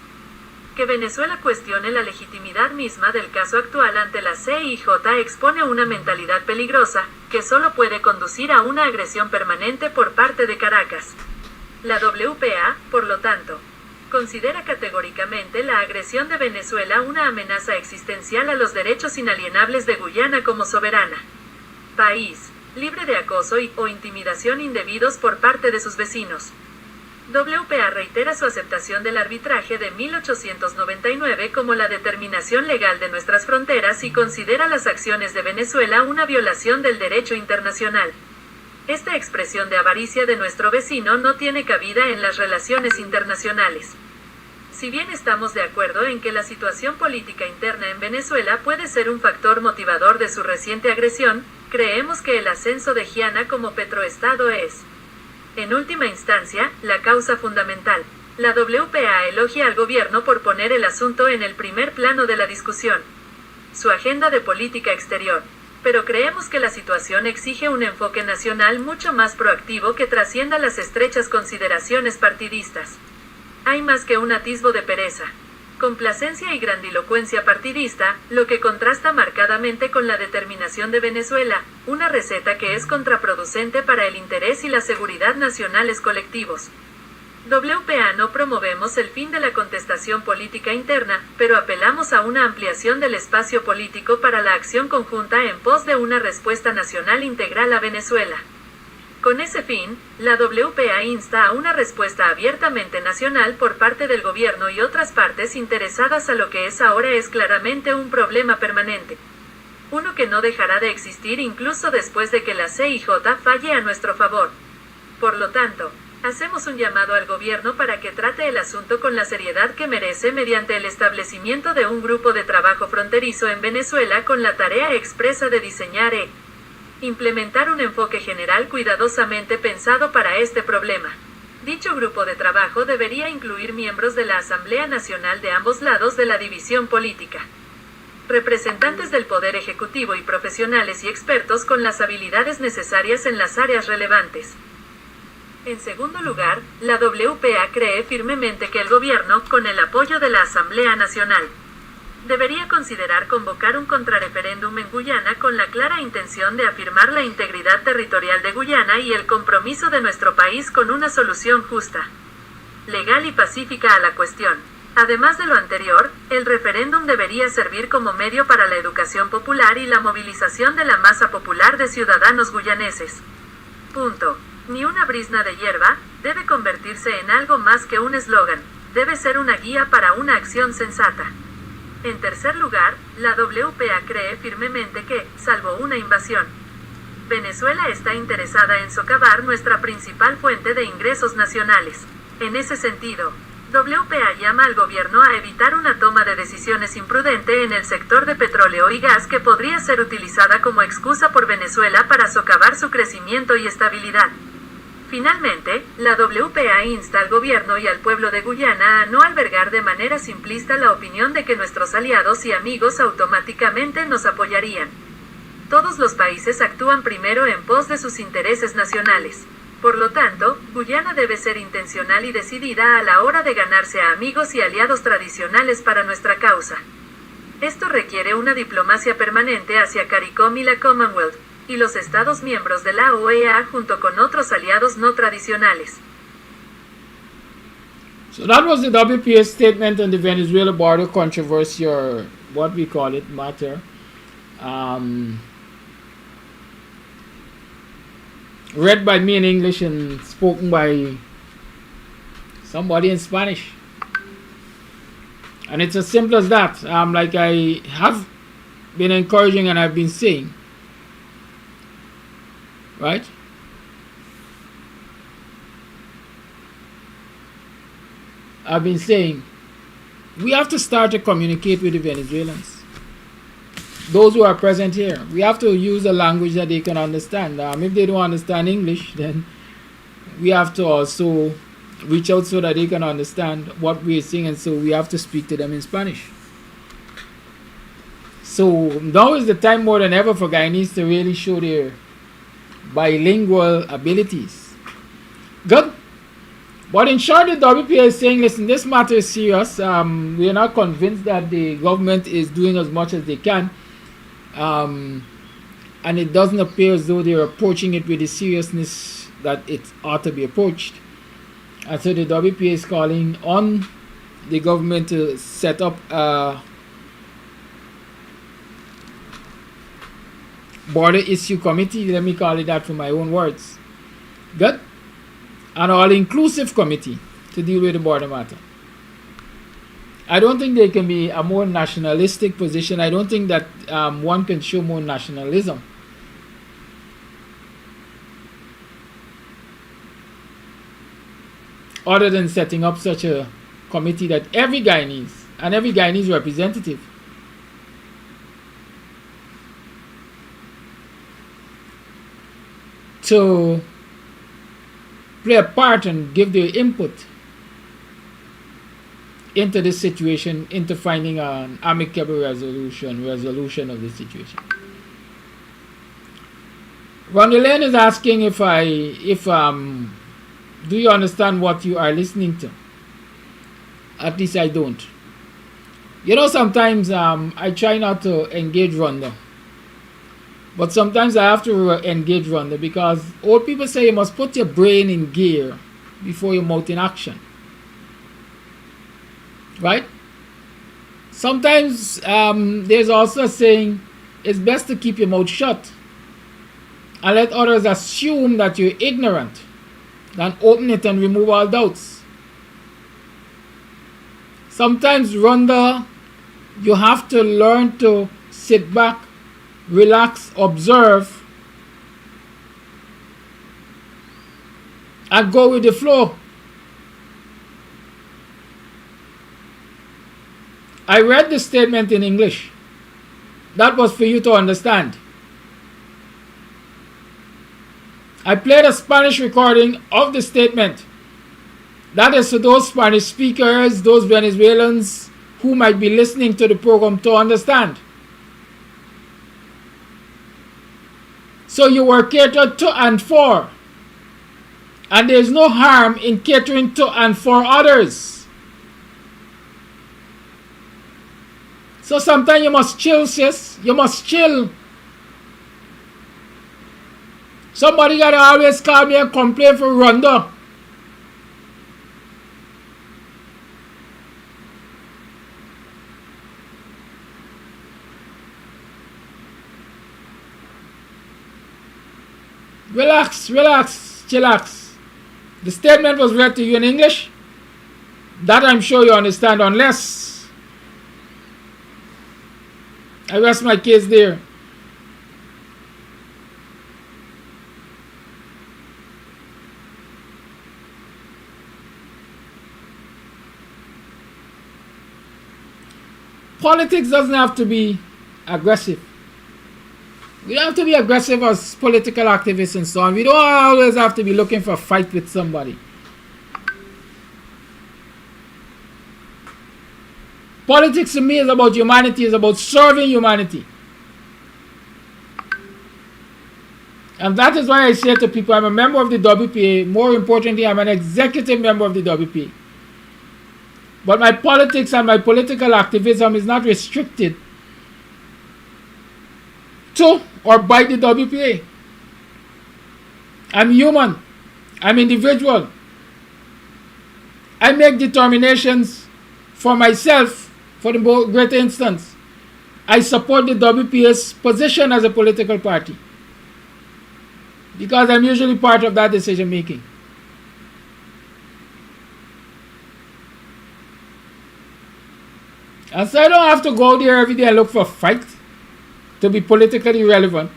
S14: Que Venezuela cuestione la legitimidad misma del caso actual ante la CIJ expone una mentalidad peligrosa, que solo puede conducir a una agresión permanente por parte de Caracas. La WPA, por lo tanto, considera categóricamente la agresión de Venezuela una amenaza existencial a los derechos inalienables de Guyana como soberana país, libre de acoso o intimidación indebidos por parte de sus vecinos. WPA reitera su aceptación del arbitraje de 1899 como la determinación legal de nuestras fronteras y considera las acciones de Venezuela una violación del derecho internacional. Esta expresión de avaricia de nuestro vecino no tiene cabida en las relaciones internacionales. Si bien estamos de acuerdo en que la situación política interna en Venezuela puede ser un factor motivador de su reciente agresión, creemos que el ascenso de Guyana como petroestado es, en última instancia, la causa fundamental. La WPA elogia al gobierno por poner el asunto en el primer plano de la discusión. Su agenda de política exterior. Pero creemos que la situación exige un enfoque nacional mucho más proactivo que trascienda las estrechas consideraciones partidistas. Hay más que un atisbo de pereza, complacencia y grandilocuencia partidista, lo que contrasta marcadamente con la determinación de Venezuela, una receta que es contraproducente para el interés y la seguridad nacionales colectivos. WPA no promovemos el fin de la contestación política interna, pero apelamos a una ampliación del espacio político para la acción conjunta en pos de una respuesta nacional integral a Venezuela. Con ese fin, la WPA insta a una respuesta abiertamente nacional por parte del gobierno y otras partes interesadas a lo que ahora es claramente un problema permanente. Uno que no dejará de existir incluso después de que la CIJ falle a nuestro favor. Por lo tanto, hacemos un llamado al gobierno para que trate el asunto con la seriedad que merece mediante el establecimiento de un grupo de trabajo fronterizo en Venezuela con la tarea expresa de diseñar e implementar un enfoque general cuidadosamente pensado para este problema. Dicho grupo de trabajo debería incluir miembros de la Asamblea Nacional de ambos lados de la división política, representantes del Poder Ejecutivo y profesionales y expertos con las habilidades necesarias en las áreas relevantes. En segundo lugar, la WPA cree firmemente que el gobierno, con el apoyo de la Asamblea Nacional, debería considerar convocar un contrarreferéndum en Guyana con la clara intención de afirmar la integridad territorial de Guyana y el compromiso de nuestro país con una solución justa, legal y pacífica a la cuestión. Además de lo anterior, el referéndum debería servir como medio para la educación popular y la movilización de la masa popular de ciudadanos guyaneses. Punto. Ni una brizna de hierba debe convertirse en algo más que un eslogan, debe ser una guía para una acción sensata. En tercer lugar, la WPA cree firmemente que, salvo una invasión, Venezuela está interesada en socavar nuestra principal fuente de ingresos nacionales. En ese sentido, WPA llama al gobierno a evitar una toma de decisiones imprudente en el sector de petróleo y gas que podría ser utilizada como excusa por Venezuela para socavar su crecimiento y estabilidad. Finalmente, la WPA insta al gobierno y al pueblo de Guyana a no albergar de manera simplista la opinión de que nuestros aliados y amigos automáticamente nos apoyarían. Todos los países actúan primero en pos de sus intereses nacionales. Por lo tanto, Guyana debe ser intencional y decidida a la hora de ganarse a amigos y aliados tradicionales para nuestra causa. Esto requiere una diplomacia permanente hacia CARICOM y la Commonwealth, y los Estados miembros de la OEA junto con otros aliados no tradicionales.
S11: So that was the WPA statement on the Venezuela border controversy, or what we call it, matter. Read by me in English and spoken by somebody in Spanish. And it's as simple as that. Like I have been encouraging and I've been saying, right? I've been saying we have to start to communicate with the Venezuelans, those who are present here. We have to use a language that they can understand. If they don't understand English, then we have to also reach out so that they can understand what we're saying, and so we have to speak to them in Spanish. So now is the time more than ever for Guyanese to really show their bilingual abilities. Good. But in short, the WPA is saying, listen, this matter is serious. We are not convinced that the government is doing as much as they can. And it doesn't appear as though they're approaching it with the seriousness that it ought to be approached. And so the WPA is calling on the government to set up a border issue committee. Let me call it that for my own words. Good. an all-inclusive committee to deal with the border matter. I don't think there can be a more nationalistic position. I don't think that one can show more nationalism. Other than setting up such a committee that every Guyanese and every Guyanese representative to play a part and give their input into this situation, into finding an amicable resolution of the situation. Ronald Lane is asking if do you understand what you are listening to? At least I don't. You know, sometimes I try not to engage Rhonda. But sometimes I have to engage Rhonda because old people say you must put your brain in gear before your mouth in action. Right? Sometimes there's also a saying, it's best to keep your mouth shut and let others assume that you're ignorant than open it and remove all doubts. Sometimes, Rhonda, you have to learn to sit back, relax, observe, and go with the flow. I read the statement in English. That was for you to understand. I played a Spanish recording of the statement. That is for those Spanish speakers, those Venezuelans who might be listening to the program to understand. So you were catered to and for. And there is no harm in catering to and for others. So sometimes you must chill, sis. You must chill. Somebody gotta always call me and complain for Rhonda. Relax, relax, chillax. The statement was read to you in English. That I'm sure you understand, unless I rest my case there. Politics doesn't have to be aggressive. We don't have to be aggressive as political activists and so on. We don't always have to be looking for a fight with somebody. Politics to me is about humanity, is about serving humanity. And that is why I say to people, I'm a member of the WPA. More importantly, I'm an executive member of the WPA. But my politics and my political activism is not restricted to or by the WPA. I'm human. I'm individual. I make determinations for myself, for the greater instance. I support the WPA's position as a political party because I'm usually part of that decision making. And so I don't have to go there every day and look for a fight to be politically relevant.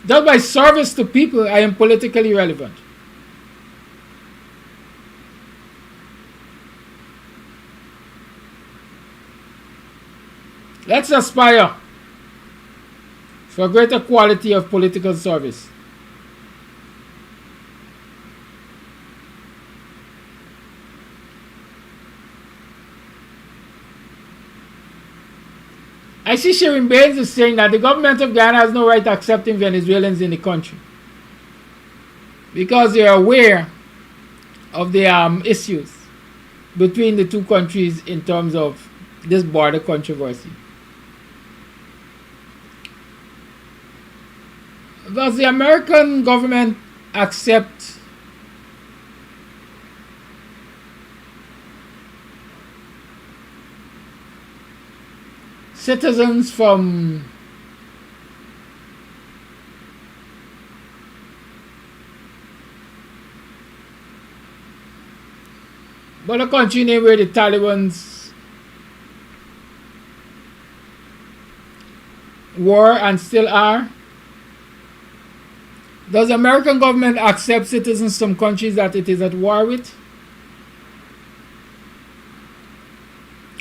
S11: Just by service to people, I am politically relevant. Let's aspire for a greater quality of political service. I see Sharon Baines is saying that the government of Ghana has no right to accepting Venezuelans in the country because they are aware of the issues between the two countries in terms of this border controversy. Does the American government accept citizens from But a country name where the Taliban's were and still are. Does the American government accept citizens from countries that it is at war with?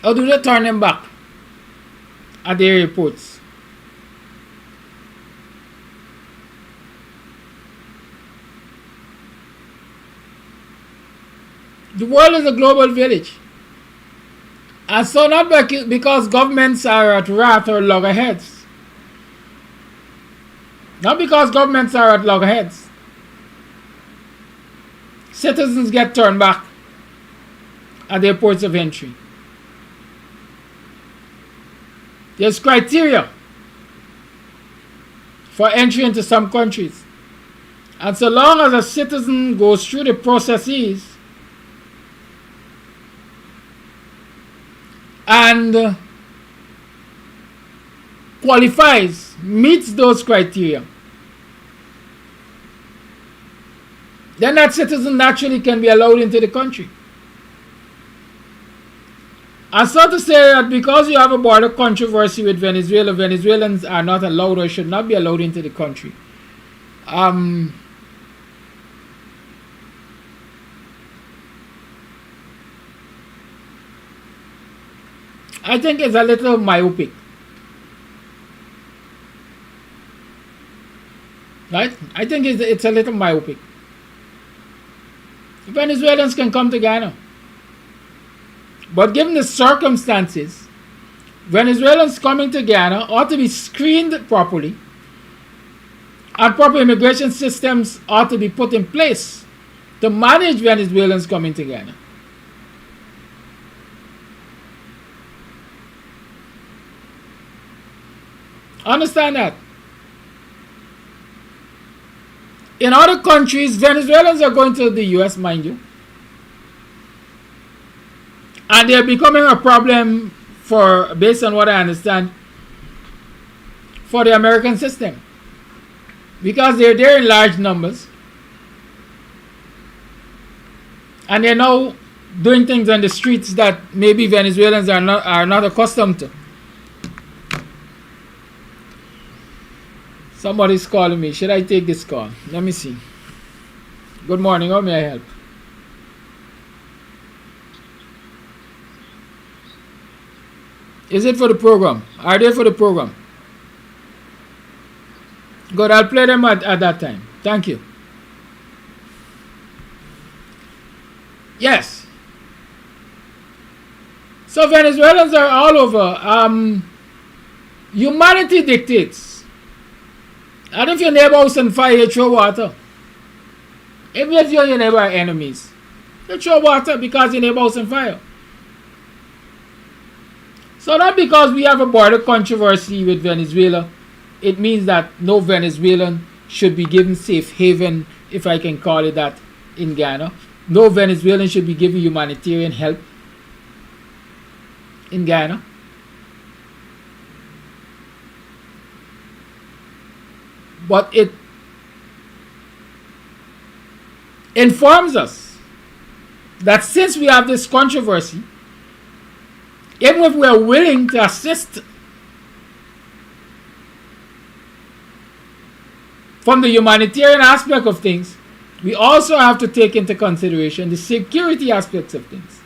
S11: Or do they turn them back at the airports? The world is a global village. And so not because governments are at rat or loggerheads. Not because governments are at loggerheads. Citizens get turned back at their ports of entry. There's criteria for entry into some countries. And so long as a citizen goes through the processes and qualifies, meets those criteria, then that citizen naturally can be allowed into the country. And so to say that because you have a border controversy with Venezuela, Venezuelans are not allowed or should not be allowed into the country. I think it's a little myopic. Right? I think it's a little myopic. Venezuelans can come to Ghana. But given the circumstances, Venezuelans coming to Ghana ought to be screened properly, and proper immigration systems ought to be put in place to manage Venezuelans coming to Ghana. Understand that. In other countries, Venezuelans are going to the US, mind you. And they're becoming a problem for, based on what I understand, for the American system. Because they're there in large numbers. And they're now doing things on the streets that maybe Venezuelans are not accustomed to. Somebody's calling me. Should I take this call? Let me see. Good morning. How may I help? Is it for the program? Are they for the program? Good. I'll play them at that time. Thank you. Yes. So Venezuelans are all over. Humanity dictates. And if your neighbor house on fire, you throw water. Even if you and your neighbor are enemies, you throw water because your neighbor house on fire. So not because we have a border controversy with Venezuela, it means that no Venezuelan should be given safe haven, if I can call it that, in Ghana. No Venezuelan should be given humanitarian help in Ghana. But it informs us that since we have this controversy, even if we are willing to assist from the humanitarian aspect of things, we also have to take into consideration the security aspects of things.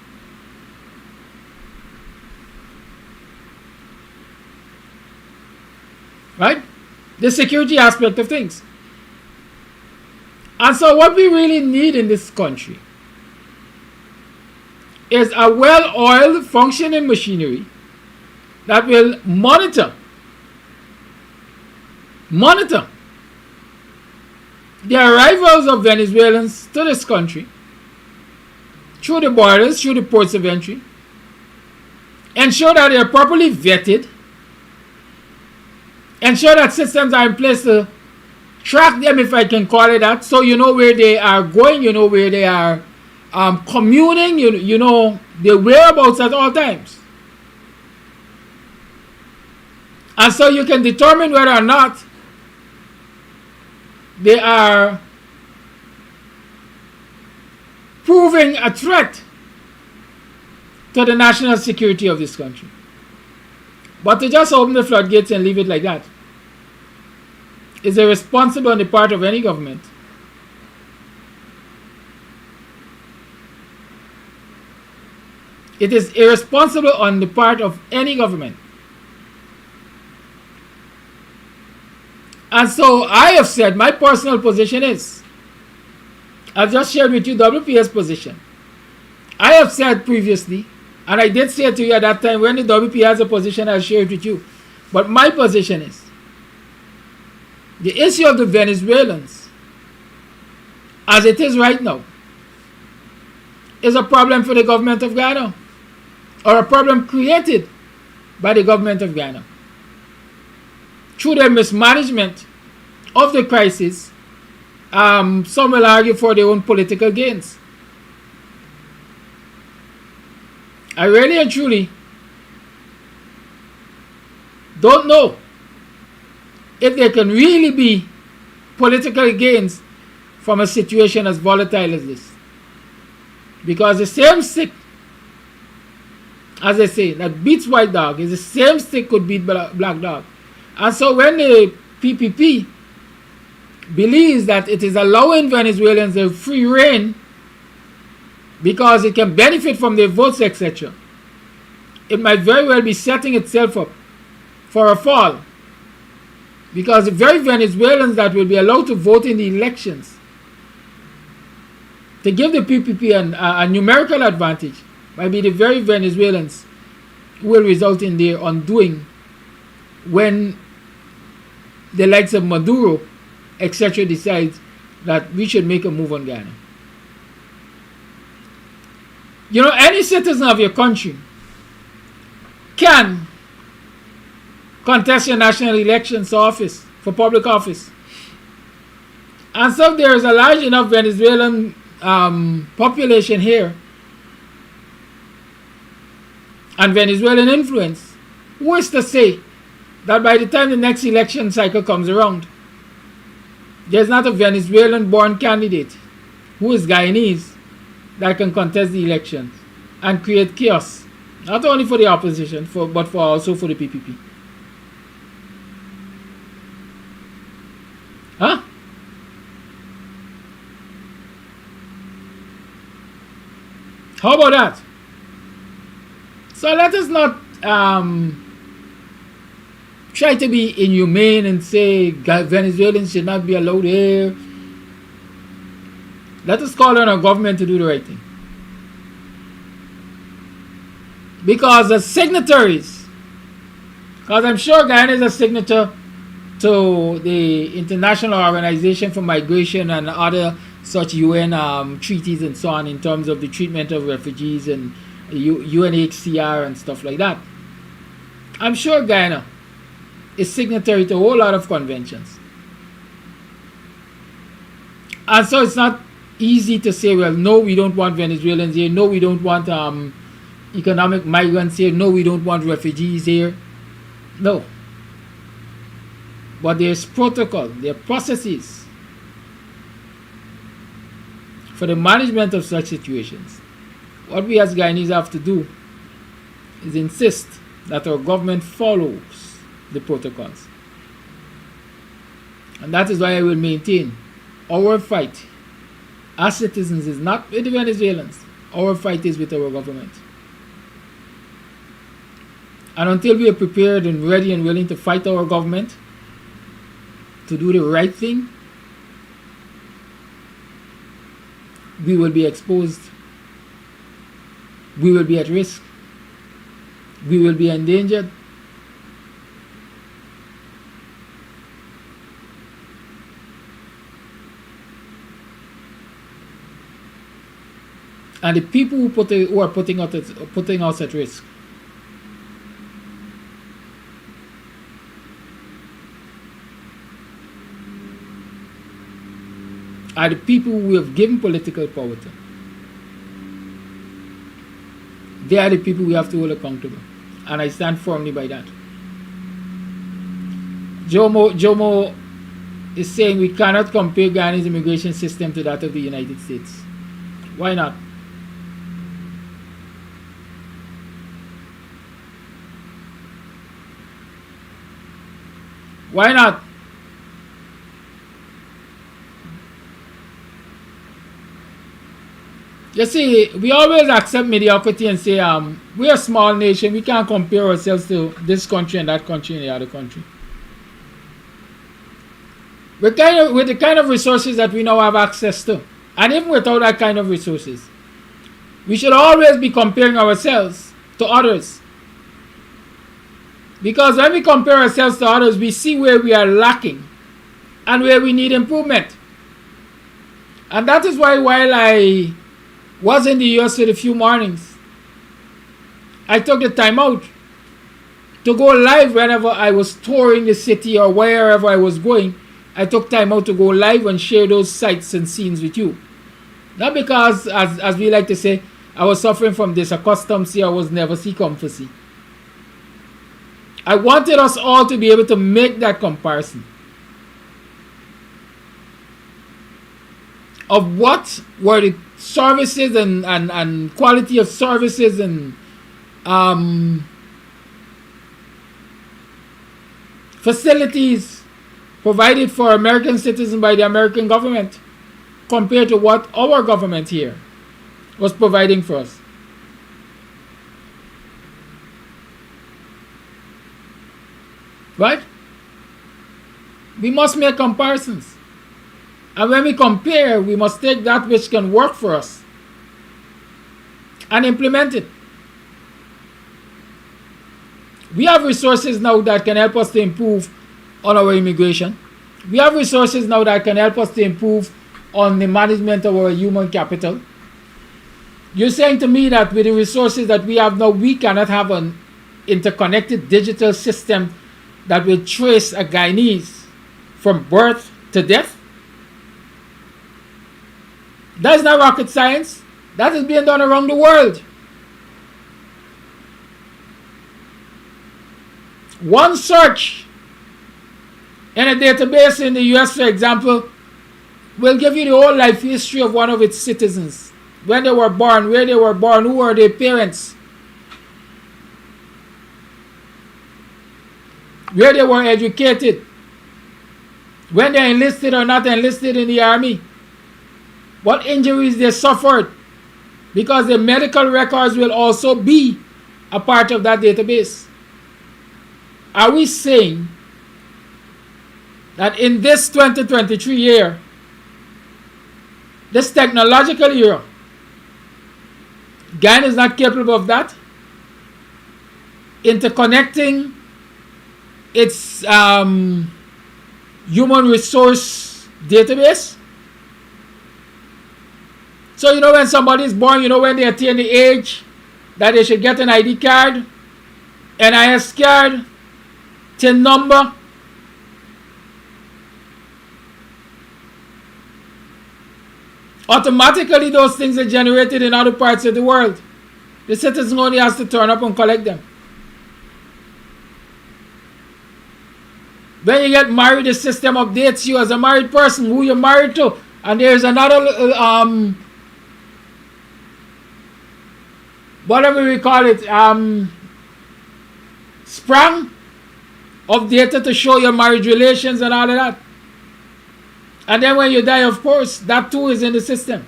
S11: Right? The security aspect of things. And so what we really need in this country is a well-oiled, functioning machinery that will monitor the arrivals of Venezuelans to this country through the borders, through the ports of entry, ensure that they are properly vetted, ensure that systems are in place to track them, if I can call it that, so you know where they are going, you know where they are commuting, you know their whereabouts at all times. And so you can determine whether or not they are proving a threat to the national security of this country. But to just open the floodgates and leave it like that is irresponsible on the part of any government. It is irresponsible on the part of any government. And so I have said my personal position is, I've just shared with you WP's position. I have said previously, and I did say to you at that time when the WP has a position, I'll share it with you. But my position is, the issue of the Venezuelans, as it is right now, is a problem for the government of Ghana, or a problem created by the government of Ghana through their mismanagement of the crisis. Some will argue for their own political gains. I really and truly don't know if there can really be political gains from a situation as volatile as this. Because the same stick, as I say, that beats white dog is the same stick could beat black dog. And so when the PPP believes that it is allowing Venezuelans a free rein because it can benefit from their votes, etc., it might very well be setting itself up for a fall. Because the very Venezuelans that will be allowed to vote in the elections to give the PPP a numerical advantage might be the very Venezuelans who will result in their undoing when the likes of Maduro, etc., decides that we should make a move on Ghana. You know, any citizen of your country can contest your national elections office for public office. And so there is a large enough Venezuelan population here and Venezuelan influence who is to say that by the time the next election cycle comes around, there's not a Venezuelan born candidate who is Guyanese that can contest the elections and create chaos, not only for the opposition but also for the PPP. Huh? How about that? So let us not try to be inhumane and say Venezuelans should not be allowed here. Let us call on our government to do the right thing. Because as signatories, because I'm sure Guyana is a signature to the International Organization for Migration and other such UN treaties and so on in terms of the treatment of refugees and UNHCR and stuff like that. I'm sure Guyana is signatory to a whole lot of conventions. And so it's not easy to say, well, no, we don't want Venezuelans here. No, we don't want economic migrants here. No, we don't want refugees here. No. But there's protocol, there are processes for the management of such situations. What we as Guyanese have to do is insist that our government follows the protocols. And that is why I will maintain our fight as citizens is not with the Venezuelans. Our fight is with our government. And until we are prepared and ready and willing to fight our government to do the right thing, we will be exposed. We will be at risk. We will be endangered. And the people who are putting us at risk are the people we have given political power to. They are the people we have to hold accountable. And I stand firmly by that. Jomo is saying we cannot compare Ghana's immigration system to that of the United States. Why not? Why not? You see, we always accept mediocrity and say, we're a small nation, we can't compare ourselves to this country and that country and the other country. With the kind of resources that we now have access to, and even without that kind of resources, we should always be comparing ourselves to others. Because when we compare ourselves to others, we see where we are lacking and where we need improvement. And that is why while I was in the US for a few mornings, I took the time out to go live whenever I was touring the city or wherever I was going. I took time out to go live and share those sights and scenes with you. Not because, as we like to say, I was suffering from this accustomed see, I was never see comfort see. I wanted us all to be able to make that comparison of what were the services and quality of services and facilities provided for American citizens by the American government compared to what our government here was providing for us. Right? We must make comparisons. And when we compare, we must take that which can work for us and implement it. We have resources now that can help us to improve on our immigration. We have resources now that can help us to improve on the management of our human capital. You're saying to me that with the resources that we have now, we cannot have an interconnected digital system that will trace a Guyanese from birth to death? That's not rocket science. That is being done around the world. One search in a database in the US, for example, will give you the whole life history of one of its citizens. When they were born, where they were born, who were their parents, where they were educated, when they enlisted or not enlisted in the army, what injuries they suffered, because the medical records will also be a part of that database. Are we saying that in this 2023 year, this technological era, Guyana is not capable of that? Interconnecting its human resource database? So, you know, when somebody is born, you know, when they attain the age that they should get an ID card, NIS card, TIN number. Automatically, those things are generated in other parts of the world. The citizen only has to turn up and collect them. When you get married, the system updates you as a married person, who you're married to. And there's another, whatever we call it, sprang of data to show your marriage relations and all of that. And then when you die, of course, that too is in the system.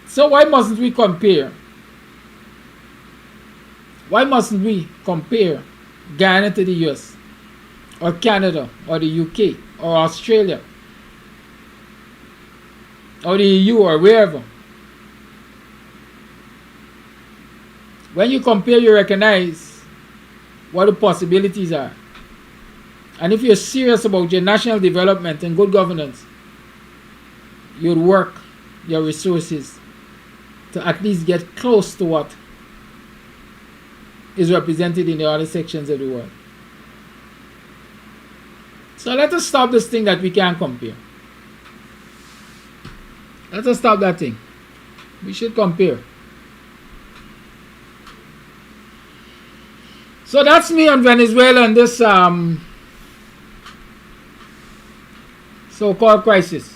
S11: So why mustn't we compare? Why mustn't we compare Guyana to the US or Canada or the UK or Australia or the EU or wherever? When you compare, you recognize what the possibilities are. And if you're serious about your national development and good governance, you'd work your resources to at least get close to what is represented in the other sections of the world. So let us stop this thing that we can't compare. Let us stop that thing. We should compare. So that's me on Venezuela and this so-called crisis.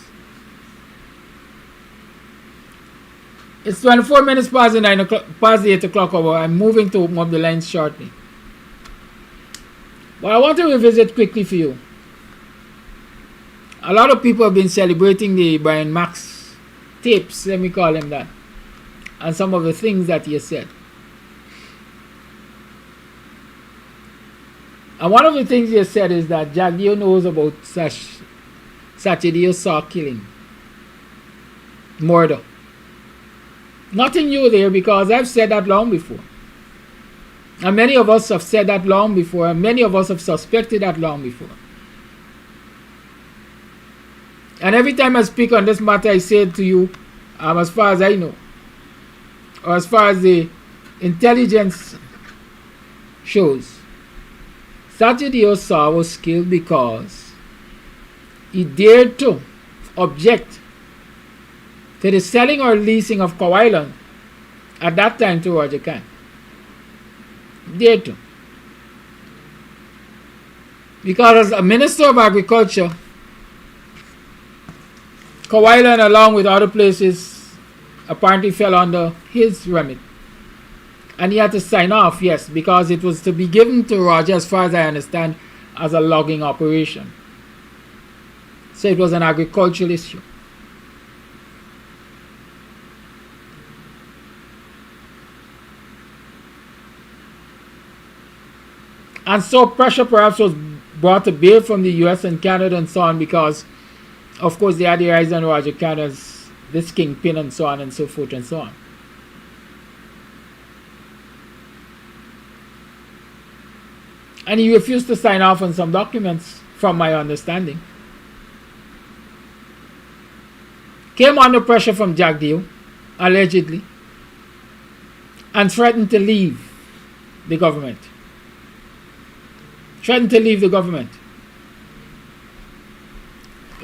S11: It's 24 minutes past the 8 o'clock hour. I'm moving to move the lines shortly. But I want to revisit quickly for you. A lot of people have been celebrating the Brian Max tapes, let me call him that, and some of the things that he has said. And one of the things he has said is that Jack Dio knows about Saturday Saw killing, murder. Nothing new there, because I've said that long before. And many of us have said that long before, and many of us have suspected that long before. And every time I speak on this matter, I say to you, as far as I know, or as far as the intelligence shows, Saturday Saw was killed because he dared to object to the selling or leasing of Cow Island at that time to Roger Khan. Dared to. Because as a Minister of Agriculture, Cow Island, along with other places, apparently fell under his remit. And he had to sign off, yes, because it was to be given to Roger, as far as I understand, as a logging operation. So it was an agricultural issue. And so pressure perhaps was brought to bear from the US and Canada and so on, because of course they had their eyes on Roger Khan as this kingpin and so on and so forth and so on. And he refused to sign off on some documents, from my understanding. Came under pressure from Jack Dio, allegedly, and threatened to leave the government. Threatened to leave the government.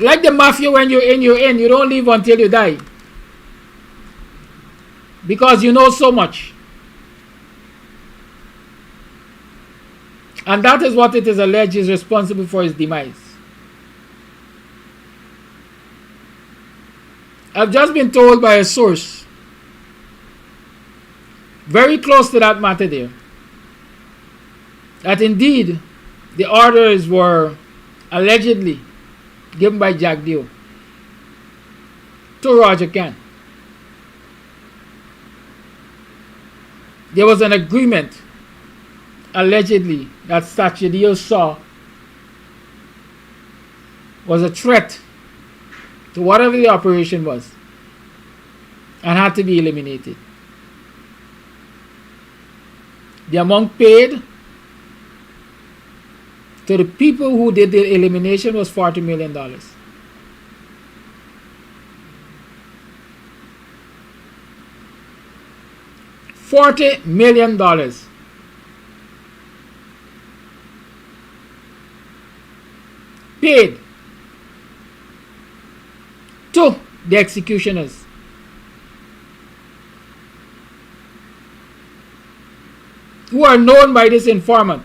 S11: Like the mafia, when you're in, you're in. You don't leave until you die. Because you know so much. And that is what it is alleged is responsible for his demise. I've just been told by a source very close to that matter there, that indeed the orders were allegedly given by Jack Dio to Roger Khan. There was an agreement, allegedly, that Saturday Saw was a threat to whatever the operation was and had to be eliminated. The amount paid to the people who did the elimination was $40 million. $40 million. Paid to the executioners. Who are known by this informant.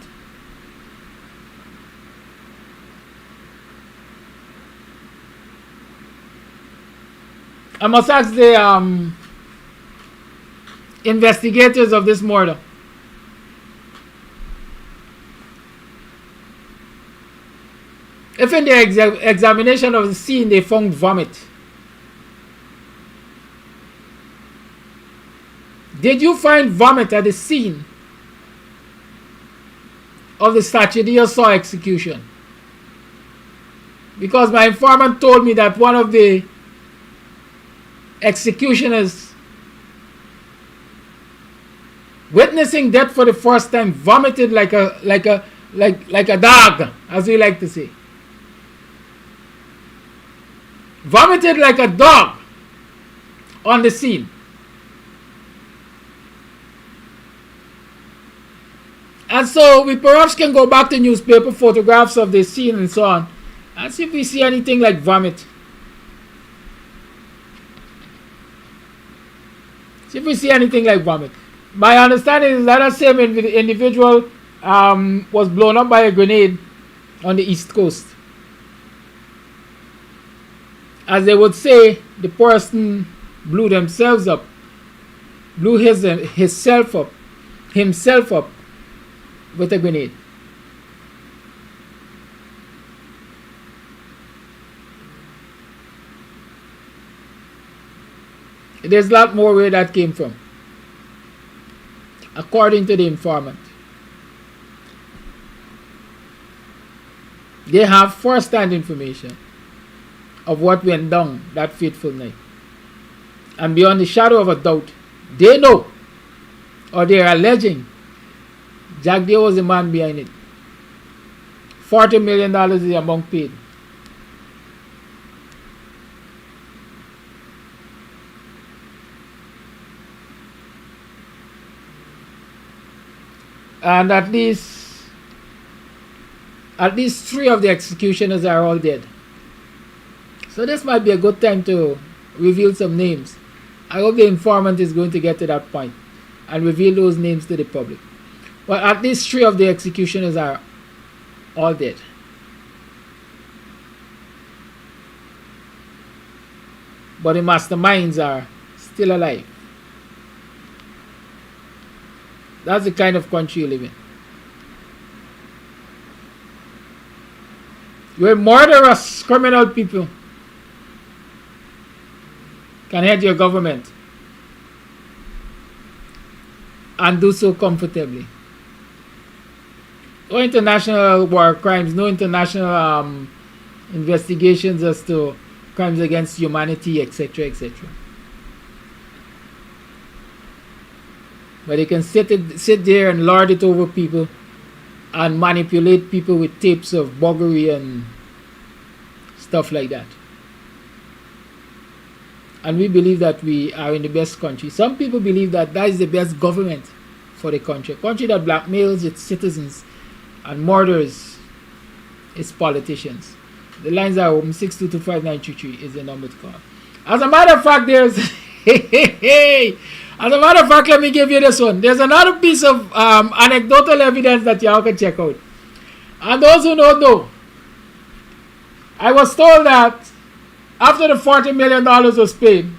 S11: I must ask the investigators of this murder, if in the examination of the scene they found vomit, did you find vomit at the scene of the Saturday Saw execution? Because my informant told me that one of the executioners witnessing death for the first time vomited like a dog, as we like to say. Vomited like a dog on the scene. And so we perhaps can go back to newspaper photographs of the scene and so on and see if we see anything like vomit. See if we see anything like vomit. My understanding is that the same individual was blown up by a grenade on the East Coast. As they would say, the person blew themselves up, blew himself up with a grenade. There's a lot more where that came from, according to the informant. They have first-hand information of what went down that fateful night. And beyond the shadow of a doubt, they know, or they are alleging, Jack Day was the man behind it. $40 million is the amount paid. And at least 3 of the executioners are all dead. So this might be a good time to reveal some names. I hope the informant is going to get to that point and reveal those names to the public. But at least 3 of the executioners are all dead. But the masterminds are still alive. That's the kind of country you live in, where murderous criminal people can head your government and do so comfortably. No international war crimes, no international investigations as to crimes against humanity, etc., etc. But they can sit there and lord it over people and manipulate people with tapes of buggery and stuff like that. And we believe that we are in the best country. Some people believe that that is the best government for the country. A country that blackmails its citizens and murders its politicians. The lines are open. 6225933 is the number to call. As a matter of fact, there's... As a matter of fact, let me give you this one. There's another piece of anecdotal evidence that y'all can check out. And those who don't know, I was told that after the $40 million was paid,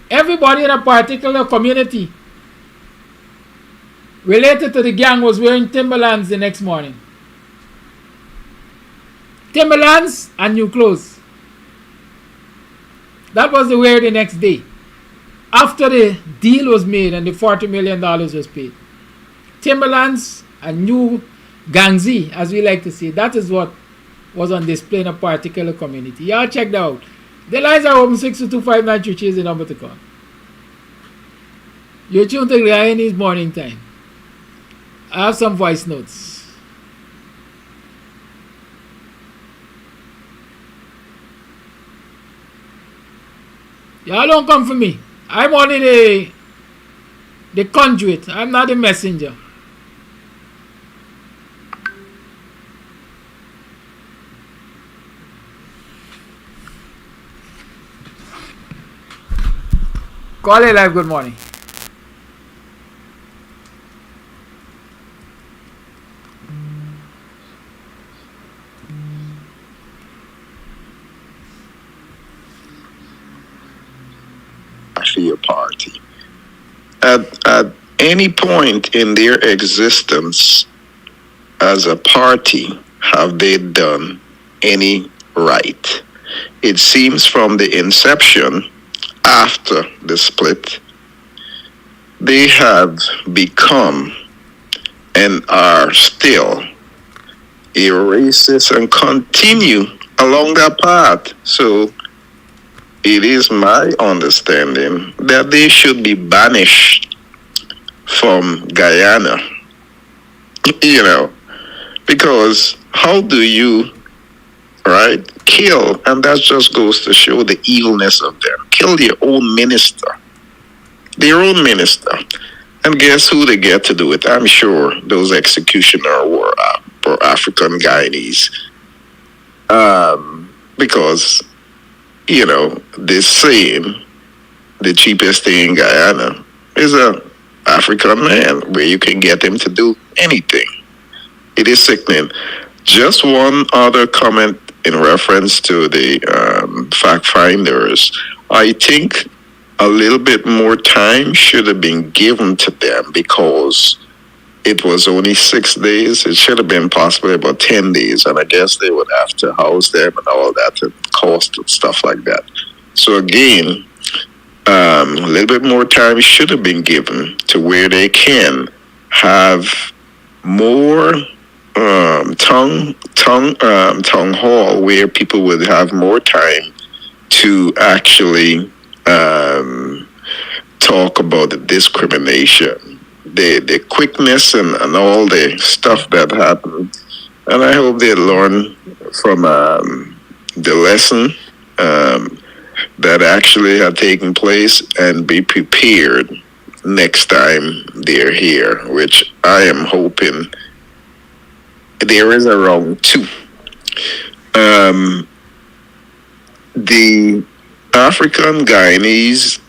S11: everybody in a particular community related to the gang was wearing Timberlands the next morning. Timberlands and new clothes. That was the wear the next day, after the deal was made and the $40 million was paid. Timberlands and new gangzy, as we like to say, that is what was on display in a particular community. Y'all check that out. The lines are open. 6225933 is the number to call. You're tuned to Guyanese Morning Time. I have some voice notes. Y'all don't come for me. I'm only the conduit. I'm not the messenger. Call it live. Good morning.
S6: Your party. At any point in their existence as a party, have they done any right? It seems from the inception, after the split, they have become and are still a racist and continue along that path. So it is my understanding that they should be banished from Guyana, because how do you, right, kill, and that just goes to show the evilness of them, kill your own minister, their own minister, and guess who they get to do it? I'm sure those executioners were African Guyanese, because this saying, the cheapest thing in Guyana is a African man, where you can get him to do anything. It is sickening. Just one other comment in reference to the fact finders. I think a little bit more time should have been given to them, because it was only 6 days. It should have been possibly about 10 days. And I guess they would have to house them and all that, and cost and stuff like that. So again, a little bit more time should have been given to where they can have more town hall where people would have more time to actually talk about the discrimination, the quickness and all the stuff that happened. And I hope they learn from the lesson that actually had taken place and be prepared next time they're here, which I am hoping there is a round two. The African Guyanese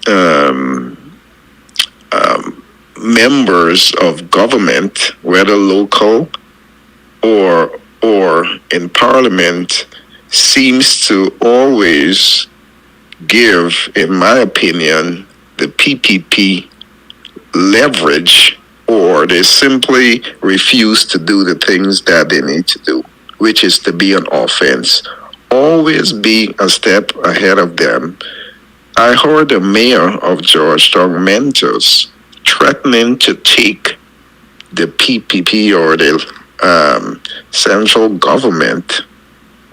S6: members of government, whether local or in parliament, seems to always give, in my opinion, the PPP leverage, or they simply refuse to do the things that they need to do, which is to be on offense. Always be a step ahead of them. I heard the mayor of Georgetown, Mentos, threatening to take the PPP or the central government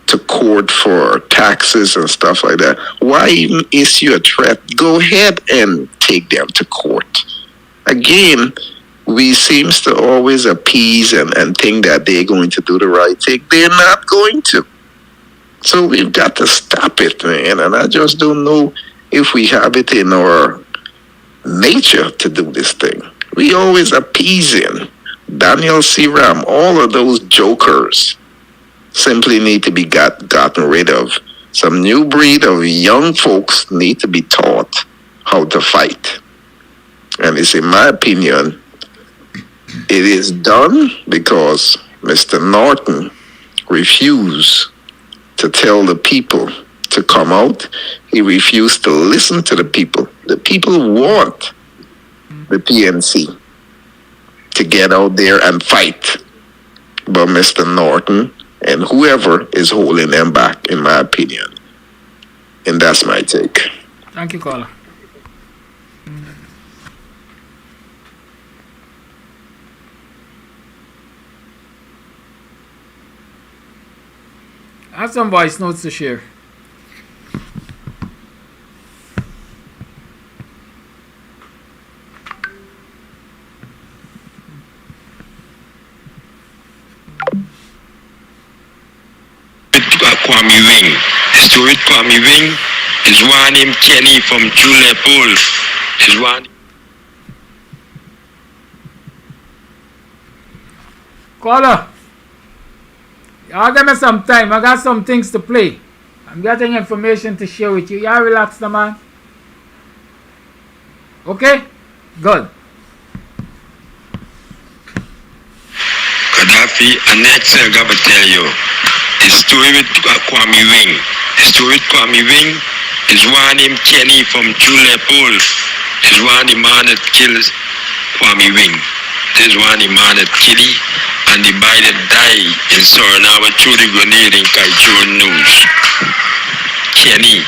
S6: to court for taxes and stuff like that. Why even issue a threat? Go ahead and take them to court. Again, we seems to always appease and think that they're going to do the right thing. They're not going to. So we've got to stop it, man. And I just don't know if we have it in our nature to do this thing. We always appeasing. Daniel Seram, all of those jokers simply need to be gotten rid of. Some new breed of young folks need to be taught how to fight. And it's in my opinion, it is done because Mr. Norton refused to tell the people to come out. He refused to listen to the people. The people want the PNC to get out there and fight. But Mr. Norton and whoever is holding them back, in my opinion. And that's my take.
S11: Thank you, caller. I have some voice notes to share.
S15: Kwame Wing. The story with Kwame Wing is one named Kenny from Julepol. Is one.
S11: Caller, y'all give me some time. I got some things to play. I'm getting information to share with you. Y'all relax, the man. Okay? Good.
S15: Gaddafi, and next I'm going to tell you. The story with Kwame Wing. The story with Kwame Wing is one named Kenny from Julepol. Is one the man that kills Kwame Wing. This one the man that killed him and the boy that died in Suriname through the grenade in Kaichun News. Kenny.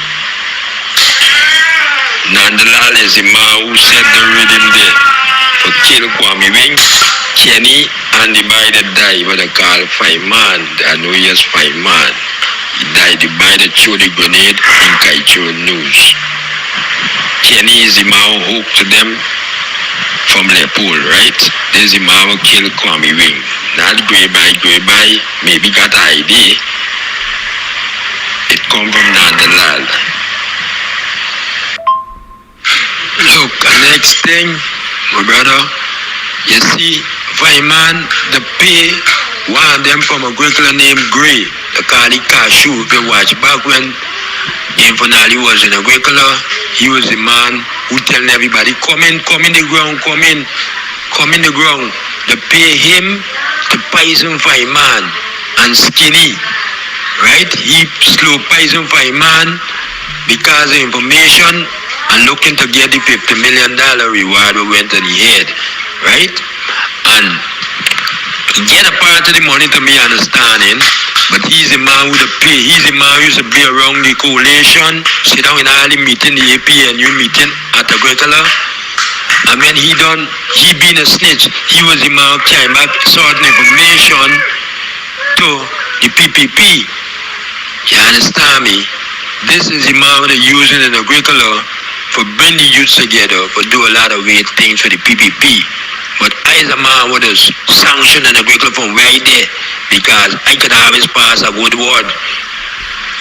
S15: Nandalal is the man who set the rhythm there for kill Kwame Wing. Kenny and the boy that died, what they call Fireman, I know he is Fireman. He died, the boy that threw the grenade in Kaichun News. Kenny is the man who hooked to them from Lepul, right? This is the man who killed Kwame Wing. Not grey by, maybe got an idea. It come from Nandalal. Look, the next thing, my brother, you see, Fireman, the pay one of them from a curriculum named Gray, the call it Cashew. If you watch back when Infanali was in a curriculum, he was the man who telling everybody, come in the ground, come in the ground. They pay him to poison Fireman and Skinny, right? He slow poison Fireman because of information and looking to get the $50 million reward we went to the head, right? And get a part of the money to me understanding, But he's the man with the pay. He's the man who used to be around the coalition, sit down in all the meeting, the APNU meeting at the Agricola. And when he been a snitch, he was the man who came back certain information to the PPP. You understand me? This is the man who they're using in Agricola for bring the youths together, for do a lot of weird things for the PPP. But I, as a man, would have sanctioned an Agricola from right there, because I could always pass a good word.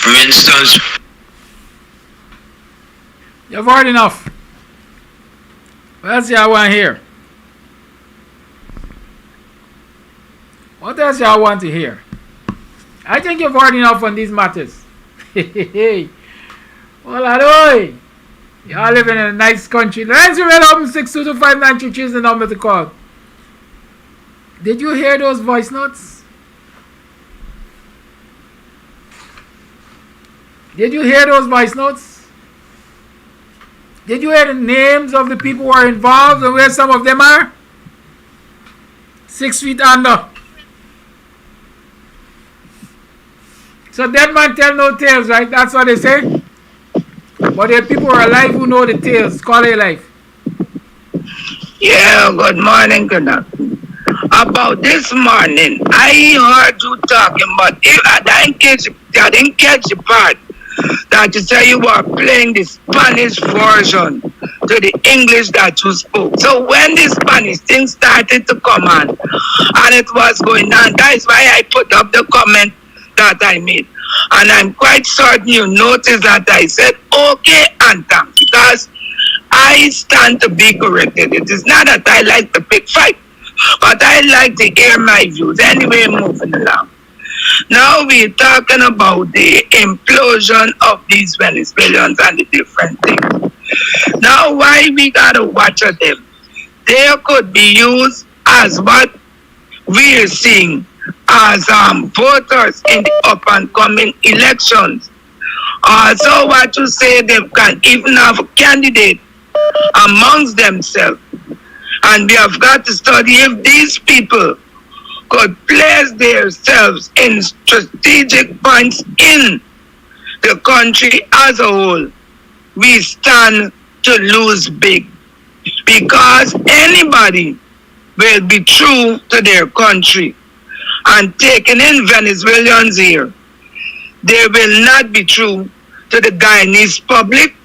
S15: For instance,
S11: you've heard enough. What else y'all want to hear? What else y'all want to hear? I think you've heard enough on these matters. Well, adoy. Y'all living in a nice country. Let's read up 6225933 is the number to call. Did you hear those voice notes? Did you hear those voice notes? Did you hear the names of the people who are involved and where some of them are? 6 feet under. So dead man tell no tales, right? That's what they say. But there are people who are alive who know the tales. Call it life.
S16: Yeah, good morning, Kanaki. About this morning, I heard you talking, but I didn't catch the part that you say you were playing the Spanish version to the English that you spoke. So when the Spanish thing started to come on, and it was going on, that is why I put up the comment that I made. And I'm quite certain you noticed that I said, okay, Antam, because I stand to be corrected. It is not that I like to pick fight, but I like to hear my views. Anyway, moving along. Now we're talking about the implosion of these Venezuelans and the different things. Now why we gotta watch at them? They could be used as what we're seeing as voters in the up and coming elections. Also what you say, they can even have a candidate amongst themselves. And we have got to study if these people could place themselves in strategic points in the country as a whole. We stand to lose big, because anybody will be true to their country and taking in Venezuelans here, they will not be true to the Guyanese public.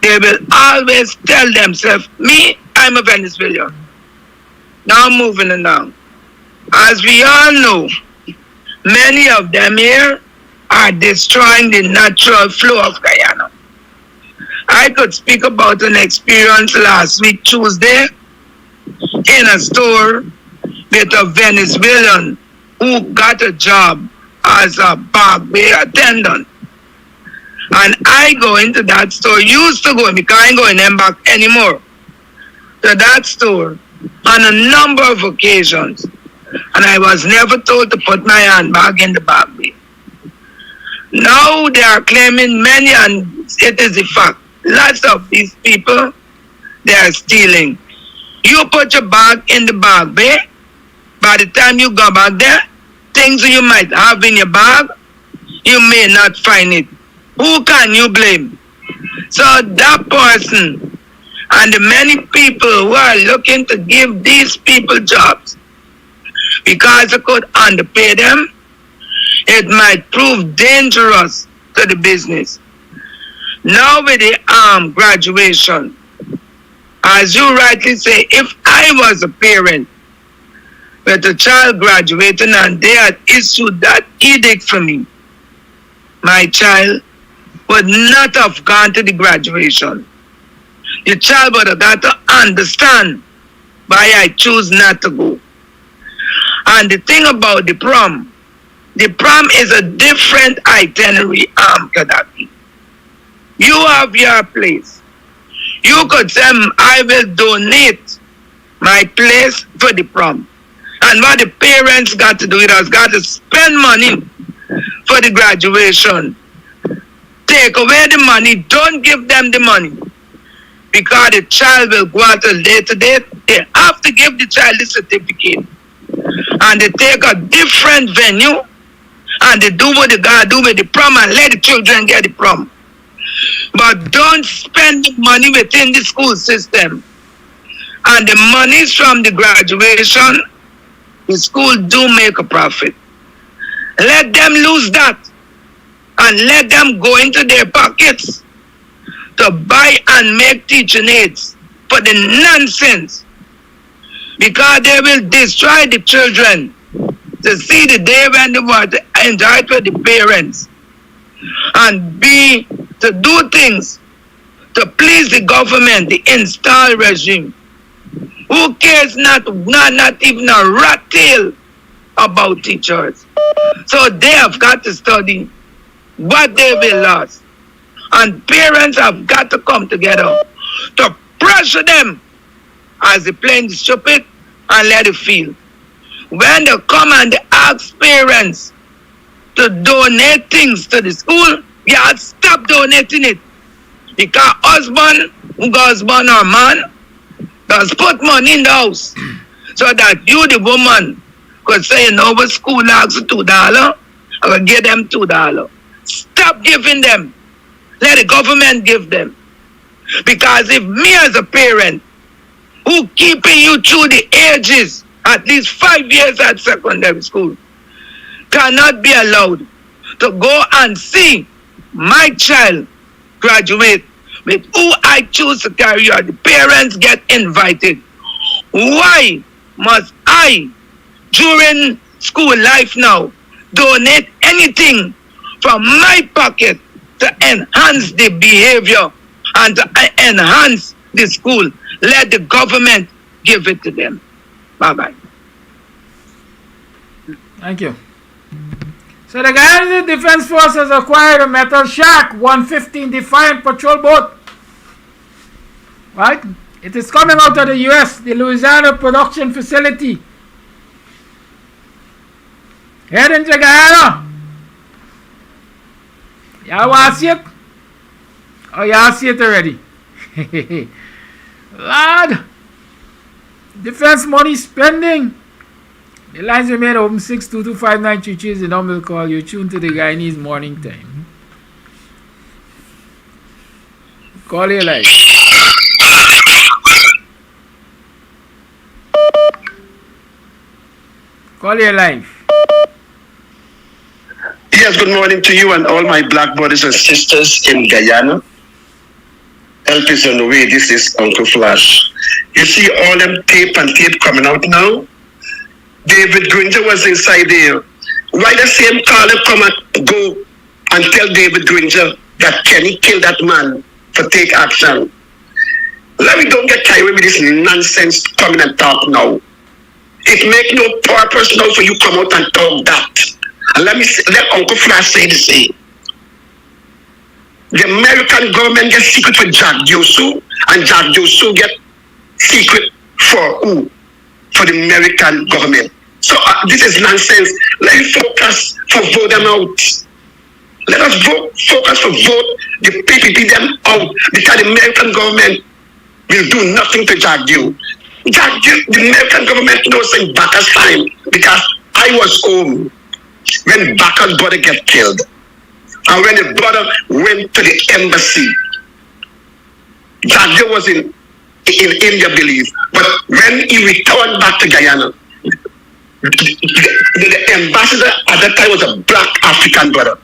S16: They will always tell themselves, me, I'm a Venezuelan. Now moving along. As we all know, many of them here are destroying the natural flow of Guyana. I could speak about an experience last week, Tuesday, in a store with a Venezuelan who got a job as a barber attendant. And I go into that store, used to go, because I ain't going them back anymore, to that store on a number of occasions. And I was never told to put my handbag in the bag bay. Now they are claiming many, and it is a fact, lots of these people, they are stealing. You put your bag in the bag bay, by the time you go back there, things you might have in your bag, you may not find it. Who can you blame? So that person and the many people who are looking to give these people jobs because they could underpay them, it might prove dangerous to the business. Now with the graduation, as you rightly say, if I was a parent with a child graduating and they had issued that edict for me, my child would not have gone to the graduation. The child would have got to understand why I choose not to go. And the thing about the prom is a different itinerary, Gaddafi. You have your place. You could say, I will donate my place for the prom. And what the parents got to do, it has got to spend money for the graduation. Take away the money, don't give them the money. Because the child will go at a later date, they have to give the child the certificate. And they take a different venue and they do what they gotta do with the prom and let the children get the prom. But don't spend the money within the school system. And the monies from the graduation, the school do make a profit. Let them lose that and let them go into their pockets to buy and make teaching aids for the nonsense, because they will destroy the children to see the day when they want to enjoy it with the parents and to do things to please the government, the installed regime. Who cares not even a rat tail about teachers? So they have got to study what they will lose. And parents have got to come together to pressure them as they playing the stupid and let it feel. When they come and they ask parents to donate things to the school, yeah, stop donating it. Because husband or man does put money in the house so that you, the woman, could say, you know what, school asks $2, I will give them $2. Stop giving them. Let the government give them. Because if me as a parent, who keeping you through the ages, at least 5 years at secondary school, cannot be allowed to go and see my child graduate with who I choose to carry on, the parents get invited. Why must I, during school life now, donate anything from my pocket to enhance the behavior and to enhance the school? Let the government give it to them. Bye-bye.
S11: Thank you. So the Guyanese Defense Force has acquired a metal shark 115 Defiant patrol boat. Right? It is coming out of the US, the Louisiana production facility. Heading to Guyana. Y'all want to see it? Oh, y'all see it already. Lord. Defense money spending. The lines remain open. 6225933 is the number to call. You're tuned to the Guyanese Morning Time. Call your live. Call your live.
S17: Yes, good morning to you and all my black brothers and sisters in Guyana. Help is on the way. This is Uncle Flash. You see all them tape coming out now? David Granger was inside there. Why the same caller come and go and tell David Granger that Kenny killed that man for take action? Let me don't get carried with this nonsense coming and talk now. It make no purpose now for you come out and talk that. And let Uncle Flash say the same. The American government gets secret for Jack Josu, and Jack Josu get secret for who? For the American government. So this is nonsense. Let us focus for vote them out. Let us focus for vote the PPP them out, because the American government will do nothing to Jack Joe. The American government knows in Baka's time, because I was home when Baka's brother get killed. And when the brother went to the embassy, Jack Joe was in India, believe. But when he returned back to Guyana, the ambassador at that time was a black African brother.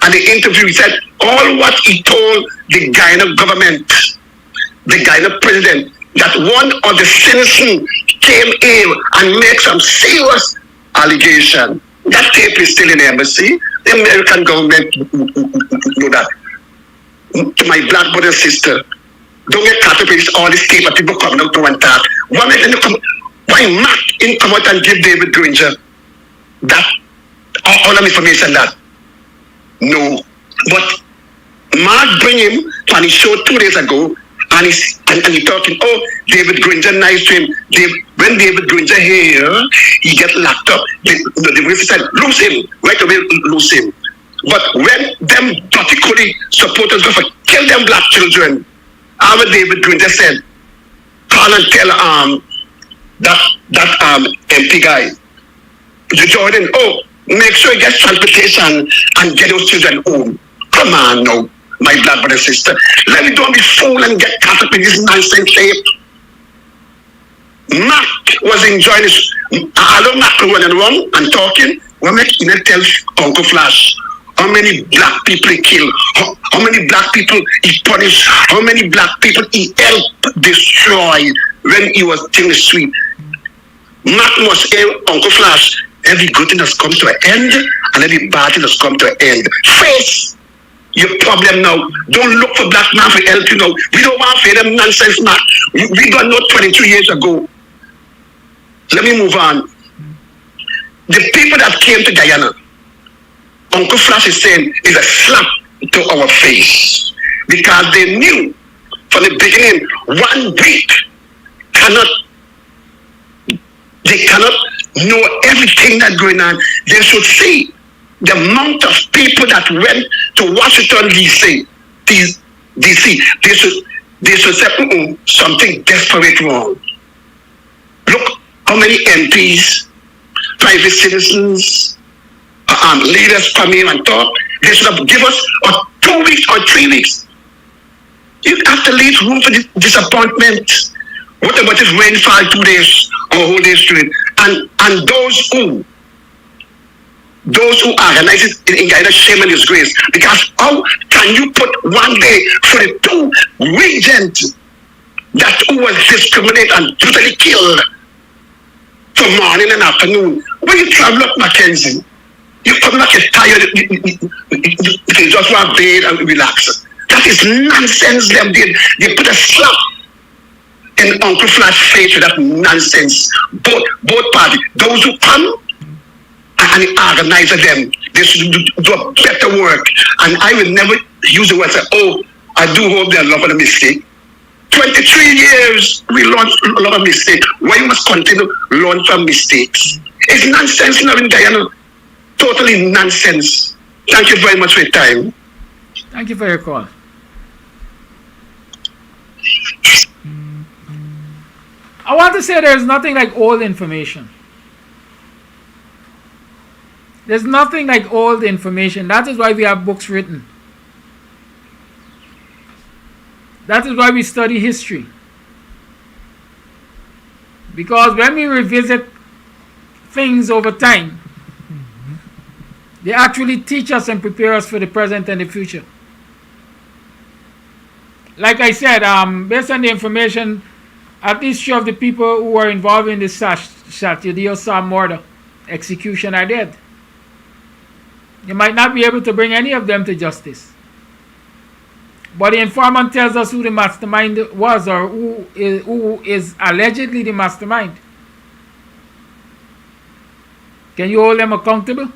S17: And the interview, he said all what he told the Guyana government, the Guyana president, that one of the citizens came in and made some serious allegation. That tape is still in the embassy. The American government know that. To my black brother and sister, don't get caught up with all this tape of people coming out to one talk. Why Mac in come out and give David Granger that all the information that? No. But Mark bring him on his show 2 days ago, and he talking, oh, David Granger nice to him. When David Granger here, he get locked up. The witness said, lose him. Right away, lose him. But when them particularly supporters go for kill them black children, our David Granger said, call and tell that MP guy, Jordan, oh, make sure he gets transportation and get those children home. Come on now, my black brother and sister. Let me don't be fool and get caught up in this nonsense here. Mac was enjoying this. I don't Mac running around and talking. What make you not tell Uncle Flash how many black people he killed, how many black people he punished, how many black people he helped destroy when he was in the street. Mac must hear Uncle Flash. Every good thing has come to an end, and every bad thing has come to an end. Face your problem now. Don't look for black man for help you now. We don't want to feed them nonsense, man. We got know 22 years ago. Let me move on. The people that came to Guyana, Uncle Flash is saying, is a slap to our face. Because they knew from the beginning, 1 week they cannot know everything that's going on. They should see the amount of people that went to Washington, D.C. They should say, something desperate wrong. Look how many MPs, private citizens, leaders come in and talk. They should have given us 2 weeks or 3 weeks. You have to leave room for disappointment. What about if rainfall 2 days or a whole day straight? And those who organize it in Guyana, shame and disgrace. Because how can you put 1 day for the 2 regents that who was discriminated and brutally killed for morning and afternoon? When you travel up Mackenzie, you come back tired, you can just want to bathe and relax. That is nonsense. They put a slap in Uncle Flash's face with that nonsense. Both parties, those who come and the organizer them, they should do a better work. And I will never use the word say, I do hope they're not going to mistake. 23 years, we learned a lot of mistakes. Why you must continue to learn from mistakes? It's nonsense now in Guyana. Totally nonsense. Thank you very much for your time.
S11: Thank you for your call. I want to say there's nothing like old information. There's nothing like old information. That is why we have books written. That is why we study history. Because when we revisit things over time, they actually teach us and prepare us for the present and the future. Like I said, based on the information, at least 3 of the people who were involved in this Saturday Sam murder execution are dead. You might not be able to bring any of them to justice. But the informant tells us who the mastermind was, or who is allegedly the mastermind. Can you hold them accountable?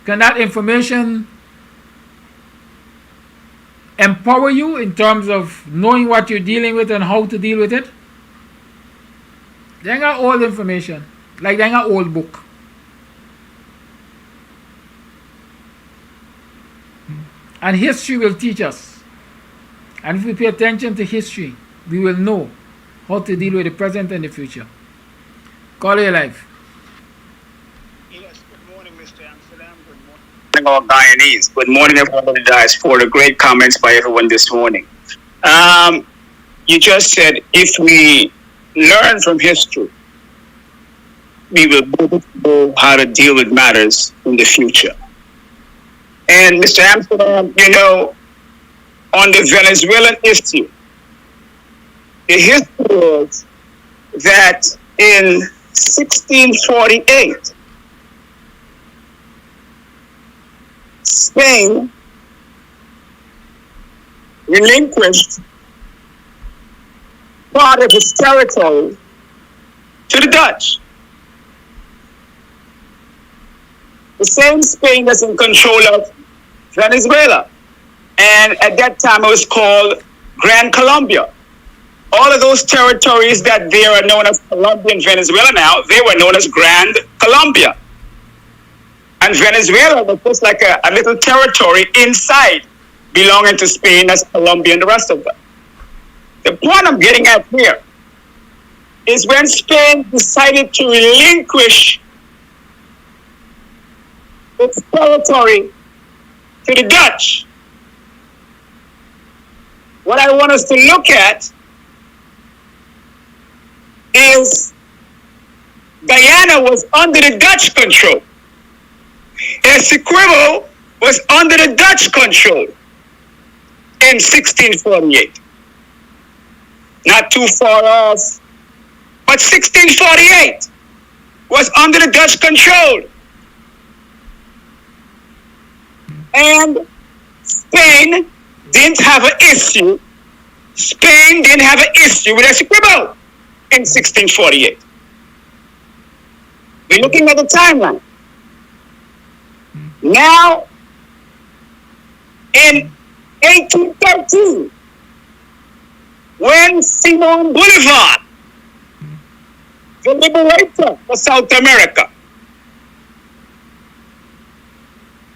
S11: Can that information empower you in terms of knowing what you're dealing with and how to deal with it? They ain't got old information. Like they ain't got old book. And history will teach us. And if we pay attention to history, we will know how to deal with the present and the future. Call your life.
S18: All Guyanese. Good morning, everyone in the diaspora. Great comments by everyone this morning. You just said if we learn from history, we will know how to deal with matters in the future. And Mr. Amsterdam, you know, on the Venezuelan issue, the history is that in 1648, Spain relinquished part of its territory to the Dutch. The same Spain that's in control of Venezuela. And at that time it was called Gran Colombia. All of those territories that they are known as Colombia and Venezuela now, they were known as Grand Colombia. And Venezuela was just like a little territory inside belonging to Spain as Colombia and the rest of them. The point I'm getting at here is when Spain decided to relinquish its territory to the Dutch. What I want us to look at is Guyana was under the Dutch control. Essequibo was under the Dutch control in 1648. Not too far off, but 1648 was under the Dutch control. And Spain didn't have an issue. Spain didn't have an issue with Essequibo in 1648. We're looking at the timeline. Now, in 1813, when Simon Bolivar, the liberator of South America,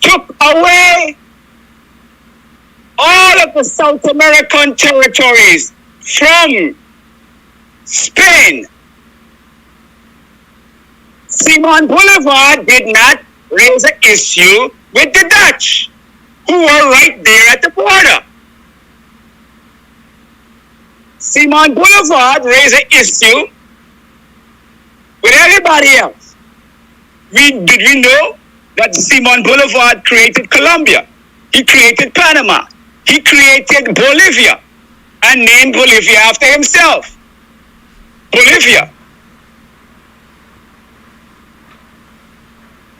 S18: took away all of the South American territories from Spain, Simon Bolivar did not raise an issue with the Dutch, who were right there at the border. Simon Bolivar raised an issue with everybody else. Did we know that Simon Bolivar created Colombia? He created Panama. He created Bolivia and named Bolivia after himself. Bolivia.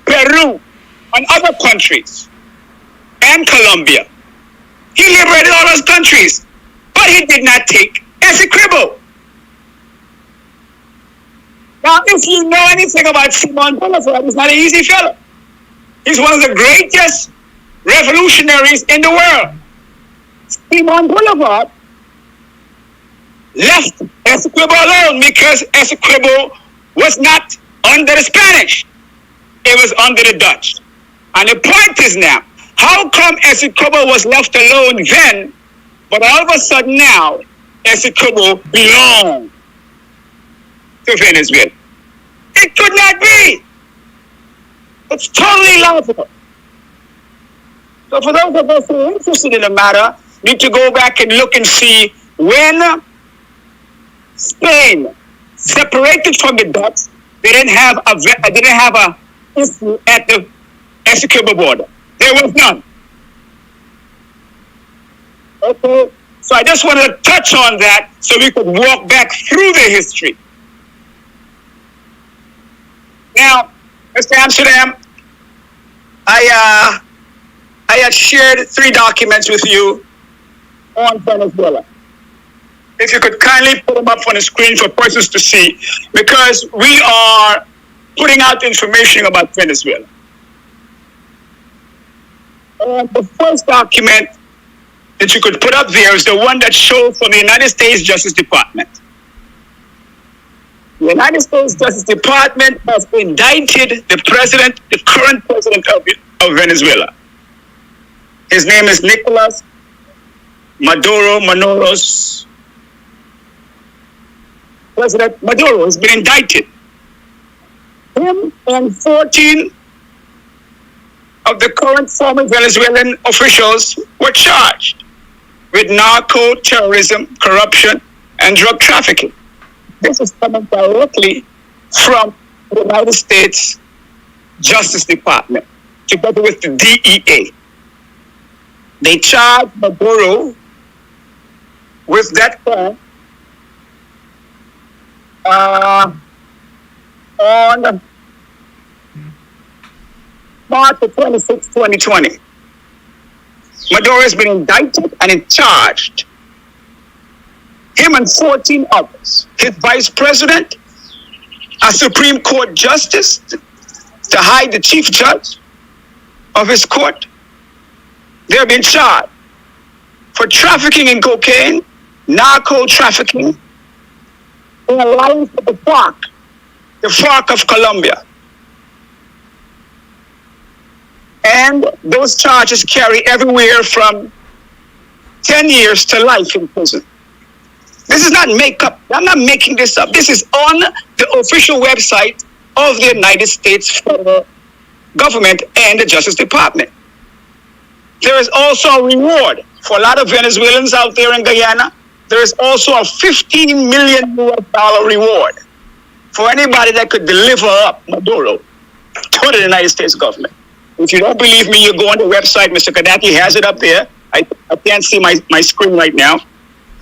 S18: Peru and other countries, and Colombia. He liberated all those countries, but he did not take Essequibo. Now, if you know anything about Simon Bolivar, he's not an easy fellow. He's one of the greatest revolutionaries in the world. Simon Bolivar left Essequibo alone because Essequibo was not under the Spanish. It was under the Dutch. And the point is now, how come Essequibo was left alone then, but all of a sudden now, Essequibo belonged to Venezuela? It could not be. It's totally laughable. So for those of us who are interested in the matter, need to go back and look and see when Spain separated from the Dutch, they didn't have a issue at the Essequibo border. There was none. Okay, so I just wanted to touch on that so we could walk back through the history. Now, Mr. Amsterdam, I had shared 3 documents with you on Venezuela. If you could kindly put them up on the screen for persons to see, because we are putting out information about Venezuela. The first document that you could put up there is the one that shows from the United States Justice Department. The United States Justice Department has indicted the president, the current president of Venezuela. His name is Nicolas Maduro Manoros. President Maduro has been indicted. Him and 14 of the current former Venezuelan officials were charged with narco, terrorism, corruption, and drug trafficking. This is coming directly from the United States Justice Department, together with the DEA. They charged Maduro with that crime on March 26, 2020. Maduro has been indicted and charged. Him and 14 others. His vice president, a Supreme Court justice, to hide the chief judge of his court. They're being charged for trafficking in cocaine, narco trafficking, in alliance with the FARC of Colombia. And those charges carry everywhere from 10 years to life in prison. This is not make-up. I'm not making this up. This is on the official website of the United States Federal government and the Justice Department. There is also a reward for a lot of Venezuelans out there in Guyana. There is also a $15 million reward for anybody that could deliver up Maduro to the United States government. If you don't believe me, you go on the website. Mr. Kadaki has it up there. I can't see my screen right now.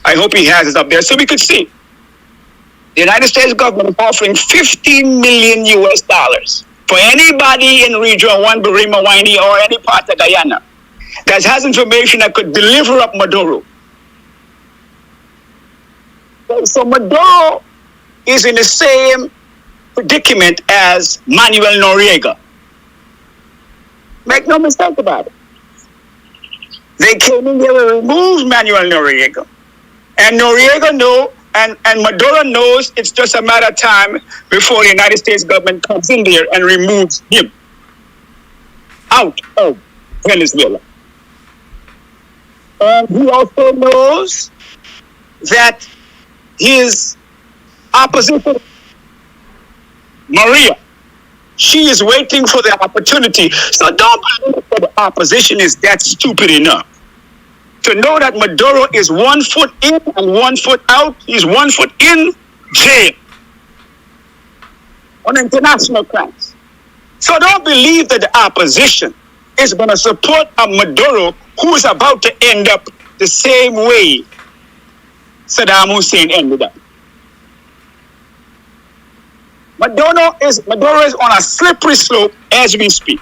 S18: I hope he has it up there so we could see. The United States government is offering $15 million for anybody in Region 1, Barima, Waini, or any part of Guyana that has information that could deliver up Maduro. So Maduro is in the same predicament as Manuel Noriega. Make no mistake about it. They came in there and removed Manuel Noriega. And Noriega knows, and Maduro knows it's just a matter of time before the United States government comes in there and removes him out of Venezuela. And he also knows that his opposition, Maria, she is waiting for the opportunity. So don't believe that the opposition is that stupid enough to know that Maduro is 1 foot in and 1 foot out. He's 1 foot in jail on international crimes. So don't believe that the opposition is going to support a Maduro who is about to end up the same way Saddam Hussein ended up. Maduro is on a slippery slope as we speak.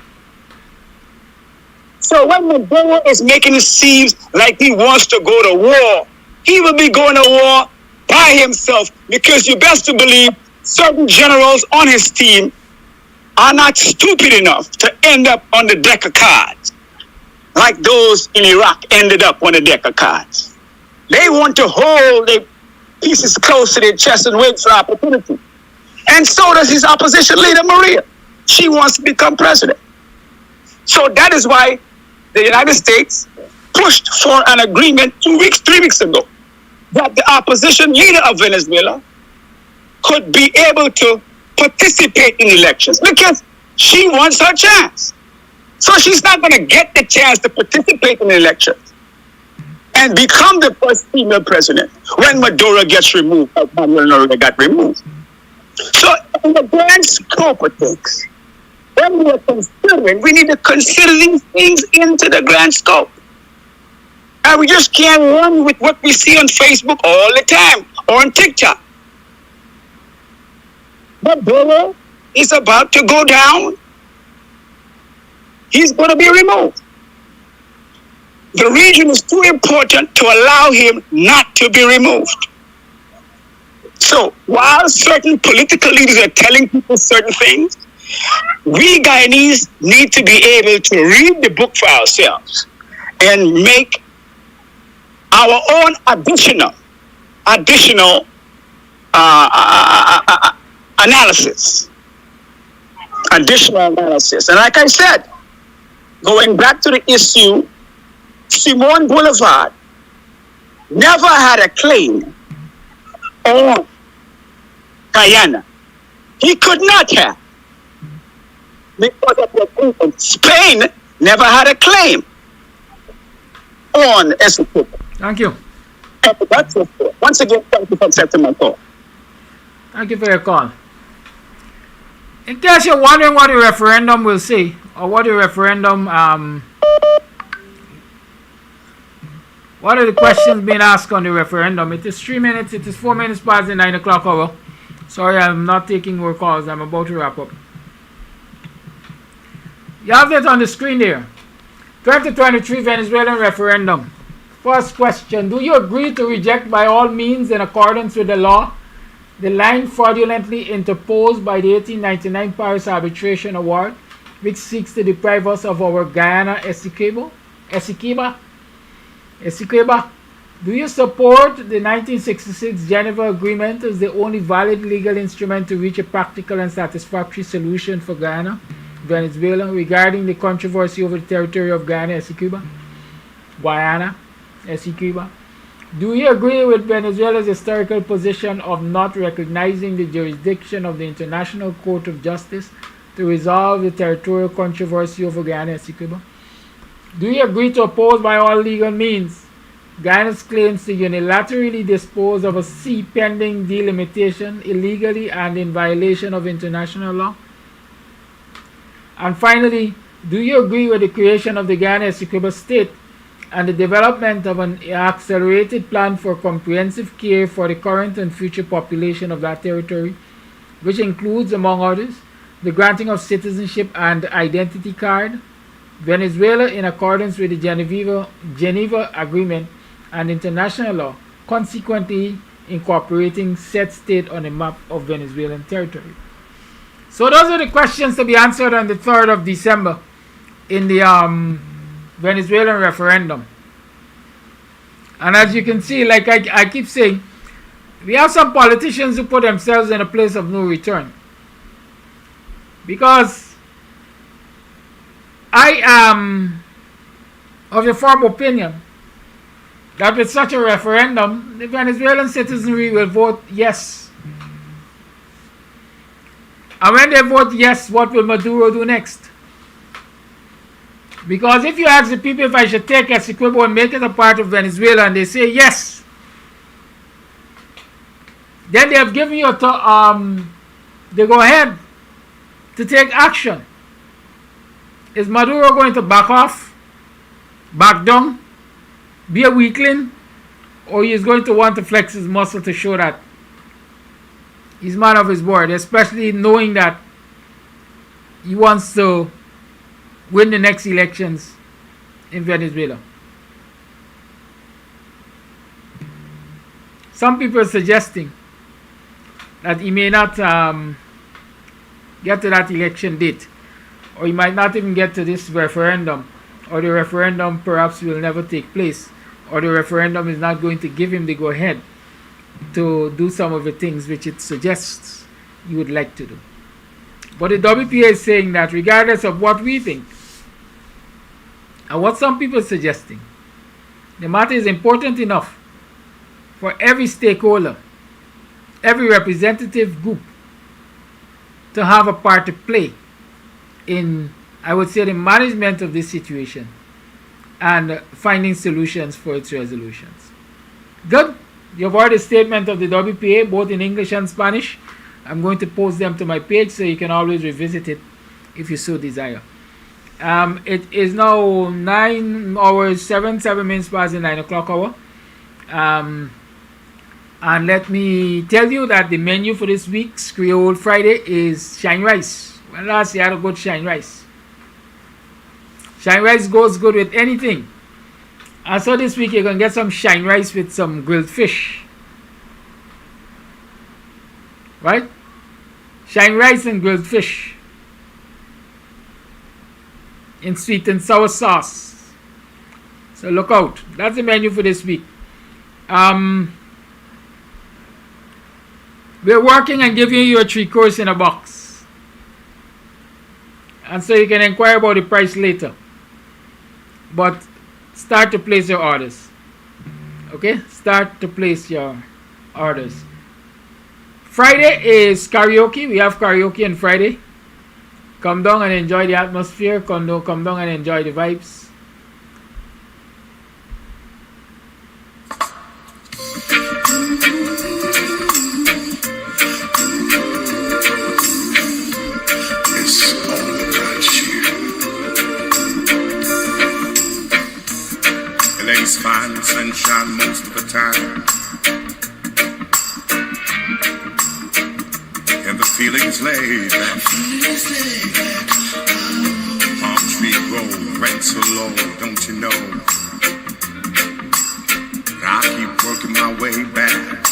S18: So when Maduro is making it seem like he wants to go to war, he will be going to war by himself, because you best to believe certain generals on his team are not stupid enough to end up on the deck of cards like those in Iraq ended up on the deck of cards. They want to hold their pieces close to their chest and wait for opportunity. And so does his opposition leader, Maria. She wants to become president. So that is why the United States pushed for an agreement 3 weeks ago, that the opposition leader of Venezuela could be able to participate in elections, because she wants her chance. So she's not going to get the chance to participate in elections and become the first female president when Maduro gets removed, or Manuel Noriega got removed. So in the grand scope of things, when we are considering, we need to consider these things into the grand scope. And we just can't run with what we see on Facebook all the time or on TikTok. Maduro is about to go down. He's going to be removed. The region is too important to allow him not to be removed. So while certain political leaders are telling people certain things, we Guyanese need to be able to read the book for ourselves and make our own additional analysis. Additional analysis. And like I said, going back to the issue, Simon Boulevard never had a claim on Guyana. He could not have. Because of the agreement. Spain never had a claim on Essequibo.
S11: Thank you.
S18: That's it. Once again, thank you for accepting my call.
S11: Thank you for your call. In case you're wondering what the referendum will say, or what the referendum, what are the questions being asked on the referendum? It is 3 minutes, it is 4 minutes past the 9 o'clock hour. Sorry, I'm not taking more calls. I'm about to wrap up. You have it on the screen there. 2023 Venezuelan referendum. First question, do you agree to reject by all means in accordance with the law the line fraudulently interposed by the 1899 Paris Arbitration Award, which seeks to deprive us of our Guyana Essequibo? Do you support the 1966 Geneva Agreement as the only valid legal instrument to reach a practical and satisfactory solution for Guyana, Venezuela, regarding the controversy over the territory of Guyana Essequibo? Do you agree with Venezuela's historical position of not recognizing the jurisdiction of the International Court of Justice to resolve the territorial controversy over Guyana Essequibo? Do you agree to oppose by all legal means Guyana's claims to unilaterally dispose of a sea pending delimitation illegally and in violation of international law? And finally, do you agree with the creation of the Guyana Essequibo state and the development of an accelerated plan for comprehensive care for the current and future population of that territory, which includes, among others, the granting of citizenship and identity card, Venezuela, in accordance with the Geneva Agreement and international law, consequently incorporating said state on a map of Venezuelan territory? So those are the questions to be answered on the 3rd of December in the Venezuelan referendum. And as you can see, like I keep saying, we have some politicians who put themselves in a place of no return. Because I am of the firm opinion that with such a referendum, the Venezuelan citizenry will vote yes. And when they vote yes, what will Maduro do next? Because if you ask the people if I should take Essequibo and make it a part of Venezuela, and they say yes, then they have given you they go ahead to take action. Is Maduro going to back off, back down, be a weakling, or he is going to want to flex his muscle to show that he's man of his word, especially knowing that he wants to win the next elections in Venezuela? Some people are suggesting that he may not get to that election date, or he might not even get to this referendum, or the referendum perhaps will never take place, or the referendum is not going to give him the go-ahead to do some of the things which it suggests you would like to do. But the WPA is saying that regardless of what we think and what some people are suggesting, the matter is important enough for every stakeholder, every representative group to have a part to play in, I would say, the management of this situation and finding solutions for its resolutions. Good. You've heard a statement of the WPA, both in English and Spanish. I'm going to post them to my page so you can always revisit it if you so desire. It is now 9 hours, 7 minutes past the 9 o'clock hour. And let me tell you that the menu for this week's Creole Friday is shine rice. Well, last year I had a good shine rice. Shine rice goes good with anything. And so this week you're going to get some shine rice with some grilled fish. Right? Shine rice and grilled fish in sweet and sour sauce. So look out. That's the menu for this week. We're working on giving you a 3-course in a box. And so you can inquire about the price later. But start to place your orders. Okay? Start to place your orders. Friday is karaoke. We have karaoke on Friday. Come down and enjoy the atmosphere. Come down and enjoy the vibes.
S10: LA's fine, sunshine most of the time, and the feeling's laid back. Palm tree grove, rent so low, don't you know? I keep working my way back.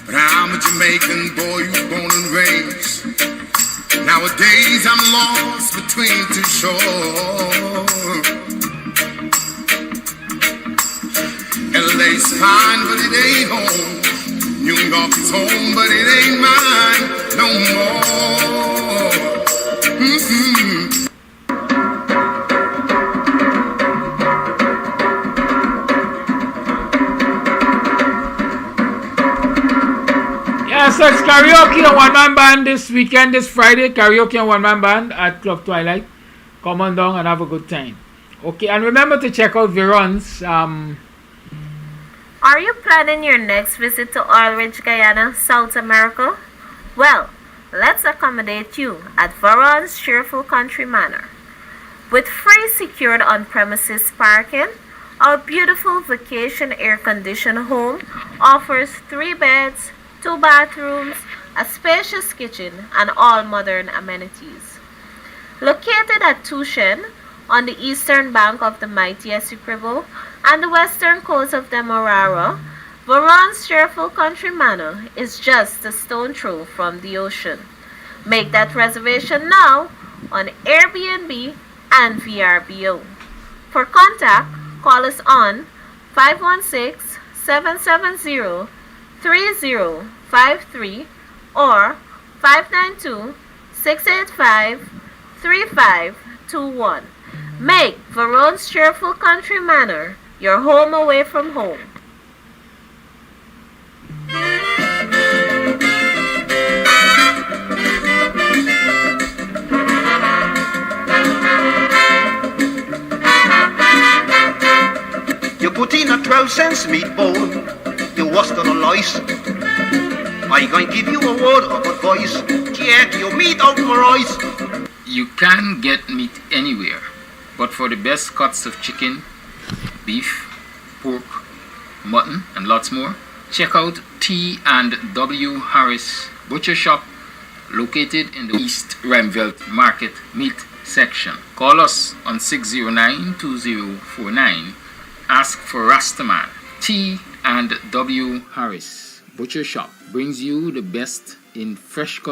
S10: But I'm a Jamaican boy who's born and raised. Nowadays I'm lost between two shores. LA's fine, but it ain't home. New York is home, but it ain't mine no more.
S11: so it's karaoke and one-man band this weekend, this Friday. Karaoke and one-man band at Club Twilight. Come on down and have a good time. Okay, and remember to check out Veron's.
S7: Are you planning your next visit to Oil Ridge, Guyana, South America? Well, let's accommodate you at Veron's Cheerful Country Manor. With free secured on-premises parking, our beautiful vacation air-conditioned home offers 3 beds, 2 bathrooms, a spacious kitchen, and all modern amenities. Located at Tushen, on the eastern bank of the mighty Essequibo and the western coast of Demerara, Veron's Cheerful Country Manor is just a stone throw from the ocean. Make that reservation now on Airbnb and VRBO. For contact, call us on 516-770-3053 or 592-685-3521. Make Veron's Cheerful Country Manor your home away from home.
S9: You put in a 12-cent meatball, you was gonna lice. I gonna give you a word of advice, take your meat out my eyes.
S8: You can get meat anywhere, but for the best cuts of chicken, beef, pork, mutton, and lots more, check out T&W Harris Butcher Shop, located in the East Remvelt Market Meat section. Call us on 609-2049. Ask for Rastaman. T&W Harris Butcher Shop brings you the best in fresh cut